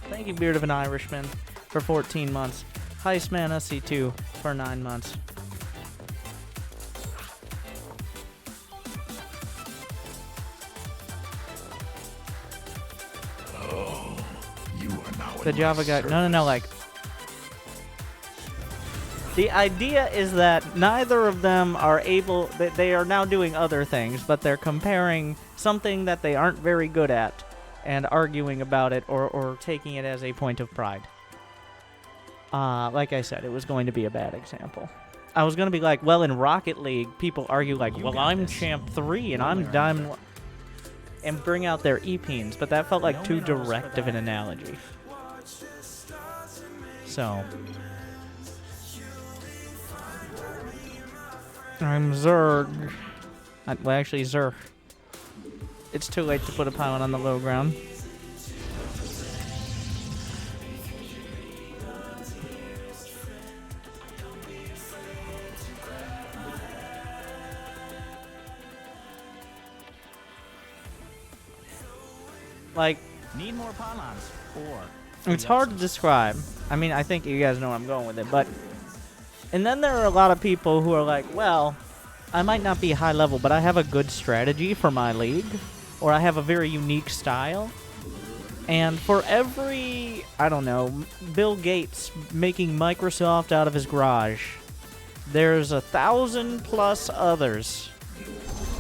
Thank you, Beard of an Irishman, for 14 months. Heistman SC2 for 9 months. You are now The in Java my guy. service. No, like. The idea is that neither of them are able, they are now doing other things, but they're comparing something that they aren't very good at and arguing about it or taking it as a point of pride. Like I said, it was going to be a bad example. I was going to be like, well, in Rocket League, people argue like, well, I'm Champ 3 and I'm Diamond 1, and bring out their EPs, but that felt like too direct of an analogy. So... I'm Zerg. Well, actually, Zerg. It's too late to put a pylon on the low ground. Like, Need more pylons, or... it's hard to describe. I mean, I think you guys know where I'm going with it, but... And then there are a lot of people who are like, well, I might not be high level, but I have a good strategy for my league, or I have a very unique style. And for every, I don't know, Bill Gates making Microsoft out of his garage, there's 1,000+ others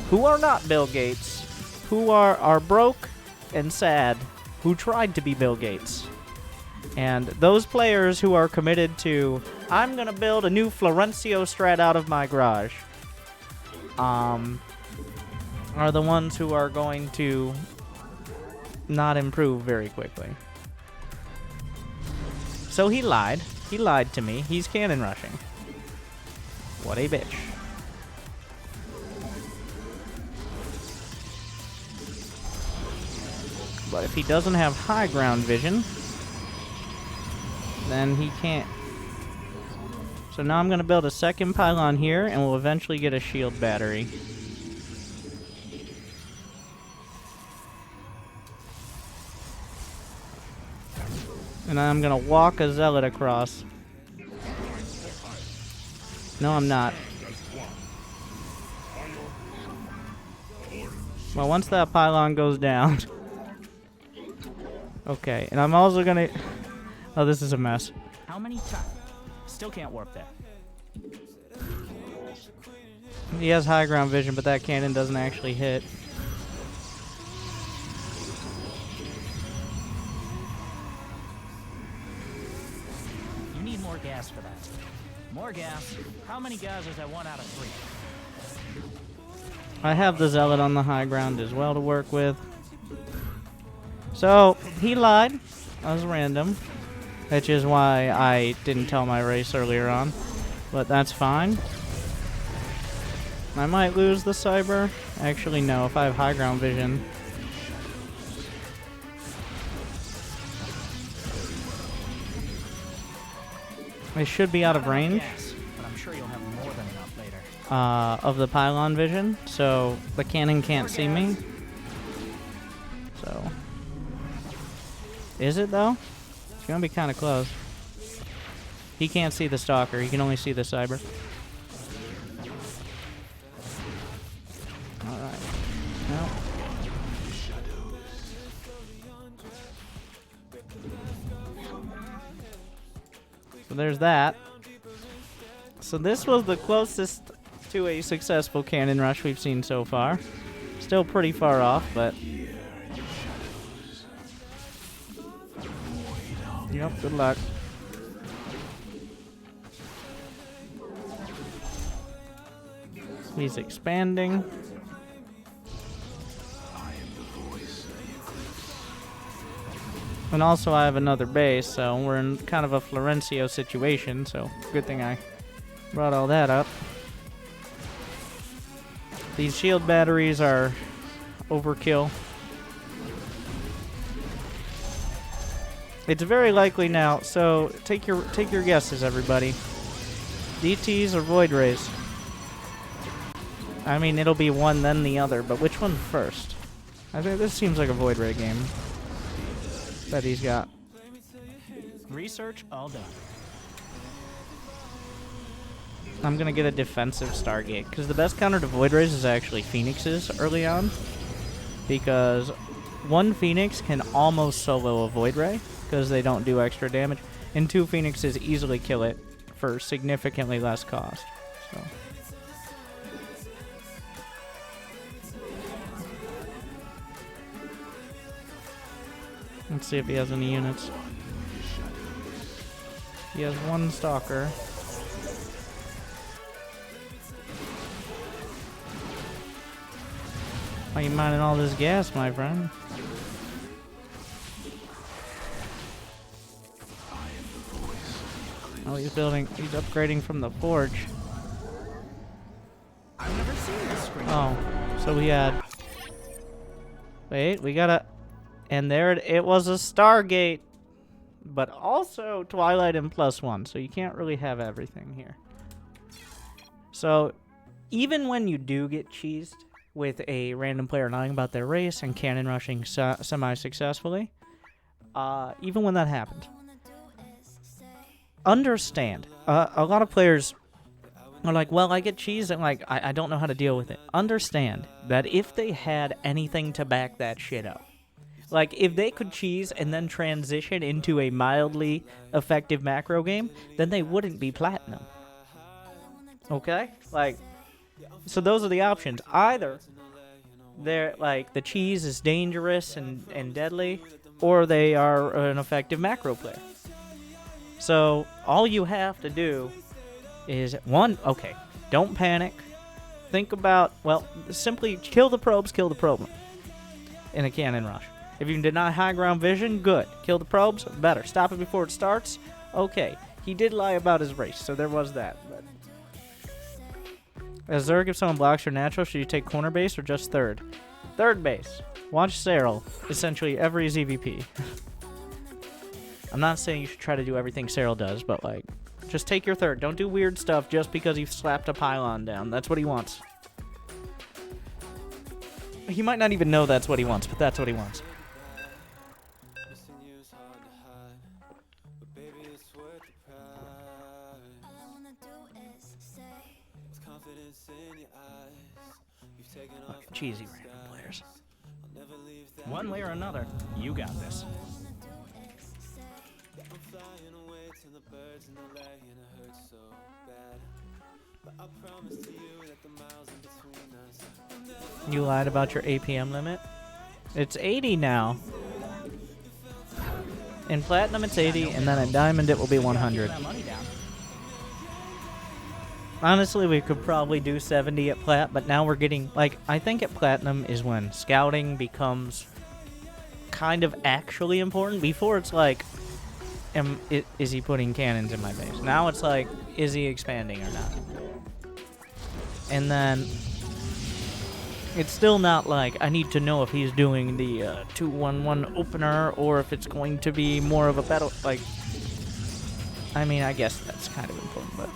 who are not Bill Gates, who are broke and sad, who tried to be Bill Gates. And those players who are committed to, I'm going to build a new Florencio strat out of my garage, are the ones who are going to not improve very quickly. So he lied. He lied to me. He's cannon rushing. What a bitch. But if he doesn't have high ground vision, then he can't. So now I'm going to build a second pylon here, and we'll eventually get a shield battery. And I'm going to walk a zealot across. No, I'm not. Well, once that pylon goes down... Okay, and I'm also going to... Oh, this is a mess. How many times? Still can't warp there. He has high ground vision, but that cannon doesn't actually hit. You need more gas for that. More gas. How many guys is that 1 out of 3? I have the zealot on the high ground as well to work with. So, he lied. That was random. Which is why I didn't tell my race earlier on. But that's fine. I might lose the cyber. Actually, no. If I have high ground vision. I should be out of range. Gas, but I'm sure you'll have more than enough later. Of the pylon vision. So, the cannon can't see me. So. Is it, though? It's gonna be kind of close. He can't see the stalker. He can only see the cyber. Alright. Well. So there's that. So this was the closest to a successful cannon rush we've seen so far. Still pretty far off, but... Yep, good luck. He's expanding. And also I have another base, so we're in kind of a Florencio situation, so good thing I brought all that up. These shield batteries are overkill. It's very likely now, so take your guesses, everybody. DTs or Void Rays? I mean, it'll be one then the other, but which one first? I think this seems like a Void Ray game that he's got. Research all done. I'm gonna get a defensive Stargate, because the best counter to Void Rays is actually Phoenixes early on, because one Phoenix can almost solo a Void Ray, because they don't do extra damage, and 2 Phoenixes easily kill it for significantly less cost. So. Let's see if he has any units. He has one stalker. Why are you mining all this gas, my friend? Oh, he's upgrading from the forge. I've never seen this screen. Oh, so we had... Wait, we gotta... And there it was a Stargate. But also Twilight and +1, so you can't really have everything here. So, even when you do get cheesed with a random player lying about their race and cannon rushing semi-successfully, even when that happened, understand, a lot of players are like, well, I get cheesed and like, I don't know how to deal with it. Understand that if they had anything to back that shit up, like, if they could cheese and then transition into a mildly effective macro game, then they wouldn't be platinum. Okay? Like, so those are the options. Either they're, like, the cheese is dangerous and deadly, or they are an effective macro player. So, all you have to do is, one, okay, don't panic. Think about, well, simply kill the probes in a cannon rush. If you deny high ground vision, good. Kill the probes, better. Stop it before it starts, okay. He did lie about his race, so there was that. But as Zerg, if someone blocks your natural, should you take corner base or just third? Third base. Watch Cyril, essentially every ZVP. I'm not saying you should try to do everything Cyril does, but like, just take your third. Don't do weird stuff just because you've slapped a pylon down. That's what he wants. He might not even know that's what he wants, but that's what he wants. Okay, cheesy random players. One way or another, you got this. You lied about your APM limit? It's 80 now. In Platinum it's 80, and then at Diamond it will be 100. Honestly, we could probably do 70 at Plat, but now we're getting, like, I think at Platinum is when scouting becomes kind of actually important. Before it's like, is he putting cannons in my base? Now it's like, is he expanding or not? And then it's still not like, I need to know if he's doing the 2-1-1 opener or if it's going to be more of a battle, like, I mean, I guess that's kind of important, but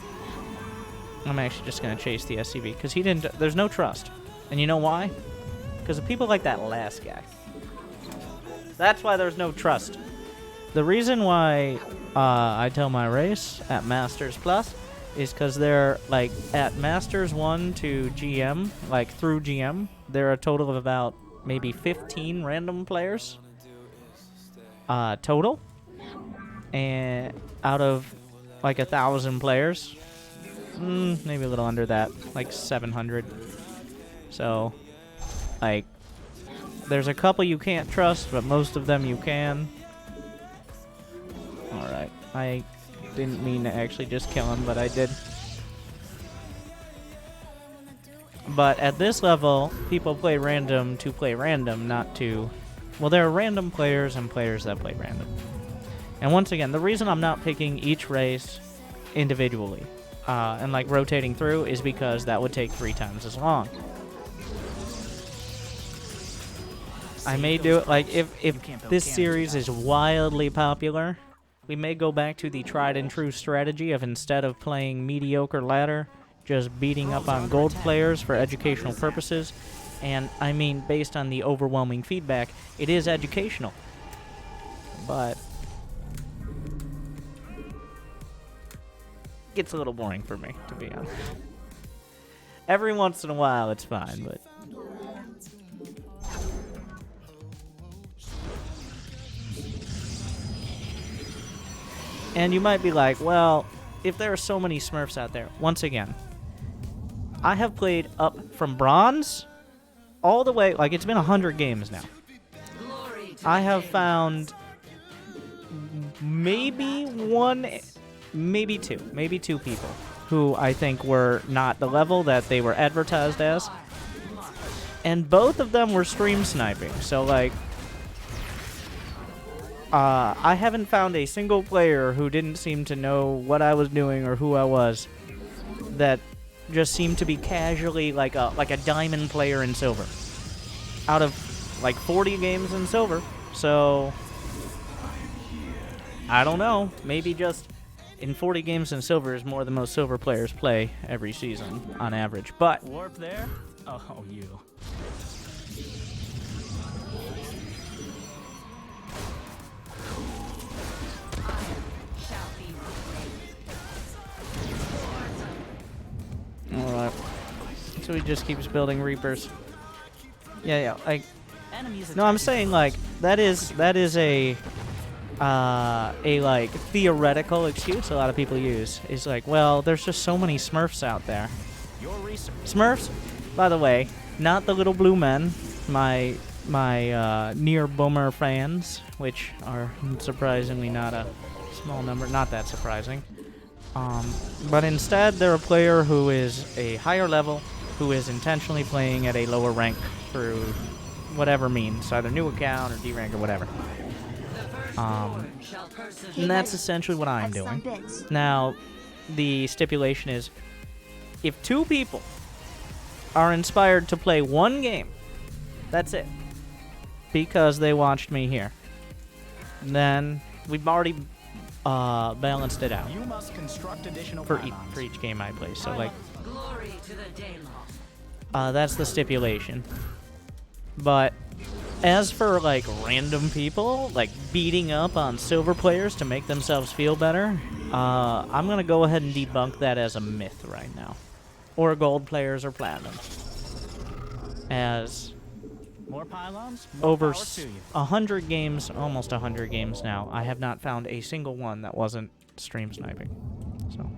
I'm actually just going to chase the SCV, because he didn't, there's no trust. And you know why? Because of people like that last guy. That's why there's no trust. The reason why I tell my race at Masters Plus is because they're, like, at Masters 1 to GM, like, through GM, there are a total of about maybe 15 random players total. And out of, like, 1,000 players, maybe a little under that, like 700. So, like, there's a couple you can't trust, but most of them you can. Alright, I didn't mean to actually just kill him, but I did. But at this level, people play random to play random, not to... Well, there are random players and players that play random. And once again, the reason I'm not picking each race individually and like rotating through is because that would take 3 times as long. I may do it, like, if this series is wildly popular, we may go back to the tried and true strategy of, instead of playing mediocre ladder, just beating up on gold players for educational purposes. And I mean, based on the overwhelming feedback, it is educational. But it gets a little boring for me, to be honest. Every once in a while it's fine, but and you might be like, well, if there are so many Smurfs out there, once again, I have played up from bronze all the way, like it's been 100 games now. I have found maybe two people who I think were not the level that they were advertised as. And both of them were stream sniping, so like, I haven't found a single player who didn't seem to know what I was doing or who I was that just seemed to be casually like a diamond player in silver. Out of like 40 games in silver, so I don't know. Maybe just in 40 games in silver is more than most silver players play every season on average. But Warp there? Oh, you. alright. So he just keeps building Reapers. Yeah, like no, I'm saying like that is a like theoretical excuse a lot of people use. Is like, well, there's just so many Smurfs out there. Your research. Smurfs, by the way, not the little blue men, my near boomer fans, which are surprisingly not a small number, not that surprising. But instead, they're a player who is a higher level, who is intentionally playing at a lower rank through whatever means, either new account or D-rank or whatever. And that's essentially what I'm doing. Now, the stipulation is, if two people are inspired to play one game, that's it, because they watched me here, then we've already balanced it out You must construct additional for pylons. each game I play. So like, Glory to the Daylon. that's the stipulation. But as for like random people like beating up on silver players to make themselves feel better, I'm gonna go ahead and debunk that as a myth right now. Or gold players or platinum. As More pylons? More over power to you. 100 games, almost 100 games now, I have not found a single one that wasn't stream sniping. So.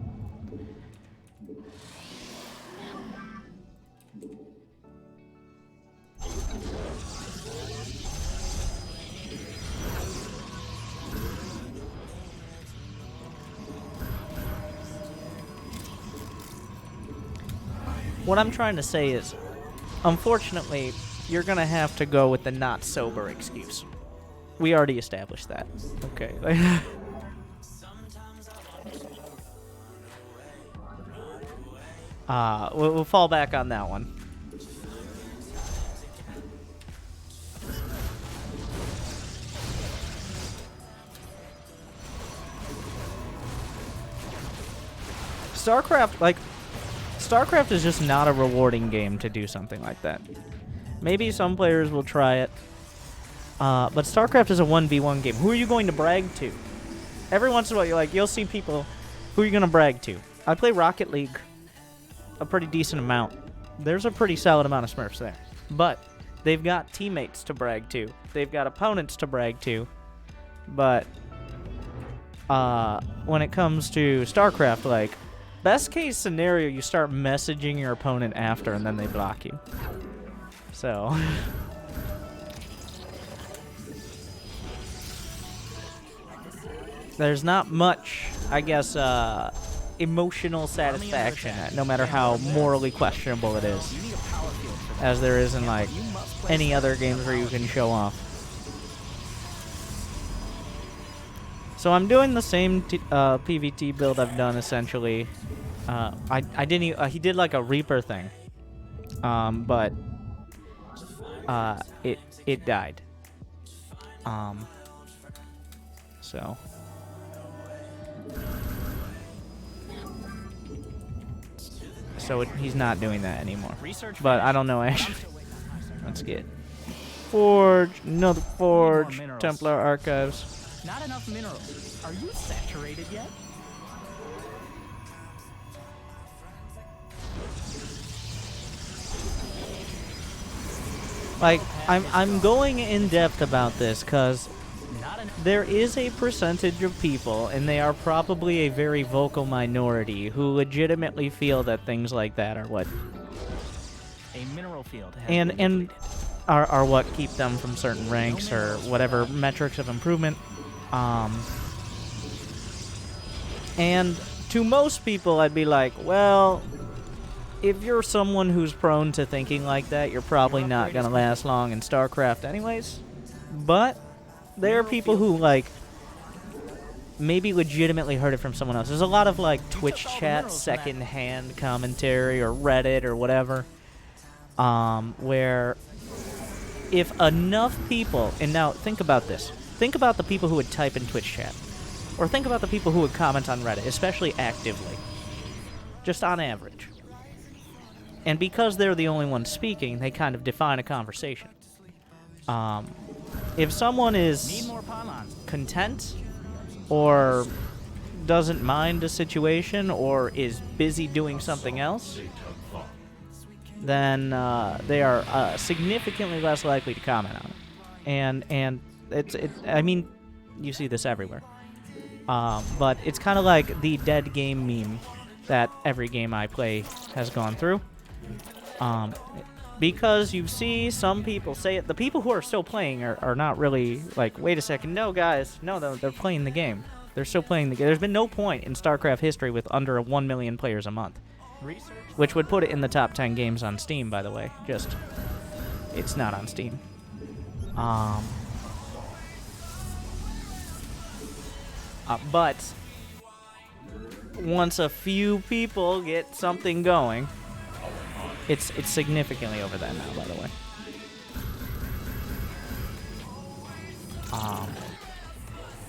What I'm trying to say is, unfortunately, you're gonna have to go with the not sober excuse. We already established that. Okay. We'll fall back on that one. StarCraft is just not a rewarding game to do something like that. Maybe some players will try it, but StarCraft is a 1v1 game. Who are you going to brag to? Every once in a while, you'll see people. Who are you going to brag to? I play Rocket League a pretty decent amount. There's a pretty solid amount of Smurfs there, but they've got teammates to brag to. They've got opponents to brag to, but when it comes to StarCraft, like, best case scenario, you start messaging your opponent after and then they block you. So. There's not much, I guess, emotional satisfaction, no matter how morally questionable it is, You need a power field for that. as there is in, like, You must play any other games where you can show off. So I'm doing the same PvT build I've done, essentially. I didn't. He did like a Reaper thing, but it died. So. He's not doing that anymore. Research But I don't know actually. Let's get Forge, another Forge, minerals. Templar Archives. Not enough minerals. Are you saturated yet? Like, I'm going in depth about this because there is a percentage of people, and they are probably a very vocal minority, who legitimately feel that things like that are what A mineral field has been and depleted. are what keep them from certain ranks or whatever metrics of improvement. And to most people, I'd be like, well, if you're someone who's prone to thinking like that, you're probably not going to last long in StarCraft anyways. But there are people who, like, maybe legitimately heard it from someone else. There's a lot of, like, Twitch chat secondhand commentary or Reddit or whatever, where if enough people, and now think about this, think about the people who would type in Twitch chat, or think about the people who would comment on Reddit, especially actively, just on average. And because they're the only ones speaking, they kind of define a conversation. If someone Need is more pylons. content, or doesn't mind a situation, or is busy doing something else, then they are significantly less likely to comment on it. And I mean, you see this everywhere. But it's kind of like the dead game meme that every game I play has gone through. Because you see some people say it. The people who are still playing are not really like, wait a second, no, guys. No, they're playing the game. They're still playing the game. There's been no point in StarCraft history with under 1 million players a month. Research. Which would put it in the top 10 games on Steam, by the way. Just, it's not on Steam. But once a few people get something going, it's significantly over that now, by the way.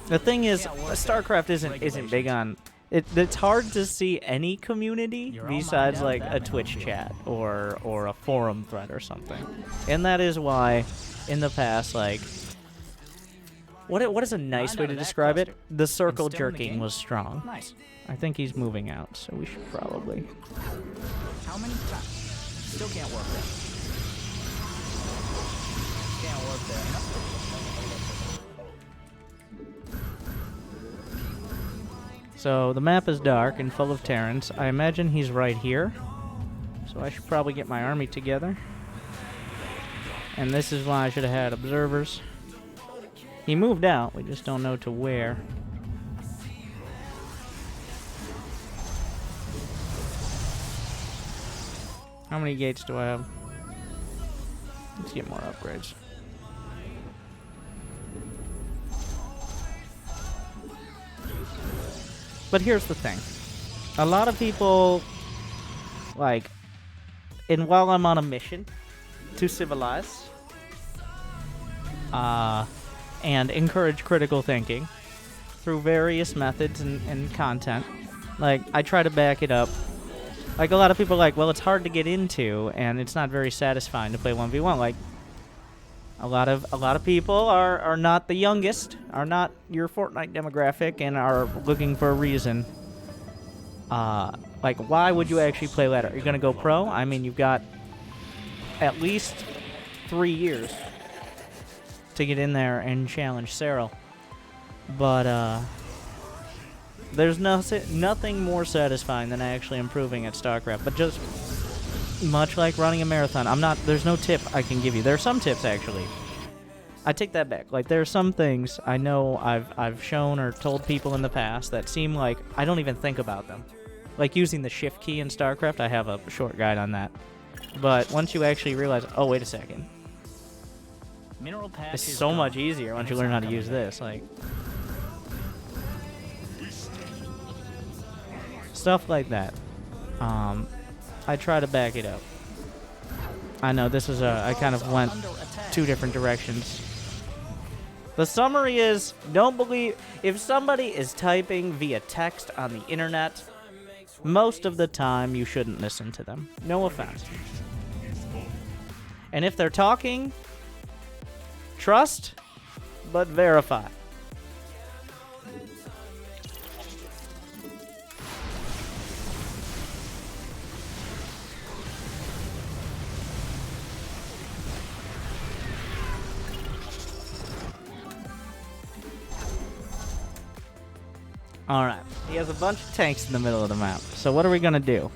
The thing is, StarCraft isn't big on. It's hard to see any community besides like a Twitch chat or a forum thread or something, and that is why, in the past, like, what is a nice way to describe it? The circle jerking was strong. Nice. I think he's moving out, so we should probably. How many times? Still can't work there. Can't work there. So the map is dark and full of Terrans. I imagine he's right here. So I should probably get my army together. And this is why I should have had observers. He moved out, we just don't know to where. How many gates do I have? Let's get more upgrades. But here's the thing. A lot of people, like, and while I'm on a mission to civilize, and encourage critical thinking through various methods and content, like, I try to back it up. Like, a lot of people are like, well, it's hard to get into, and it's not very satisfying to play 1v1. Like, a lot of people are not the youngest, are not your Fortnite demographic, and are looking for a reason. Like, why would you actually play ladder? Are you gonna go pro? I mean, you've got at least 3 years to get in there and challenge Cyril. But there's nothing more satisfying than actually improving at StarCraft. But just much like running a marathon, there's no tip I can give you. There are some tips, actually. I take that back. Like, there are some things I know I've shown or told people in the past that seem like I don't even think about them. Like using the shift key in StarCraft, I have a short guide on that. But once you actually realize, oh, wait a second. Mineral patch It's is so gone. much easier once you learn how to use this. Like, stuff like that. I try to back it up. I know this is I kind of went Under attack. 2 different directions. The summary is, don't believe, if somebody is typing via text on the internet, most of the time you shouldn't listen to them. No offense. And if they're talking, trust, but verify. Alright, he has a bunch of tanks in the middle of the map. So what are we gonna do?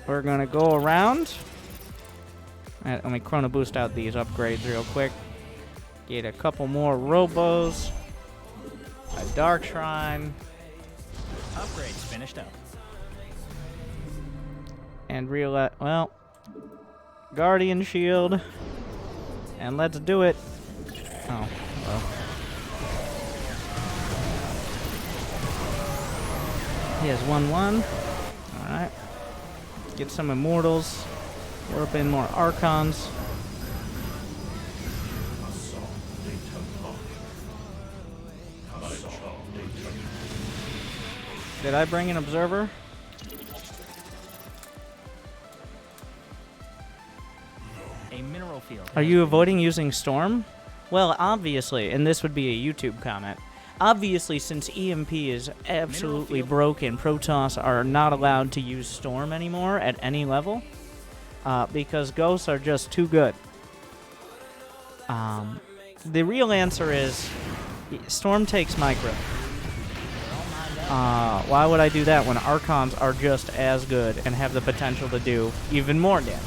We're gonna go around. Let me chrono boost out these upgrades real quick. Get a couple more robos. A dark shrine. Upgrades finished up. And well, guardian shield. And let's do it. Oh, well. He has 1-1. Alright. Get some immortals. Warp in more archons. Did I bring an observer? A mineral field. Are you avoiding using Storm? Well, obviously, and this would be a YouTube comment. Obviously, since EMP is absolutely broken, Protoss are not allowed to use Storm anymore at any level. Because ghosts are just too good. The real answer is Storm takes micro. Why would I do that when Archons are just as good and have the potential to do even more damage?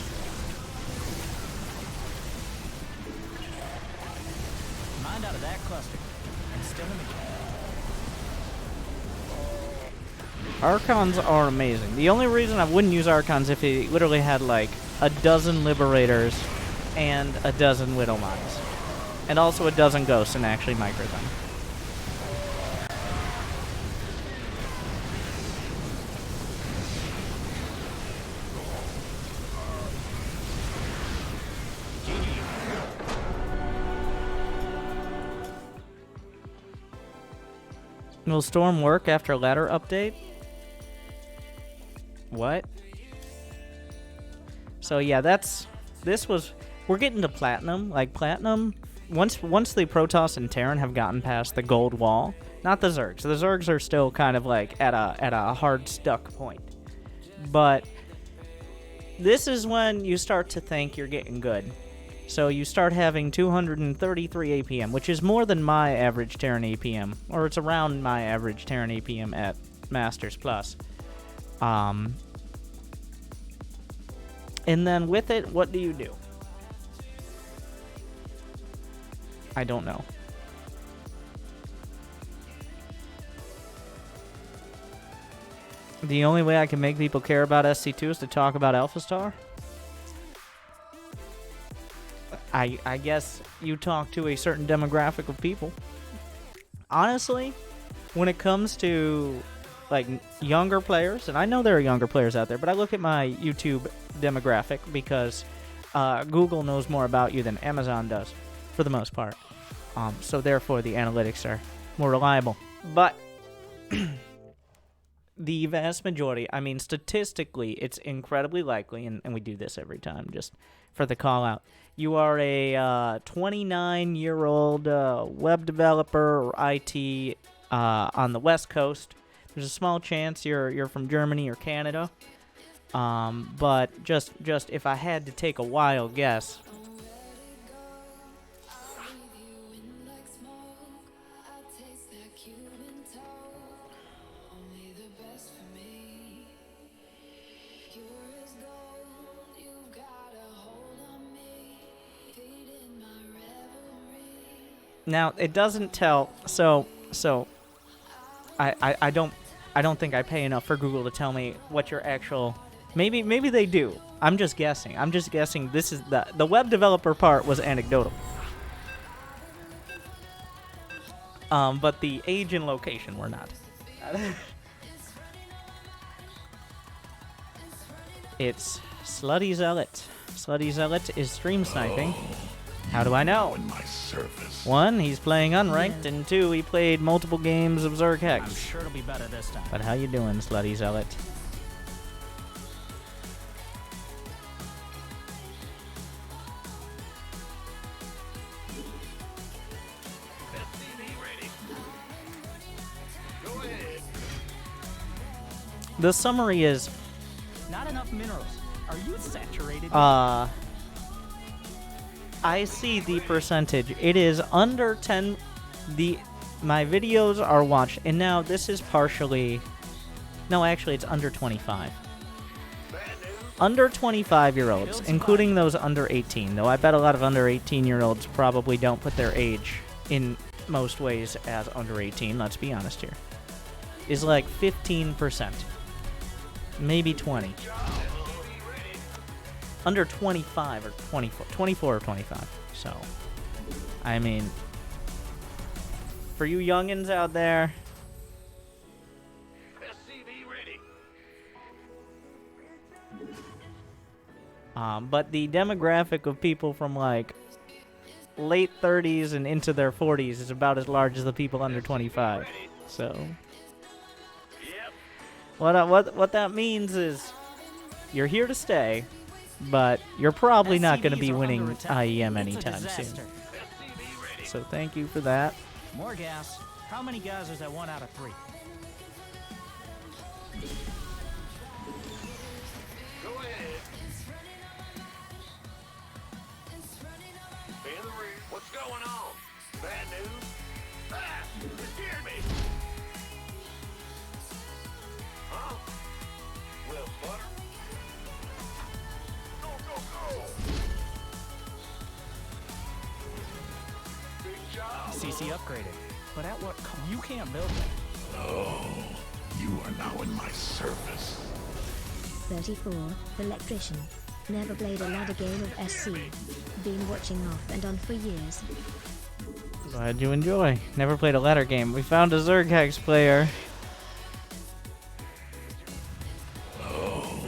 Mind out of that cluster. And still in the game. Archons are amazing. The only reason I wouldn't use Archons if he literally had like a dozen Liberators and a dozen Widowmines. And also a dozen Ghosts and actually micro them. Will Storm work after ladder update? What? So yeah, we're getting to Platinum. Like Platinum, once the Protoss and Terran have gotten past the gold wall, not the Zergs. The Zergs are still kind of like at a hard stuck point. But this is when you start to think you're getting good. So you start having 233 APM, which is more than my average Terran APM, or it's around my average Terran APM at Masters Plus. And then with it, what do you do? I don't know. The only way I can make people care about SC2 is to talk about Alpha Star? I guess you talk to a certain demographic of people. Honestly, when it comes to like younger players, and I know there are younger players out there, but I look at my YouTube demographic because Google knows more about you than Amazon does, for the most part. So therefore, the analytics are more reliable. But the vast majority, I mean, statistically, it's incredibly likely, and we do this every time just for the call out. You are a 29-year-old web developer or IT on the West Coast. There's a small chance you're from Germany or Canada. But just if I had to take a wild guess, now it doesn't tell. So I don't think I pay enough for Google to tell me what your actual. Maybe they do. I'm just guessing. This is the web developer part was anecdotal. But the age and location were not. It's Slutty Zealot. Slutty Zealot is stream sniping. How do I know? In my service. 1, he's playing unranked, and 2, he played multiple games of Zerg Hex. I'm sure it'll be better this time. But how you doing, Slutty Zealot? The summary is Not enough minerals. Are you saturated? I see the percentage. It is under 10. My videos are watched, and now this is partially. No, actually, it's under 25. Under 25-year-olds, including those under 18. Though I bet a lot of under 18-year-olds probably don't put their age in most ways as under 18. Let's be honest here. Is like 15%, maybe 20. Under 25 or 24 or 25. So, I mean, for you youngins out there, but the demographic of people from like late 30s and into their 40s is about as large as the people under 25. So, what that means is you're here to stay, but you're probably not going to be winning IEM anytime soon. So thank you for that. More gas. How many geysers at 1 out of 3? Go ahead. In the rear. What's going on? Bad news? Ah! You scared me! Huh? Well, butter? Go, go, go! Big job! CC upgraded. But at what cost? You can't build it. Oh, you are now in my service. 34, electrician. Never played a ladder game of SC. Been watching off and on for years. Glad you enjoy. Never played a ladder game. We found a Zerg Hex player. Oh,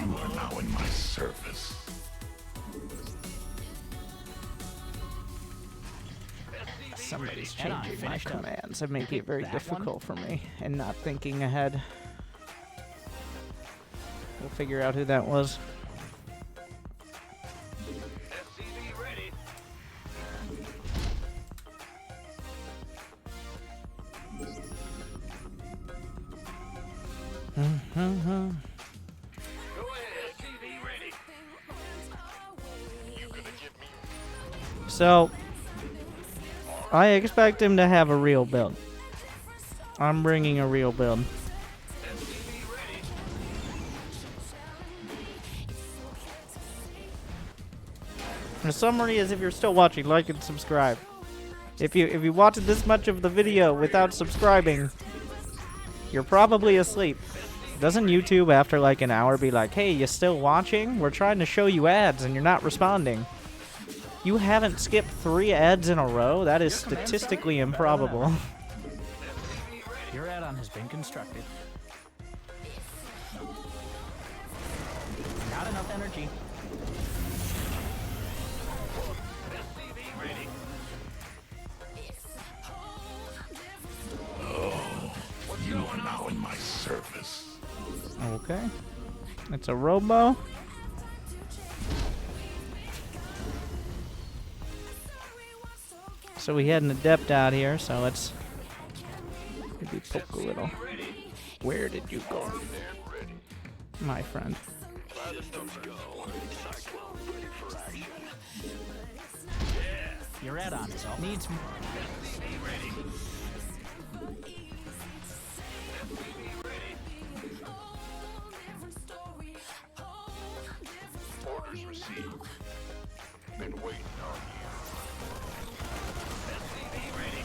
you are now in my service. Somebody's And I changing my finished up. commands and making it very That one? difficult for me and not thinking ahead. We'll figure out who that was. SCV ready. Go ahead. SCV ready. You gonna give me So, I expect him to have a real build. I'm bringing a real build. SCV ready. The summary is, if you're still watching, like and subscribe. If you watched this much of the video without subscribing, you're probably asleep. Doesn't YouTube after like an hour be like, hey, you still watching? We're trying to show you ads and you're not responding. You haven't skipped 3 ads in a row? That is statistically improbable. Your add-on has been constructed. Not enough energy. SCV ready. You are now in my service. Okay. It's a robo. So we had an adept out here, so let's maybe poke a little. Where did you go, my friend? Let's go. Cyclone ready for action. Your add-on is all needs more. SCV ready. Orders received. Been waiting on you. SCV ready.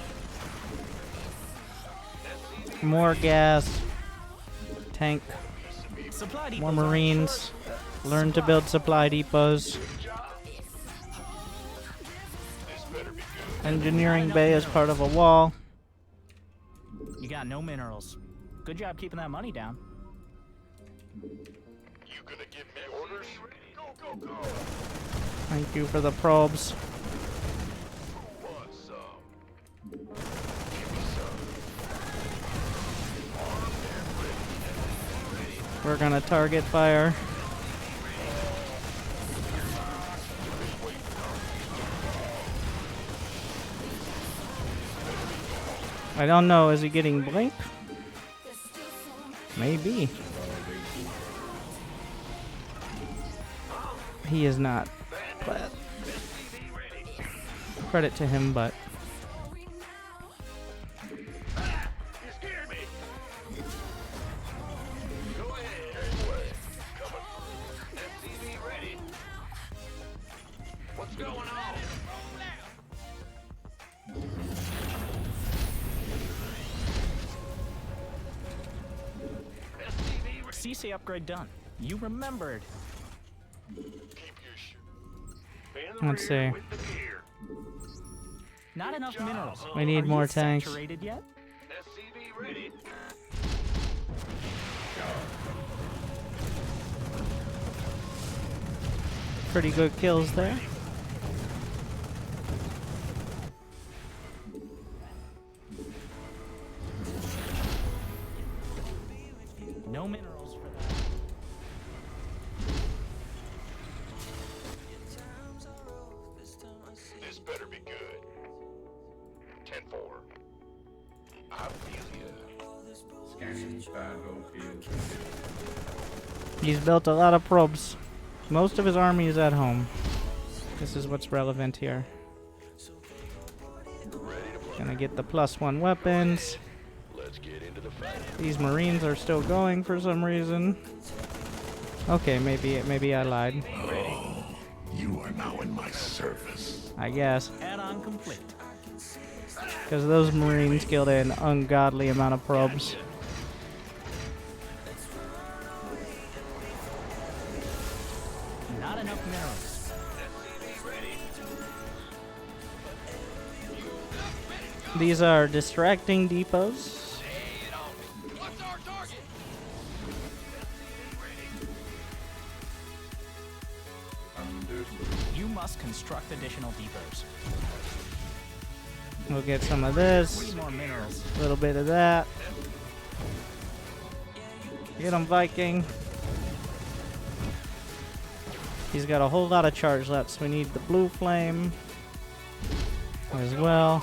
More gas. Tank. Supply More depots are Marines. short. Learn to build supply depots. This better be good. Engineering bay is part of a wall. You got no minerals. Good job keeping that money down. You gonna give me orders? Go, go, go. Thank you for the probes. Who wants some? Give me some. We're gonna target fire. I don't know, is he getting blink? Maybe. He is not. Plat. credit to him, but You scared me. Go ahead. Come on. SCV ready. What's going on? CC upgrade done. You remembered. Keep your shit. In the Let's rear see. with the gear. Not enough minerals. We need Are more you tanks. saturated yet? SCV ready. pretty good kills there. No minerals for that. This better be good. 10-4. I feel ya. Scanning 5 field. He's built a lot of probes. Most of his army is at home. This is what's relevant here. Gonna get the +1 weapons. Let's get into the fight. These Marines are still going for some reason. Okay, maybe I lied. You are now in my service. I guess. Add-on complete. Because those Marines killed an ungodly amount of probes. Not enough minerals. These are distracting depots. You must construct additional depots. We'll get some of We this. need more minerals. A little bit of that. Get him, Viking. He's got a whole lot of charge left, so we need the blue flame as well.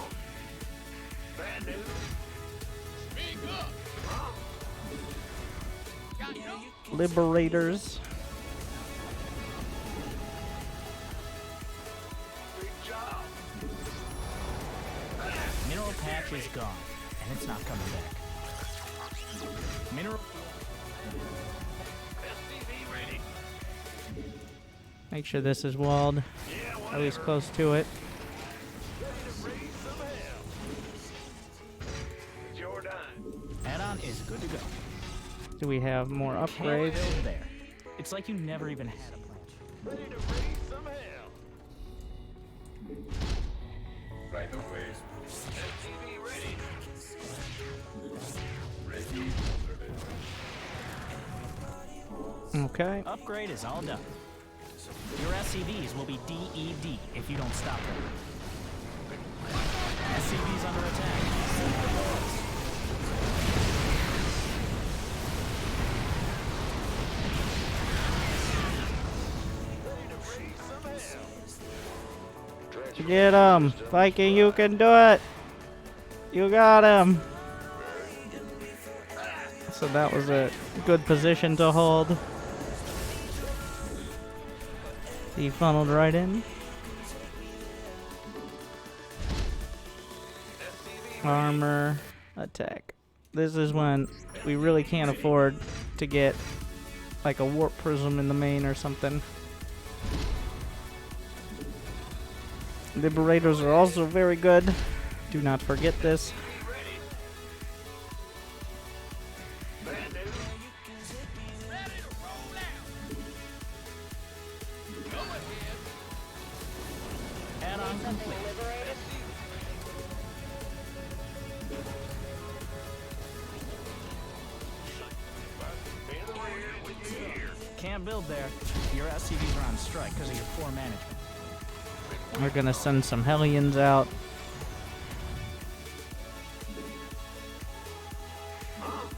Liberators. Mineral patch is gone, and it's not coming back. Mineral. Make sure this is walled, at least close to it. It's your time. Add-on is good to go. Do we have more upgrades? Build there. It's like you never even had a plant. Ready to raise some hell. Right away. SCV ready. Ready. Okay. Upgrade is all done. Your SCVs will be DED if you don't stop them. SCVs under attack. Get him! Viking, you can do it! You got him! So that was a good position to hold. He funneled right in. Armor, attack. This is when we really can't afford to get like a warp prism in the main or something. Liberators are also very good. Do not forget this. Add-on complete. Can't build there. Your SCVs are on strike because of your poor management. We're gonna send some Hellions out.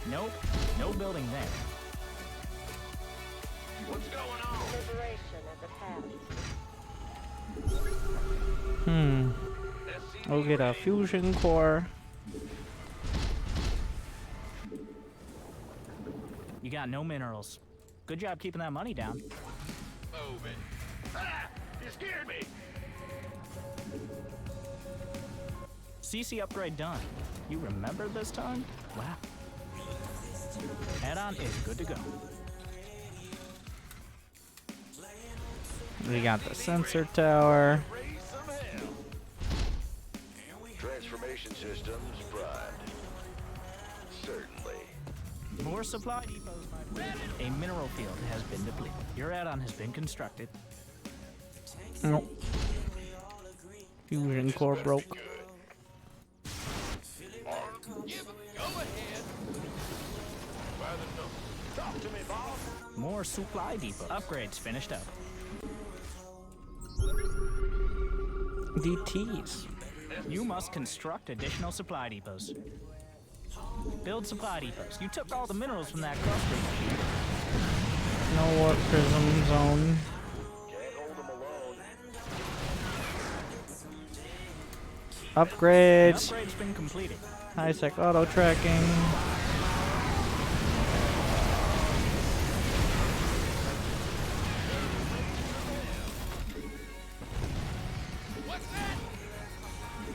Nope, no building there. What's going on? Liberation is at hand. We'll get a fusion core. You got no minerals. Good job keeping that money down. Move it. Ah! You scared me. CC upgrade done. You remember this time? Wow. Add-on is good to go. We got the sensor tower. Raise some hell. Transformation systems primed. Certainly. More supply depots, my friend. A mineral field has been depleted. Your add-on has been constructed. Nope. Fusion core broke. Go ahead. By the number. Talk to me, boss. More supply depot. Upgrades finished up. DTs. You must construct additional supply depots. Build supply depots. You took all the minerals from that cluster. No warp prism zone. Can't hold them alone. Upgrades. The upgrade's been completed. High sec auto tracking.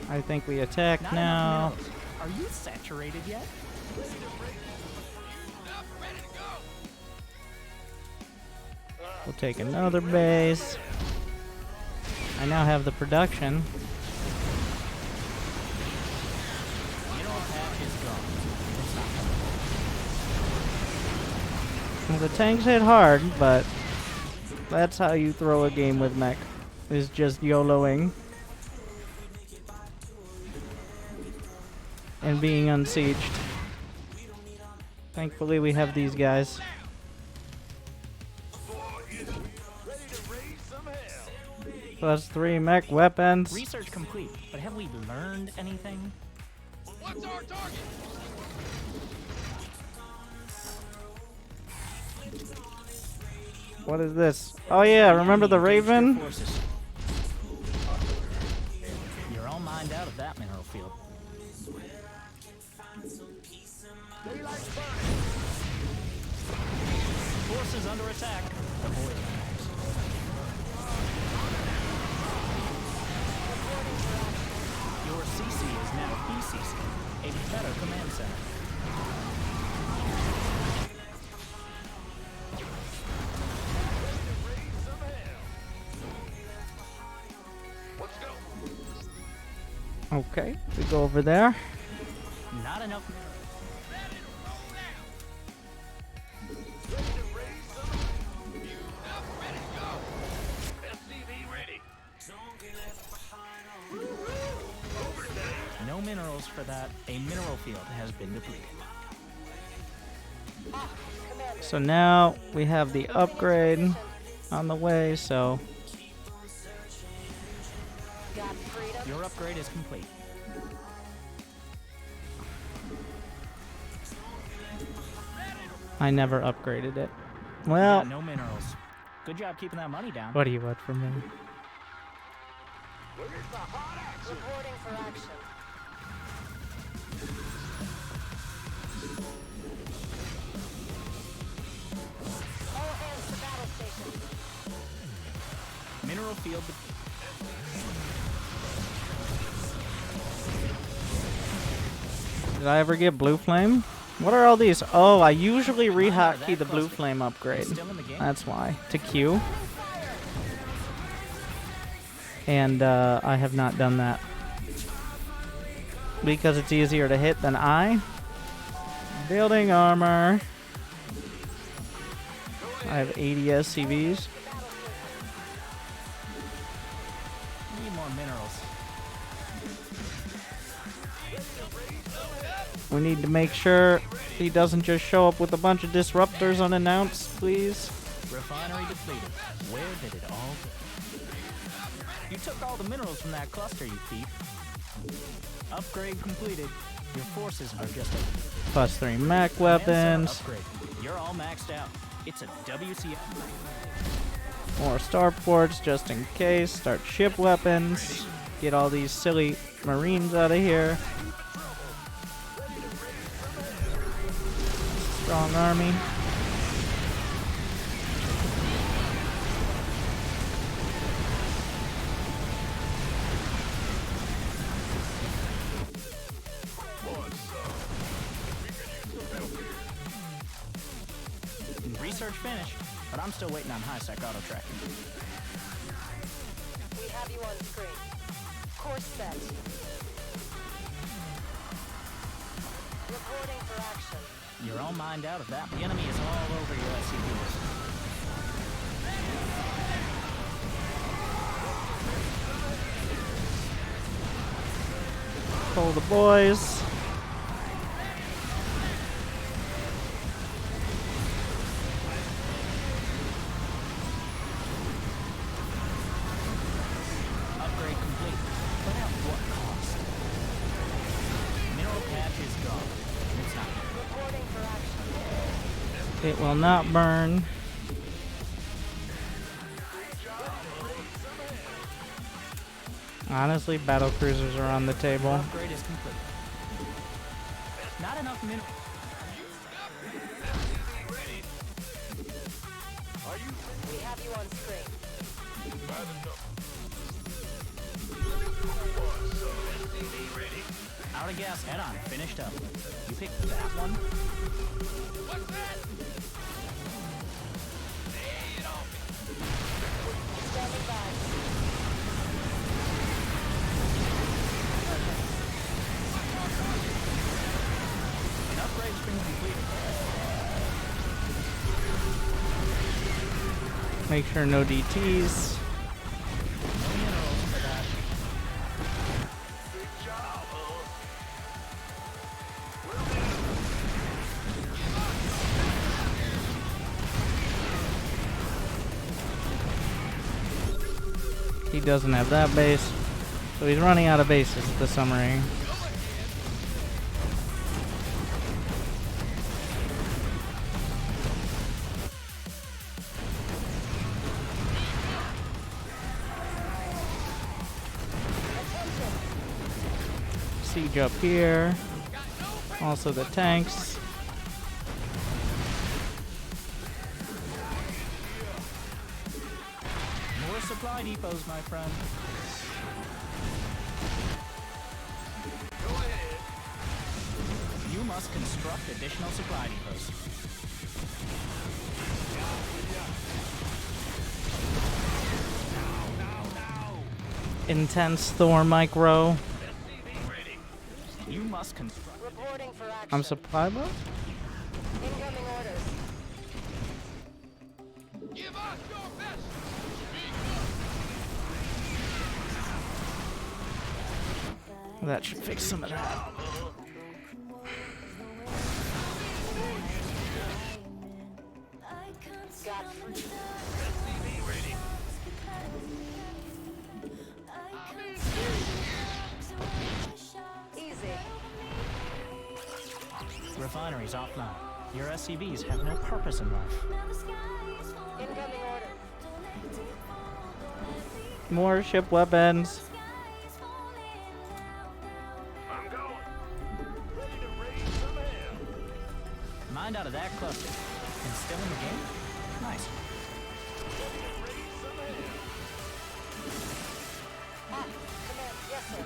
I think we attack Not now. enough minerals. Are you saturated yet? We'll take another base. I now have the production. Mineral pack is gone. It's not coming. Well, the tanks hit hard, but that's how you throw a game with mech. Is just YOLOing. And being unsieged. Thankfully we have these guys. +3 mech weapons. Research complete, but have we learned anything? What's our target? What is this? Oh yeah, remember the Raven? Forces. You're all mined out of that mineral field. Forces under attack. Avoid attacks. Your CC is now BCC, a better command center. Let's go. Okay, we go over there. Not enough. SCV ready. No minerals for that. A mineral field has been depleted. So now we have the upgrade on the way, so Your upgrade is complete. I never upgraded it. You Well, got no minerals. Good job keeping that money down. what do you want from me? Reporting for action. All hands to battle station. Mineral field. Did I ever get blue flame? What are all these? Oh, I usually re-hotkey the blue flame upgrade. Still in the game. That's why. To Q. And I have not done that. Because it's easier to hit than I. Building armor. I have 80 SCVs. Need more minerals. We need to make sure he doesn't just show up with a bunch of disruptors unannounced, please. Refinery depleted. Where did it all go? You took all the minerals from that cluster, you thief. Upgrade completed. Your forces are just a +3 mech command center weapons. upgrade. You're all maxed out. It's a WCF. More starports just in case. Start ship weapons. Get all these silly marines out of here. Strong army. research finished, but I'm still waiting on high-sec auto-tracking. We have you on screen. Course set. Reporting for action. You're all mined out of that. The enemy is all over your SCVs. Pull the boys. Upgrade complete. But at what cost? Mineral patch is gone. It's not here. Reporting for action. It will not burn. Honestly, battle cruisers are on the table. Upgrade is complete. Not enough mineral. We have you on screen. Out of gas, head on. Finished up. You picked that one? Standing by. An upgrade's been completed. Make sure no DTs. No minerals for that. He doesn't have that base, so he's running out of bases at the summary. Siege up here. Also the tanks. More supply depots, my friend. You must construct additional supply depots. Intense Thor micro. You must construct. Reporting for action. I'm supply bro? Incoming orders. That should fix some of that. Got easy. Refineries offline. Your SCVs have no purpose in life. Incoming order. More ship weapons. I'm going. Ready to raise some hell. Mined out of that cluster. And still in the game? Nice. Ah, command. Yes, sir.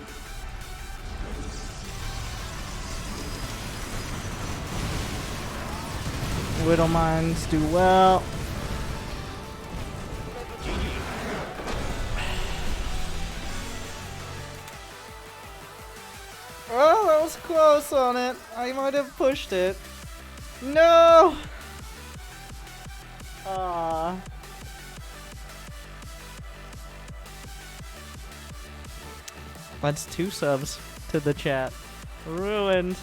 Widow mines do well. Oh, that was close on it. I might have pushed it. No! That's 2 subs to the chat. Ruined.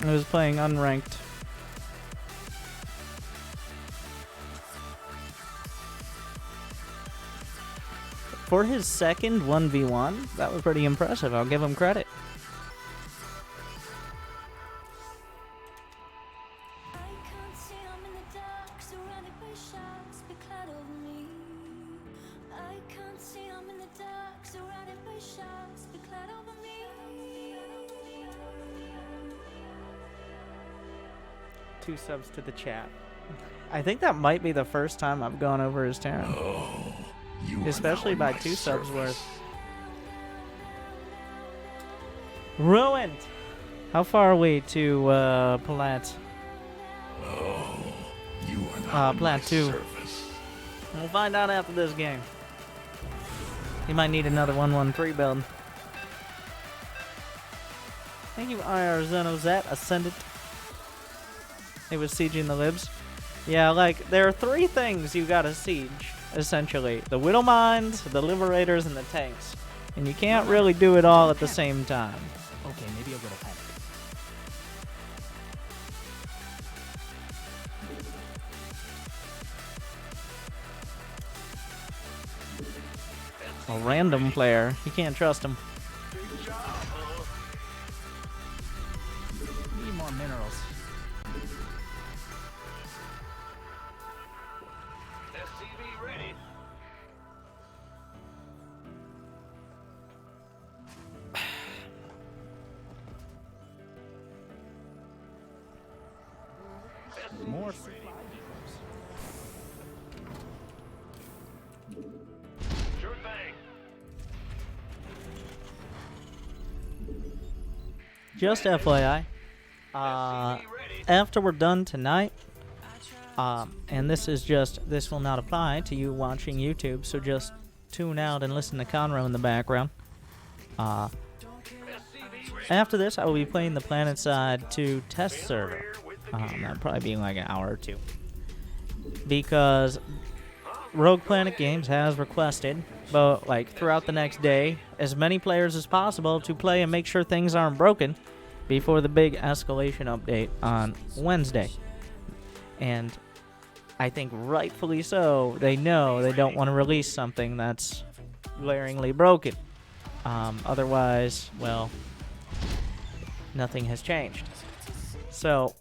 I was playing unranked. For his second 1v1, that was pretty impressive. I'll give him credit. Two subs to the chat. I think that might be the first time I've gone over his Terran. Oh, you are Especially now in by my 2 subs service. worth. Ruined! How far are we to Plat? my Plat 2. service. We'll find out after this game. He might need another 1-1-3 build. Thank you, IR Zenozat Ascendant. He was sieging the libs. Yeah, like, there are 3 things you gotta siege, essentially. The Widowmines, the Liberators, and the tanks. And you can't really do it all at the same time. Okay, maybe a little panic. A random player, you can't trust him. Need more minerals. SCV ready. More. Sure thing. Just FYI, after we're done tonight, and this will not apply to you watching YouTube, so just tune out and listen to Conroe in the background. After this, I will be playing the PlanetSide 2 test server. That'll probably be like an hour or 2. Because Rogue Planet Games has requested, but like throughout the next day, as many players as possible to play and make sure things aren't broken before the big escalation update on Wednesday. And I think rightfully so, they know they don't want to release something that's glaringly broken. Otherwise, well, nothing has changed. So,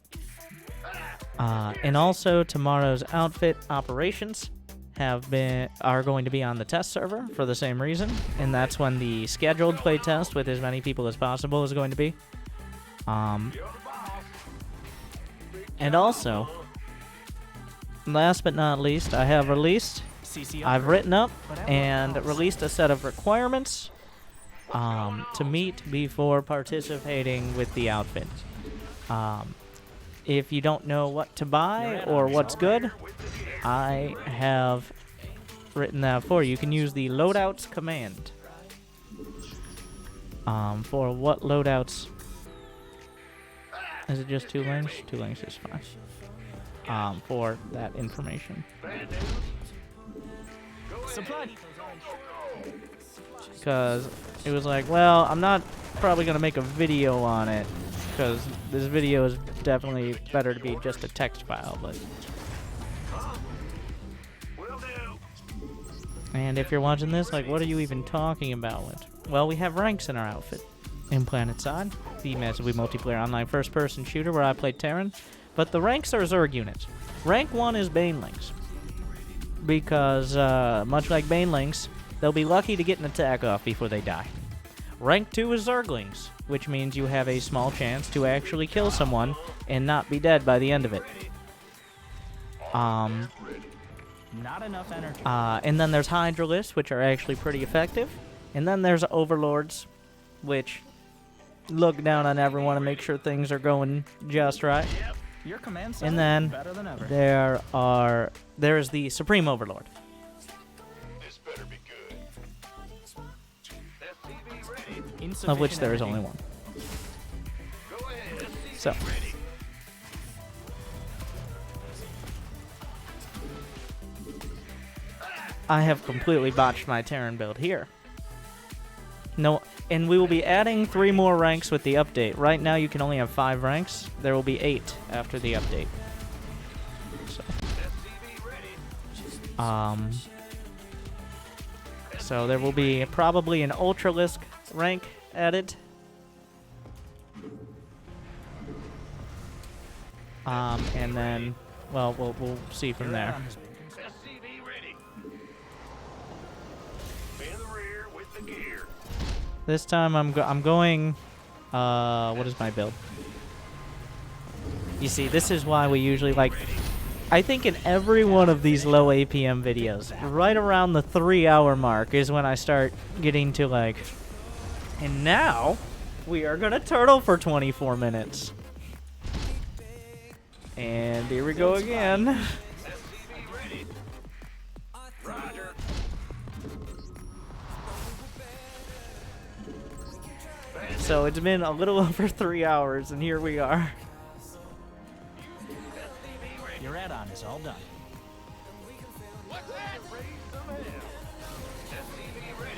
and also tomorrow's outfit operations are going to be on the test server for the same reason, and that's when the scheduled play test with as many people as possible is going to be. And also, last but not least, I've written up and released a set of requirements to meet before participating with the outfit. If you don't know what to buy or what's good, I have written that for you. You can use the loadouts command for what loadouts. Is it just 2 links? 2 links is fine. For that information. Supply. Because it was like, well, I'm not probably going to make a video on it, because this video is definitely better to be just a text file, but... And if you're watching this, like, what are you even talking about? Well, we have ranks in our outfit. In PlanetSide, the massively multiplayer online first-person shooter where I play Terran, but the ranks are Zerg units. Rank 1 is Banelings, because, much like Banelings, they'll be lucky to get an attack off before they die. Rank 2 is Zerglings, which means you have a small chance to actually kill someone and not be dead by the end of it. Not enough energy. And then there's Hydralisks, which are actually pretty effective. And then there's Overlords, which look down on everyone and make sure things are going just right. Your command And then better than ever. there is the Supreme Overlord. This better be good. SCV ready. Of which there is only one. Go ahead. SCV So, ready. I have completely botched my Terran build here. No, and we will be adding 3 more ranks with the update. Right now you can only have 5 ranks. There will be 8 after the update. So, so there will be probably an Ultralisk rank added. And then, well, we'll see from there. SCV ready. In the rear with the gear. This time I'm going. What is my build? You see, this is why we usually like. I think in every one of these low APM videos, right around the 3-hour mark is when I start getting to like. And now we are gonna turtle for 24 minutes. And here we go again. So it's been a little over 3 hours, and here we are. Your add-on is all done.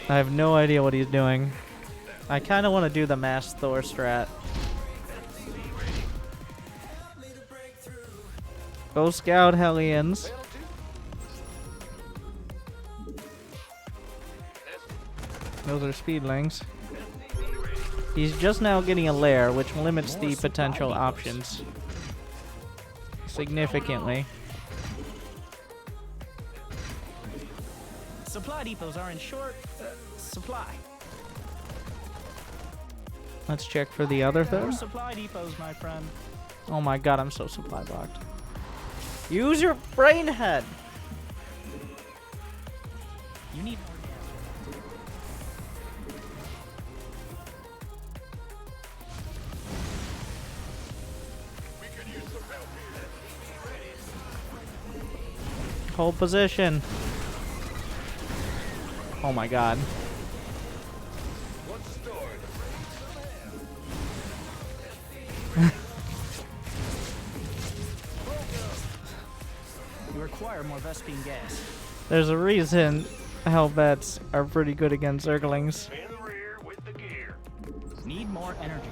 I have no idea what he's doing. I kind of want to do the mass Thor strat. Go scout Hellions. Those are speedlings. He's just now getting a lair, which limits the potential options significantly. Supply depots are in short supply. Let's check for the other More thing. supply depots, my friend. Oh my god, I'm so supply blocked. Use your brain head! You need more Hold position. Oh my god. You require more Vespine gas. There's a reason Hellbats are pretty good against Zerglings. Need more energy.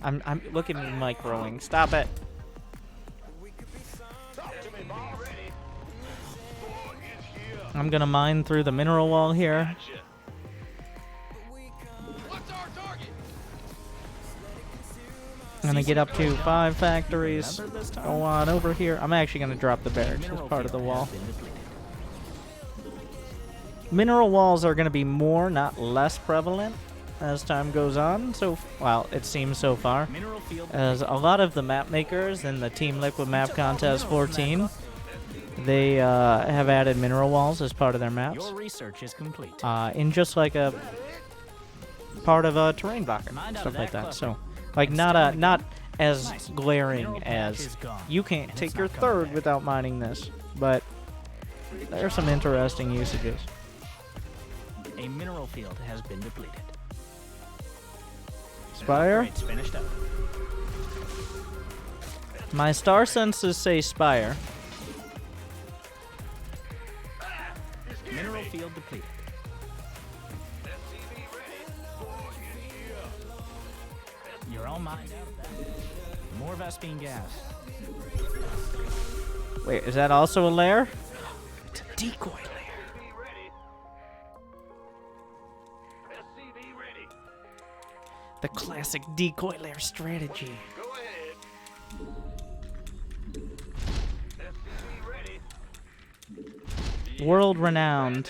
I'm look at me microing. Stop it. I'm gonna mine through the mineral wall here. I'm gonna get up to 5 factories. Go on over here. I'm actually gonna drop the barracks as part of the wall. Mineral walls are gonna be more, not less prevalent as time goes on. So, well, it seems so far. As a lot of the map makers in the Team Liquid Map Contest 14, they have added mineral walls as part of their maps. Your research is complete. In just like a part of a terrain blocker, stuff like that. So, like not as glaring as you can't take your third without mining this, but there are some interesting usages. A mineral field has been depleted. Spire? Upgrades finished up. My star senses say Spire. Mineral field depleted. You're all mined out of that. More Vespine gas. Wait, is that also a lair? It's a decoy lair. The classic decoy lair strategy. World renowned.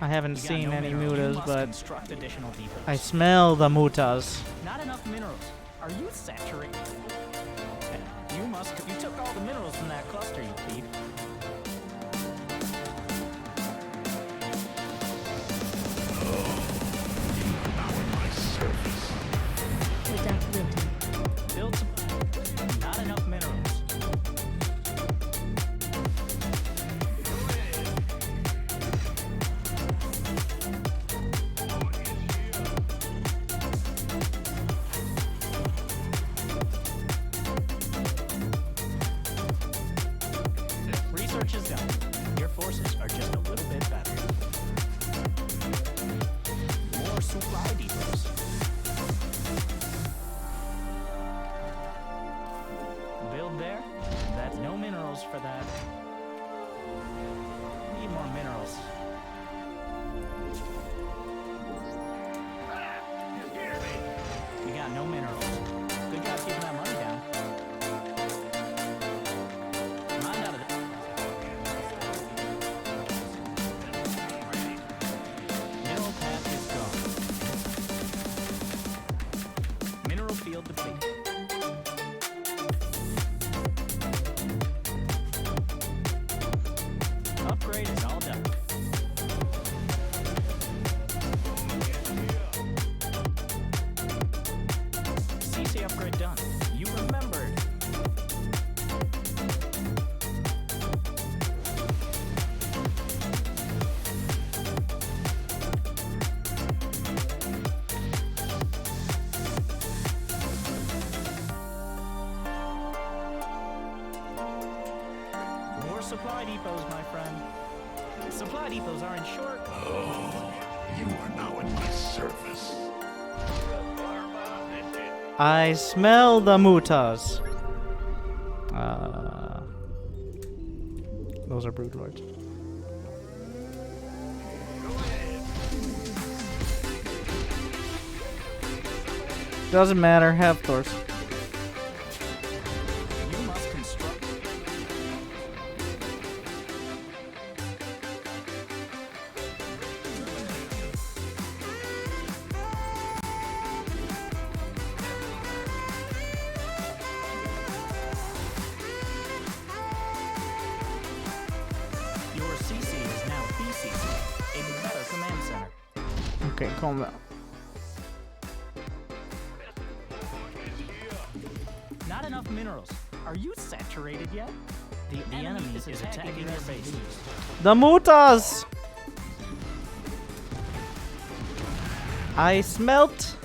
I haven't You got seen no any minerals. You mutas, must but construct additional depots. I smell the mutas. Not enough minerals. Are you saturated? You took all the minerals from that cluster, you thief. The Dark Winter. Build supply. Not enough minerals. Research is done. Your forces are just a little bit better. More supply depots. Build there. That's no minerals for that. Need more minerals. You got no minerals. Good job keeping that money down. Mind out of it. Mineral path is gone. Mineral field depleted. Upgrade is all done. CC upgrade done. supply depots, my friend. Supply depots are in short. Oh, you are now in my service. I smell the mutas. Those are broodlords. Doesn't matter. Have Thors. You must construct. Your CC is now BCC, a better command center. Okay, calm down. Not enough minerals. Are you saturated yet? The enemy is attacking your base. The mutas! I smelt.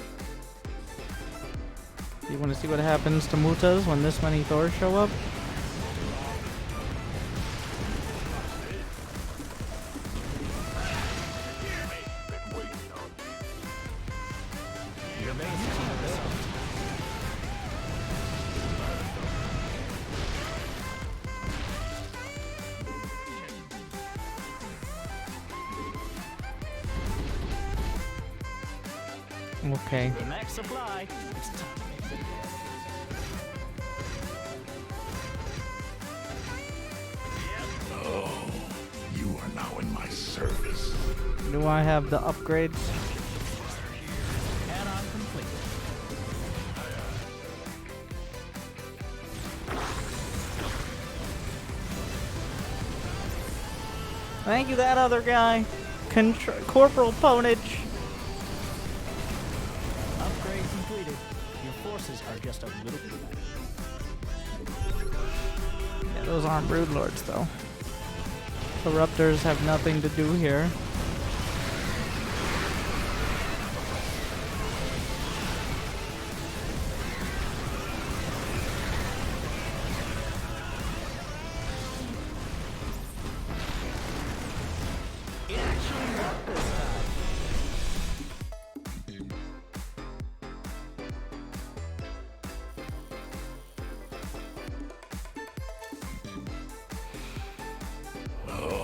You want to see what happens to mutas when this many Thors show up? Your base is under assault. Okay. The max supply. It's time to mix it. Oh, you are now in my service. Do I have the upgrades? Add-on complete. Thank you, that other guy. Corporal Ponage. Upgrade completed. Your forces are just a little. Yeah, those aren't broodlords, though. Corruptors have nothing to do here. It actually worked this time.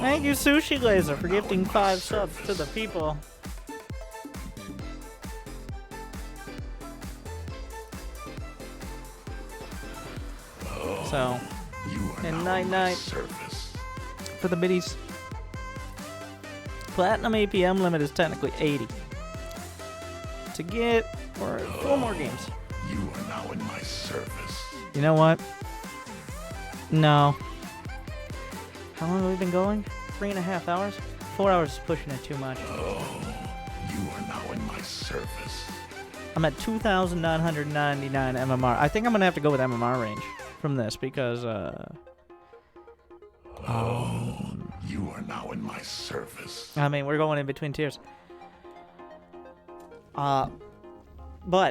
Thank you, Sushi Laser, for gifting 5 subs to the people. So, You are And now in my night-night. service. for the biddies, Platinum APM limit is technically 80. To get, or 4 more games. You are now in my service. You know what? No. How long have we been going? 3.5 hours? 4 hours is pushing it too much. Oh, you are now in my service. I'm at 2,999 MMR. I think I'm gonna have to go with MMR range from this because You are now in my service. I mean we're going in between tiers. But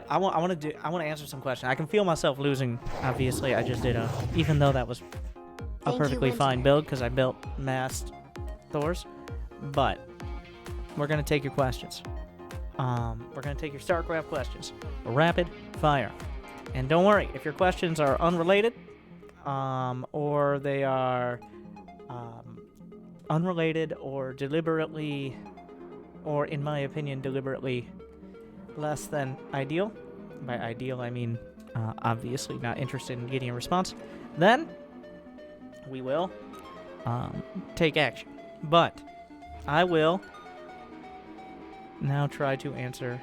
I want to answer some questions. I can feel myself losing. Obviously, I just did even though that was a Thank you, perfectly fine Winter. build because I built massed Thors. But we're gonna take your questions. We're gonna take your StarCraft questions, rapid fire, and don't worry if your questions are unrelated, or they are unrelated or deliberately, or in my opinion, deliberately less than ideal. By ideal, I mean obviously not interested in getting a response. Then we will take action. But I will now try to answer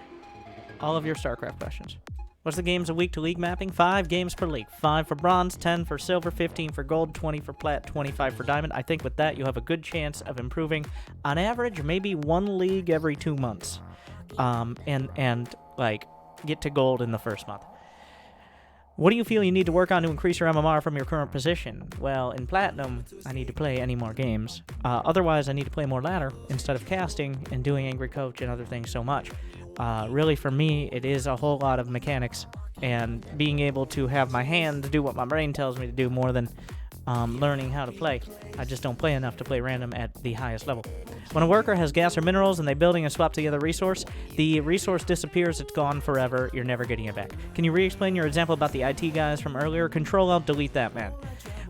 all of your StarCraft questions. What's the games a week to league mapping? 5 games per league. 5 for bronze, 10 for silver, 15 for gold, 20 for plat, 25 for diamond. I think with that you have a good chance of improving on average maybe 1 league every 2 months. And like get to gold in the first month. What do you feel you need to work on to increase your MMR from your current position? Well, in Platinum, I need to play any more games. Otherwise, I need to play more ladder instead of casting and doing Angry Coach and other things so much. Really, for me, it is a whole lot of mechanics and being able to have my hand do what my brain tells me to do more than learning how to play. I just don't play enough to play random at the highest level. When a worker has gas or minerals and they building and swap to the other resource, the resource disappears, it's gone forever, you're never getting it back. Can you re-explain your example about the IT guys from earlier? Control-Alt, delete that, man.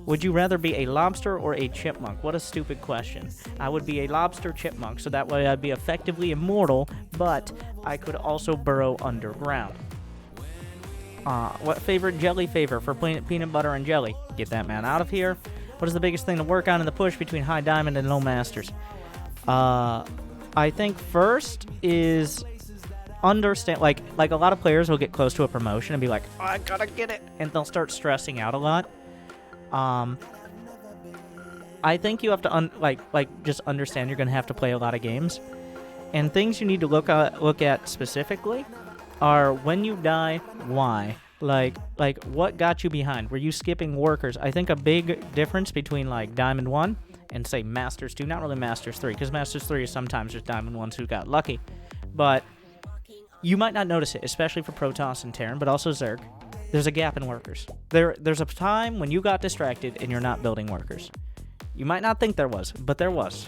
Would you rather be a lobster or a chipmunk? What a stupid question. I would be a lobster chipmunk, so that way I'd be effectively immortal, but I could also burrow underground. What favorite jelly favor for peanut butter and jelly? Get that man out of here. What is the biggest thing to work on in the push between high diamond and low masters? I think first is understand, like a lot of players will get close to a promotion and be like, oh, I gotta get it, and they'll start stressing out a lot. I think you have to just understand you're gonna have to play a lot of games, and things you need to look at specifically are when you die, why? Like what got you behind? Were you skipping workers? I think a big difference between like Diamond 1 and say Masters 2, not really Masters 3, because Masters 3 is sometimes just Diamond 1s who got lucky, but you might not notice it, especially for Protoss and Terran, but also Zerg. There's a gap in workers. There's a time when you got distracted and you're not building workers. You might not think there was, but there was.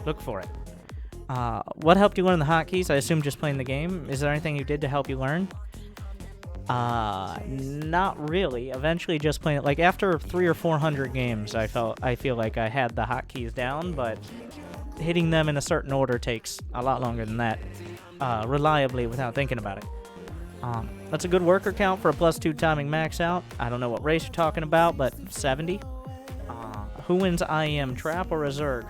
Look for it. What helped you learn the hotkeys? I assume just playing the game. Is there anything you did to help you learn? Not really. Eventually just playing it. Like after 300 or 400 games, I feel like I had the hotkeys down, but hitting them in a certain order takes a lot longer than that. Reliably without thinking about it. That's a good worker count for a +2 timing max out. I don't know what race you're talking about, but 70. Who wins IEM, Trap or a Zerg?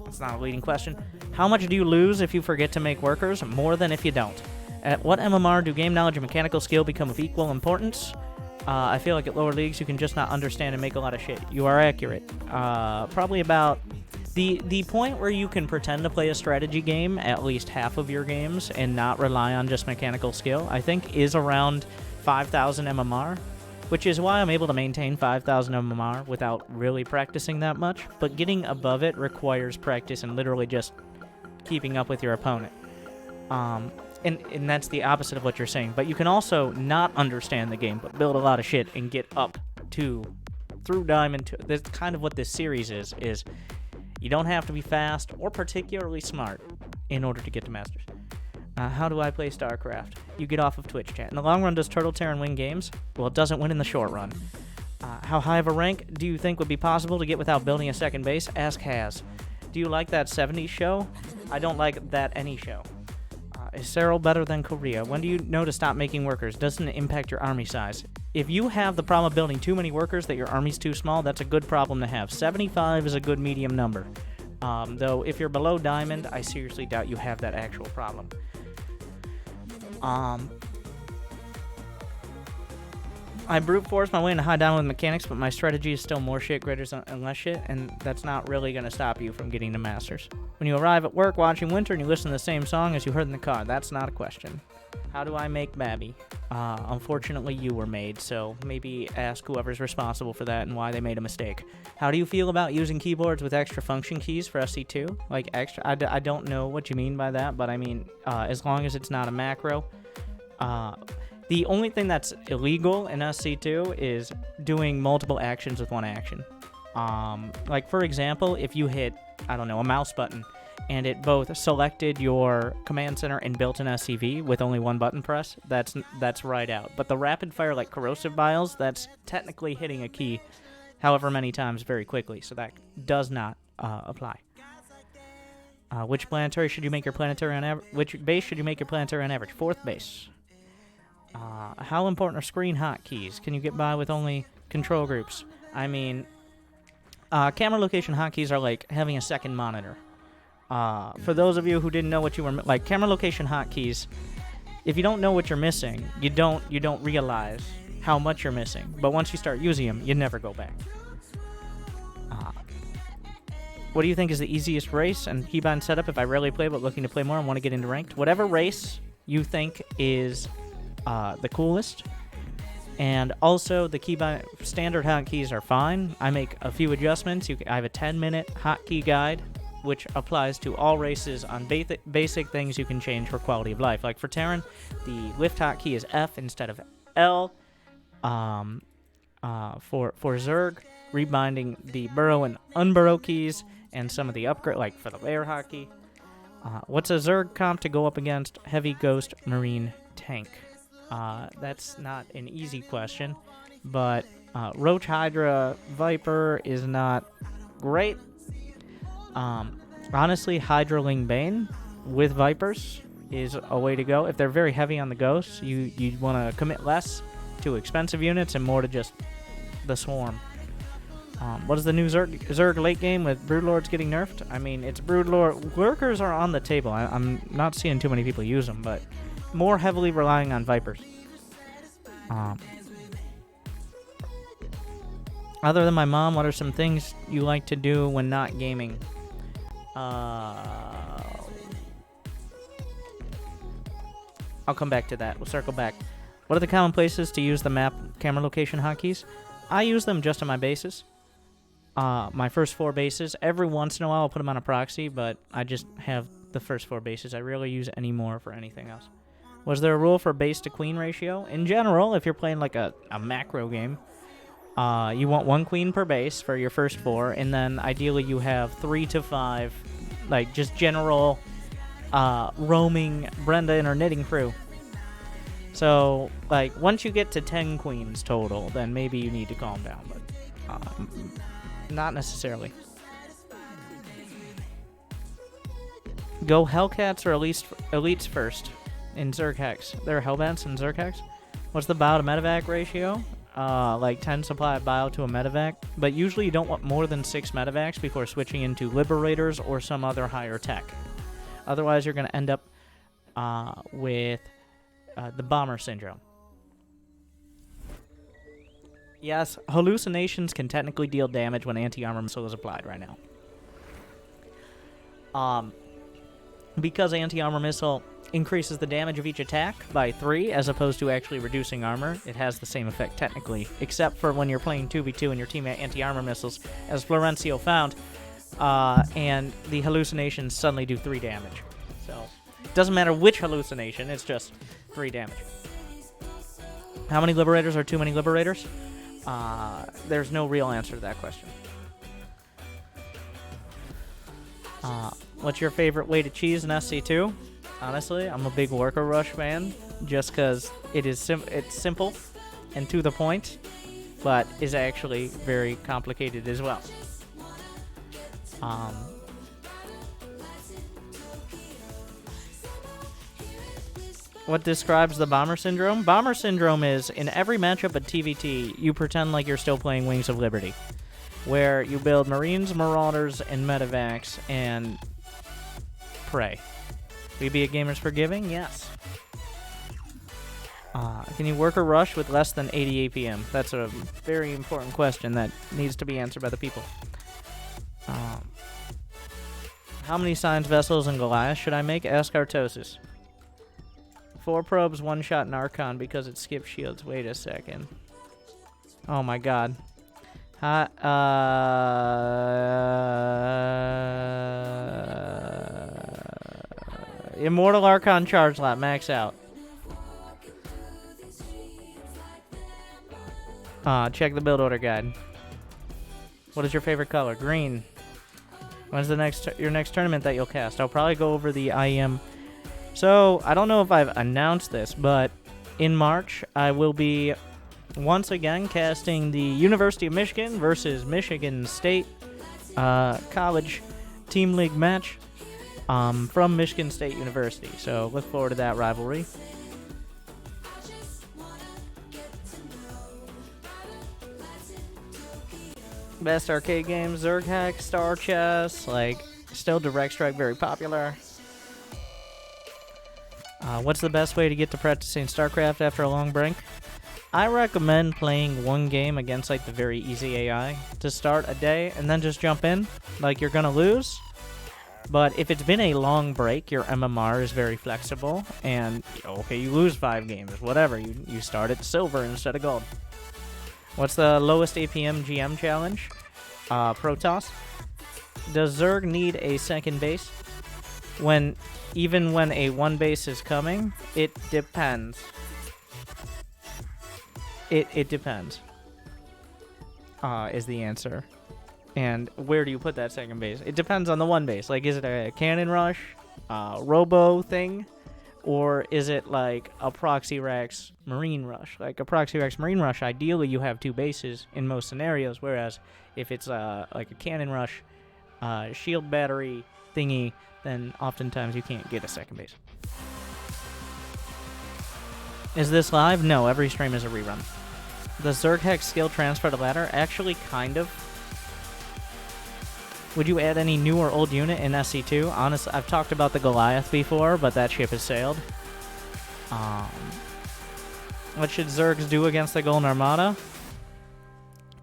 That's not a leading question. How much do you lose if you forget to make workers? More than if you don't. At what MMR do game knowledge and mechanical skill become of equal importance? I feel like at lower leagues you can just not understand and make a lot of shit. You are accurate. Probably about the point where you can pretend to play a strategy game at least half of your games and not rely on just mechanical skill, I think is around 5,000 MMR. Which is why I'm able to maintain 5,000 MMR without really practicing that much, but getting above it requires practice and literally just keeping up with your opponent. And that's the opposite of what you're saying, but you can also not understand the game, but build a lot of shit and get up to, through Diamond 2. That's kind of what this series is you don't have to be fast or particularly smart in order to get to Masters. How do I play StarCraft? You get off of Twitch chat. In the long run, does Turtle Terran win games? Well, it doesn't win in the short run. How high of a rank do you think would be possible to get without building a second base? Ask Haz. Do you like that 70s show? I don't like that any show. Is Cyril better than Korea? When do you know to stop making workers? Doesn't it impact your army size? If you have the problem of building too many workers that your army's too small, that's a good problem to have. 75 is a good medium number. Though, if you're below Diamond, I seriously doubt you have that actual problem. I brute force my way into high diamond with mechanics, but my strategy is still more shit, greater and less shit, and that's not really going to stop you from getting to Masters. When you arrive at work watching Winter and you listen to the same song as you heard in the car, that's not a question. How do I make Babby? Unfortunately, you were made, so maybe ask whoever's responsible for that and why they made a mistake. How do you feel about using keyboards with extra function keys for SC2? Like extra, I don't know what you mean by that, but I mean, as long as it's not a macro. The only thing that's illegal in SC2 is doing multiple actions with one action. Like, for example, if you hit, I don't know, a mouse button, and it both selected your command center and built an SCV with only one button press, that's right out. But the rapid fire, like corrosive biles, that's technically hitting a key however many times very quickly, so that does not apply. Which planetary should you make your planetary on average? Which base should you make your planetary on average? 4th base. How important are screen hotkeys? Can you get by with only control groups? I mean, camera location hotkeys are like having a second monitor. For those of you who didn't know what you were like, camera location hotkeys, if you don't know what you're missing, you don't realize how much you're missing. But once you start using them, you never go back. What do you think is the easiest race and keybind setup if I rarely play but looking to play more and want to get into ranked? Whatever race you think is the coolest. And also, the keybind standard hotkeys are fine. I make a few adjustments. I have a 10-minute hotkey guide, which applies to all races on basic things you can change for quality of life. Like for Terran, the lift hotkey is F instead of L. For Zerg, rebinding the burrow and unburrow keys, and some of the upgrade, like for the air hockey. What's a Zerg comp to go up against heavy ghost marine tank? That's not an easy question, but Roach Hydra Viper is not great. Honestly, Hydraling Bane with Vipers is a way to go. If they're very heavy on the ghosts, you want to commit less to expensive units and more to just the swarm. What is the new Zerg late game with Broodlords getting nerfed? I mean, it's Broodlord. Lurkers are on the table. I'm not seeing too many people use them, but more heavily relying on Vipers. Other than my mom, what are some things you like to do when not gaming? I'll come back to that. We'll circle back. What are the common places to use the map camera location hotkeys? I use them just on my bases. My first 4 bases. Every once in a while I'll put them on a proxy, but I just have the first 4 bases. I rarely use any more for anything else. Was there a rule for base to queen ratio? In general, if you're playing like a macro game, you want 1 queen per base for your first 4, and then ideally you have 3 to 5, like just general roaming Brenda and her knitting crew. So, like, once you get to 10 queens total, then maybe you need to calm down, but not necessarily. Go Hellcats or Elites first in Zerg Hex. There are Hellbats in Zerg Hex. What's the bio to medevac ratio? Like 10 supply of bio to a medevac, but usually you don't want more than 6 medevacs before switching into Liberators or some other higher tech. Otherwise, you're going to end up with the Bomber Syndrome. Yes, hallucinations can technically deal damage when anti-armor missile is applied right now. Because anti-armor missile increases the damage of each attack by 3 as opposed to actually reducing armor, it has the same effect technically, except for when you're playing 2v2 and your team anti-armor missiles, as Florencio found, and the hallucinations suddenly do 3 damage. So, it doesn't matter which hallucination, it's just 3 damage. How many Liberators are too many Liberators? There's no real answer to that question. What's your favorite way to cheese in SC2? Honestly, I'm a big Worker Rush fan, just because it's simple and to the point, but is actually very complicated as well. What describes the Bomber Syndrome? Bomber Syndrome is, in every matchup at TVT, you pretend like you're still playing Wings of Liberty, where you build Marines, Marauders, and Medevacs, and pray. Will you be a gamer's forgiving? Yes. Can you work a rush with less than 80 APM? That's a very important question that needs to be answered by the people. How many Signs, Vessels, and Goliath should I make? Ask Artosis. 4 probes, 1 shot in Archon because it skips shields. Wait a second. Oh my god. Immortal Archon charge lap, max out. Check the build order guide. What is your favorite color? Green. When's your next tournament that you'll cast? I'll probably go over the IEM. So, I don't know if I've announced this, but in March, I will be once again casting the University of Michigan versus Michigan State College Team League match from Michigan State University. So, look forward to that rivalry. Best arcade games, Zerg Hack, Star Chess, like, still Direct Strike very popular. What's the best way to get to practicing StarCraft after a long break? I recommend playing 1 game against like the very easy AI to start a day and then just jump in. Like, you're gonna lose. But if it's been a long break, your MMR is very flexible, and okay, you lose 5 games, whatever, you start at silver instead of gold. What's the lowest APM GM challenge? Protoss. Does Zerg need a second base? Even when a 1 base is coming, it depends. It depends. Is the answer. And where do you put that second base? It depends on the one base. Like, is it a cannon rush, robo thing, or is it like a Proxy Rex Marine Rush? Like a Proxy Rex Marine Rush, ideally you have two bases in most scenarios, whereas if it's like a cannon rush, shield battery thingy, then oftentimes you can't get a second base. Is this live? No, every stream is a rerun. The Zerg Hex skill transfer to ladder? Actually, kind of. Would you add any new or old unit in SC2? Honestly, I've talked about the Goliath before, but that ship has sailed. What should Zergs do against the Golden Armada?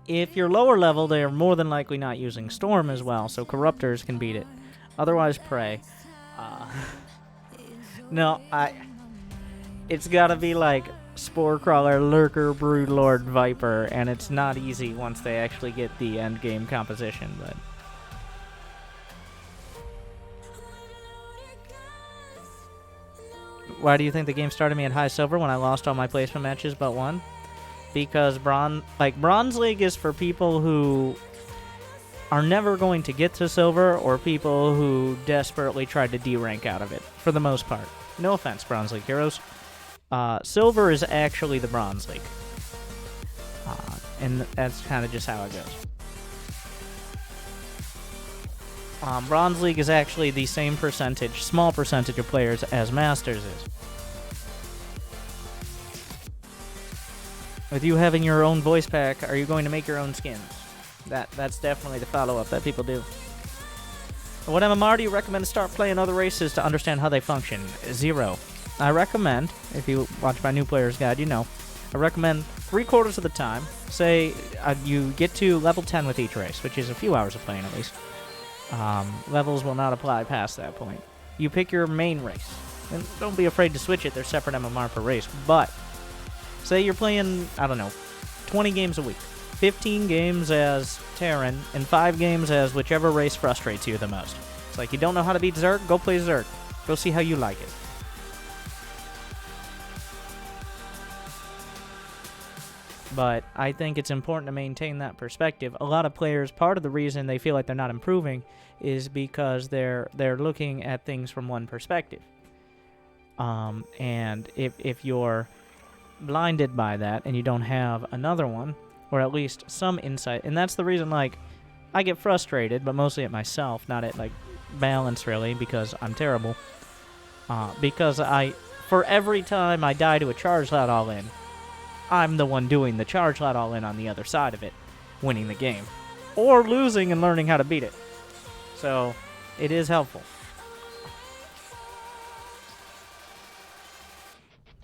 If you're lower level, they are more than likely not using Storm as well, so Corruptors can beat it. Otherwise, Prey. No, it's gotta be like Spore Crawler, Lurker, Broodlord, Viper, and it's not easy once they actually get the end game composition, but... Why do you think the game started me at high silver when I lost all my placement matches but one? Because Bronze League is for people who are never going to get to silver or people who desperately tried to D-rank out of it, for the most part. No offense, Bronze League heroes. Silver is actually the Bronze League. And that's kind of just how it goes. Bronze League is actually the same percentage, small percentage of players as Masters is. With you having your own voice pack, are you going to make your own skins? That's definitely the follow-up that people do. What MMR do you recommend to start playing other races to understand how they function? 0. I recommend, if you watch my new player's guide, you know, I recommend 3/4 of the time, say you get to level 10 with each race, which is a few hours of playing at least. Levels will not apply past that point. You pick your main race, and don't be afraid to switch it. There's separate MMR per race, but say you're playing, I don't know, 20 games a week, 15 games as Terran, and 5 games as whichever race frustrates you the most. It's like, you don't know how to beat Zerg? Go play Zerg. Go see how you like it. But I think it's important to maintain that perspective. A lot of players, part of the reason they feel like they're not improving is because they're looking at things from one perspective. And if you're blinded by that and you don't have another one, or at least some insight, and that's the reason, like, I get frustrated, but mostly at myself, not at, like, balance, really, because I'm terrible. Because for every time I die to a charge loud all-in, I'm the one doing the charge loud all-in on the other side of it, winning the game. Or losing and learning how to beat it. So, it is helpful.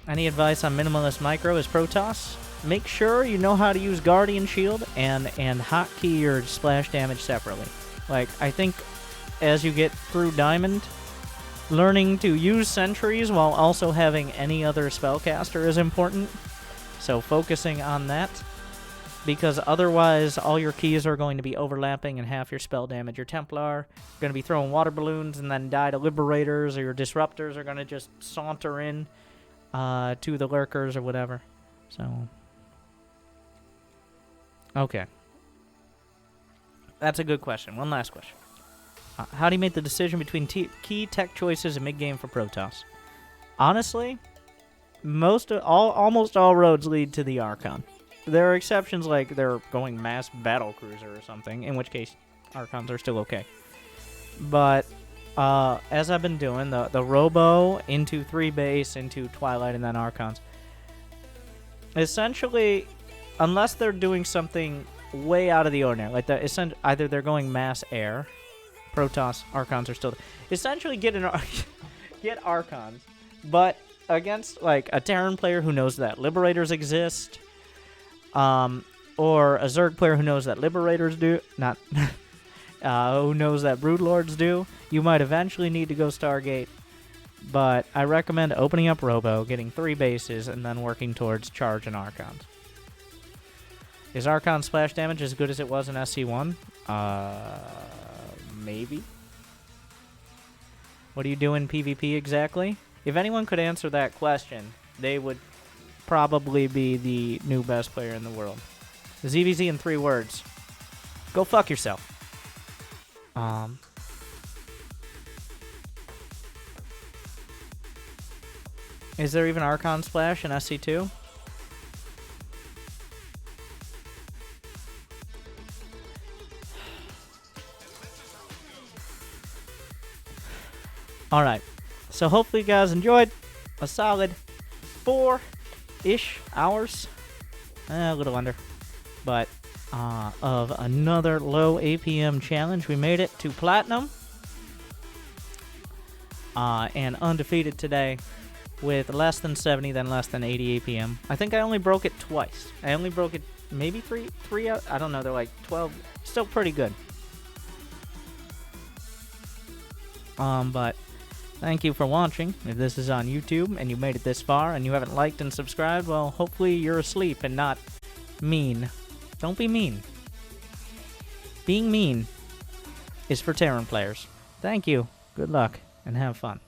Any advice on minimalist micro as Protoss? Make sure you know how to use Guardian Shield and hotkey your splash damage separately. Like, I think as you get through Diamond, learning to use sentries while also having any other spellcaster is important. So focusing on that, because otherwise all your keys are going to be overlapping and half your spell damage. Your Templar going to be throwing water balloons and then die to Liberators, or your Disruptors are going to just saunter in to the Lurkers or whatever. So, okay. That's a good question. One last question. How do you make the decision between key tech choices in mid-game for Protoss? Honestly, almost all roads lead to the Archon. There are exceptions, like they're going mass battle cruiser or something, in which case Archons are still okay. But as I've been doing, the Robo into 3 base, into Twilight, and then Archons, essentially, unless they're doing something way out of the ordinary, like either they're going mass air, Protoss, Archons are still... Essentially get Archons, but against like a Terran player who knows that Liberators exist, or a Zerg player who knows that Liberators do, who knows that Broodlords do, you might eventually need to go Stargate, but I recommend opening up Robo, getting 3 bases, and then working towards Charge and Archons. Is Archon splash damage as good as it was in SC1? Maybe. What do you do in PvP exactly? If anyone could answer that question, they would probably be the new best player in the world. ZVZ in 3 words. Go fuck yourself. Is there even Archon Splash in SC2? Alright, so hopefully you guys enjoyed a solid 4-ish hours, a little under, but of another low APM challenge. We made it to Platinum, and undefeated today with less than 70, then less than 80 APM. I think I only broke it twice. I only broke it maybe three out, I don't know, they're like 12, still pretty good. But thank you for watching. If this is on YouTube and you made it this far and you haven't liked and subscribed, well, hopefully you're asleep and not mean. Don't be mean. Being mean is for Terran players. Thank you, good luck, and have fun.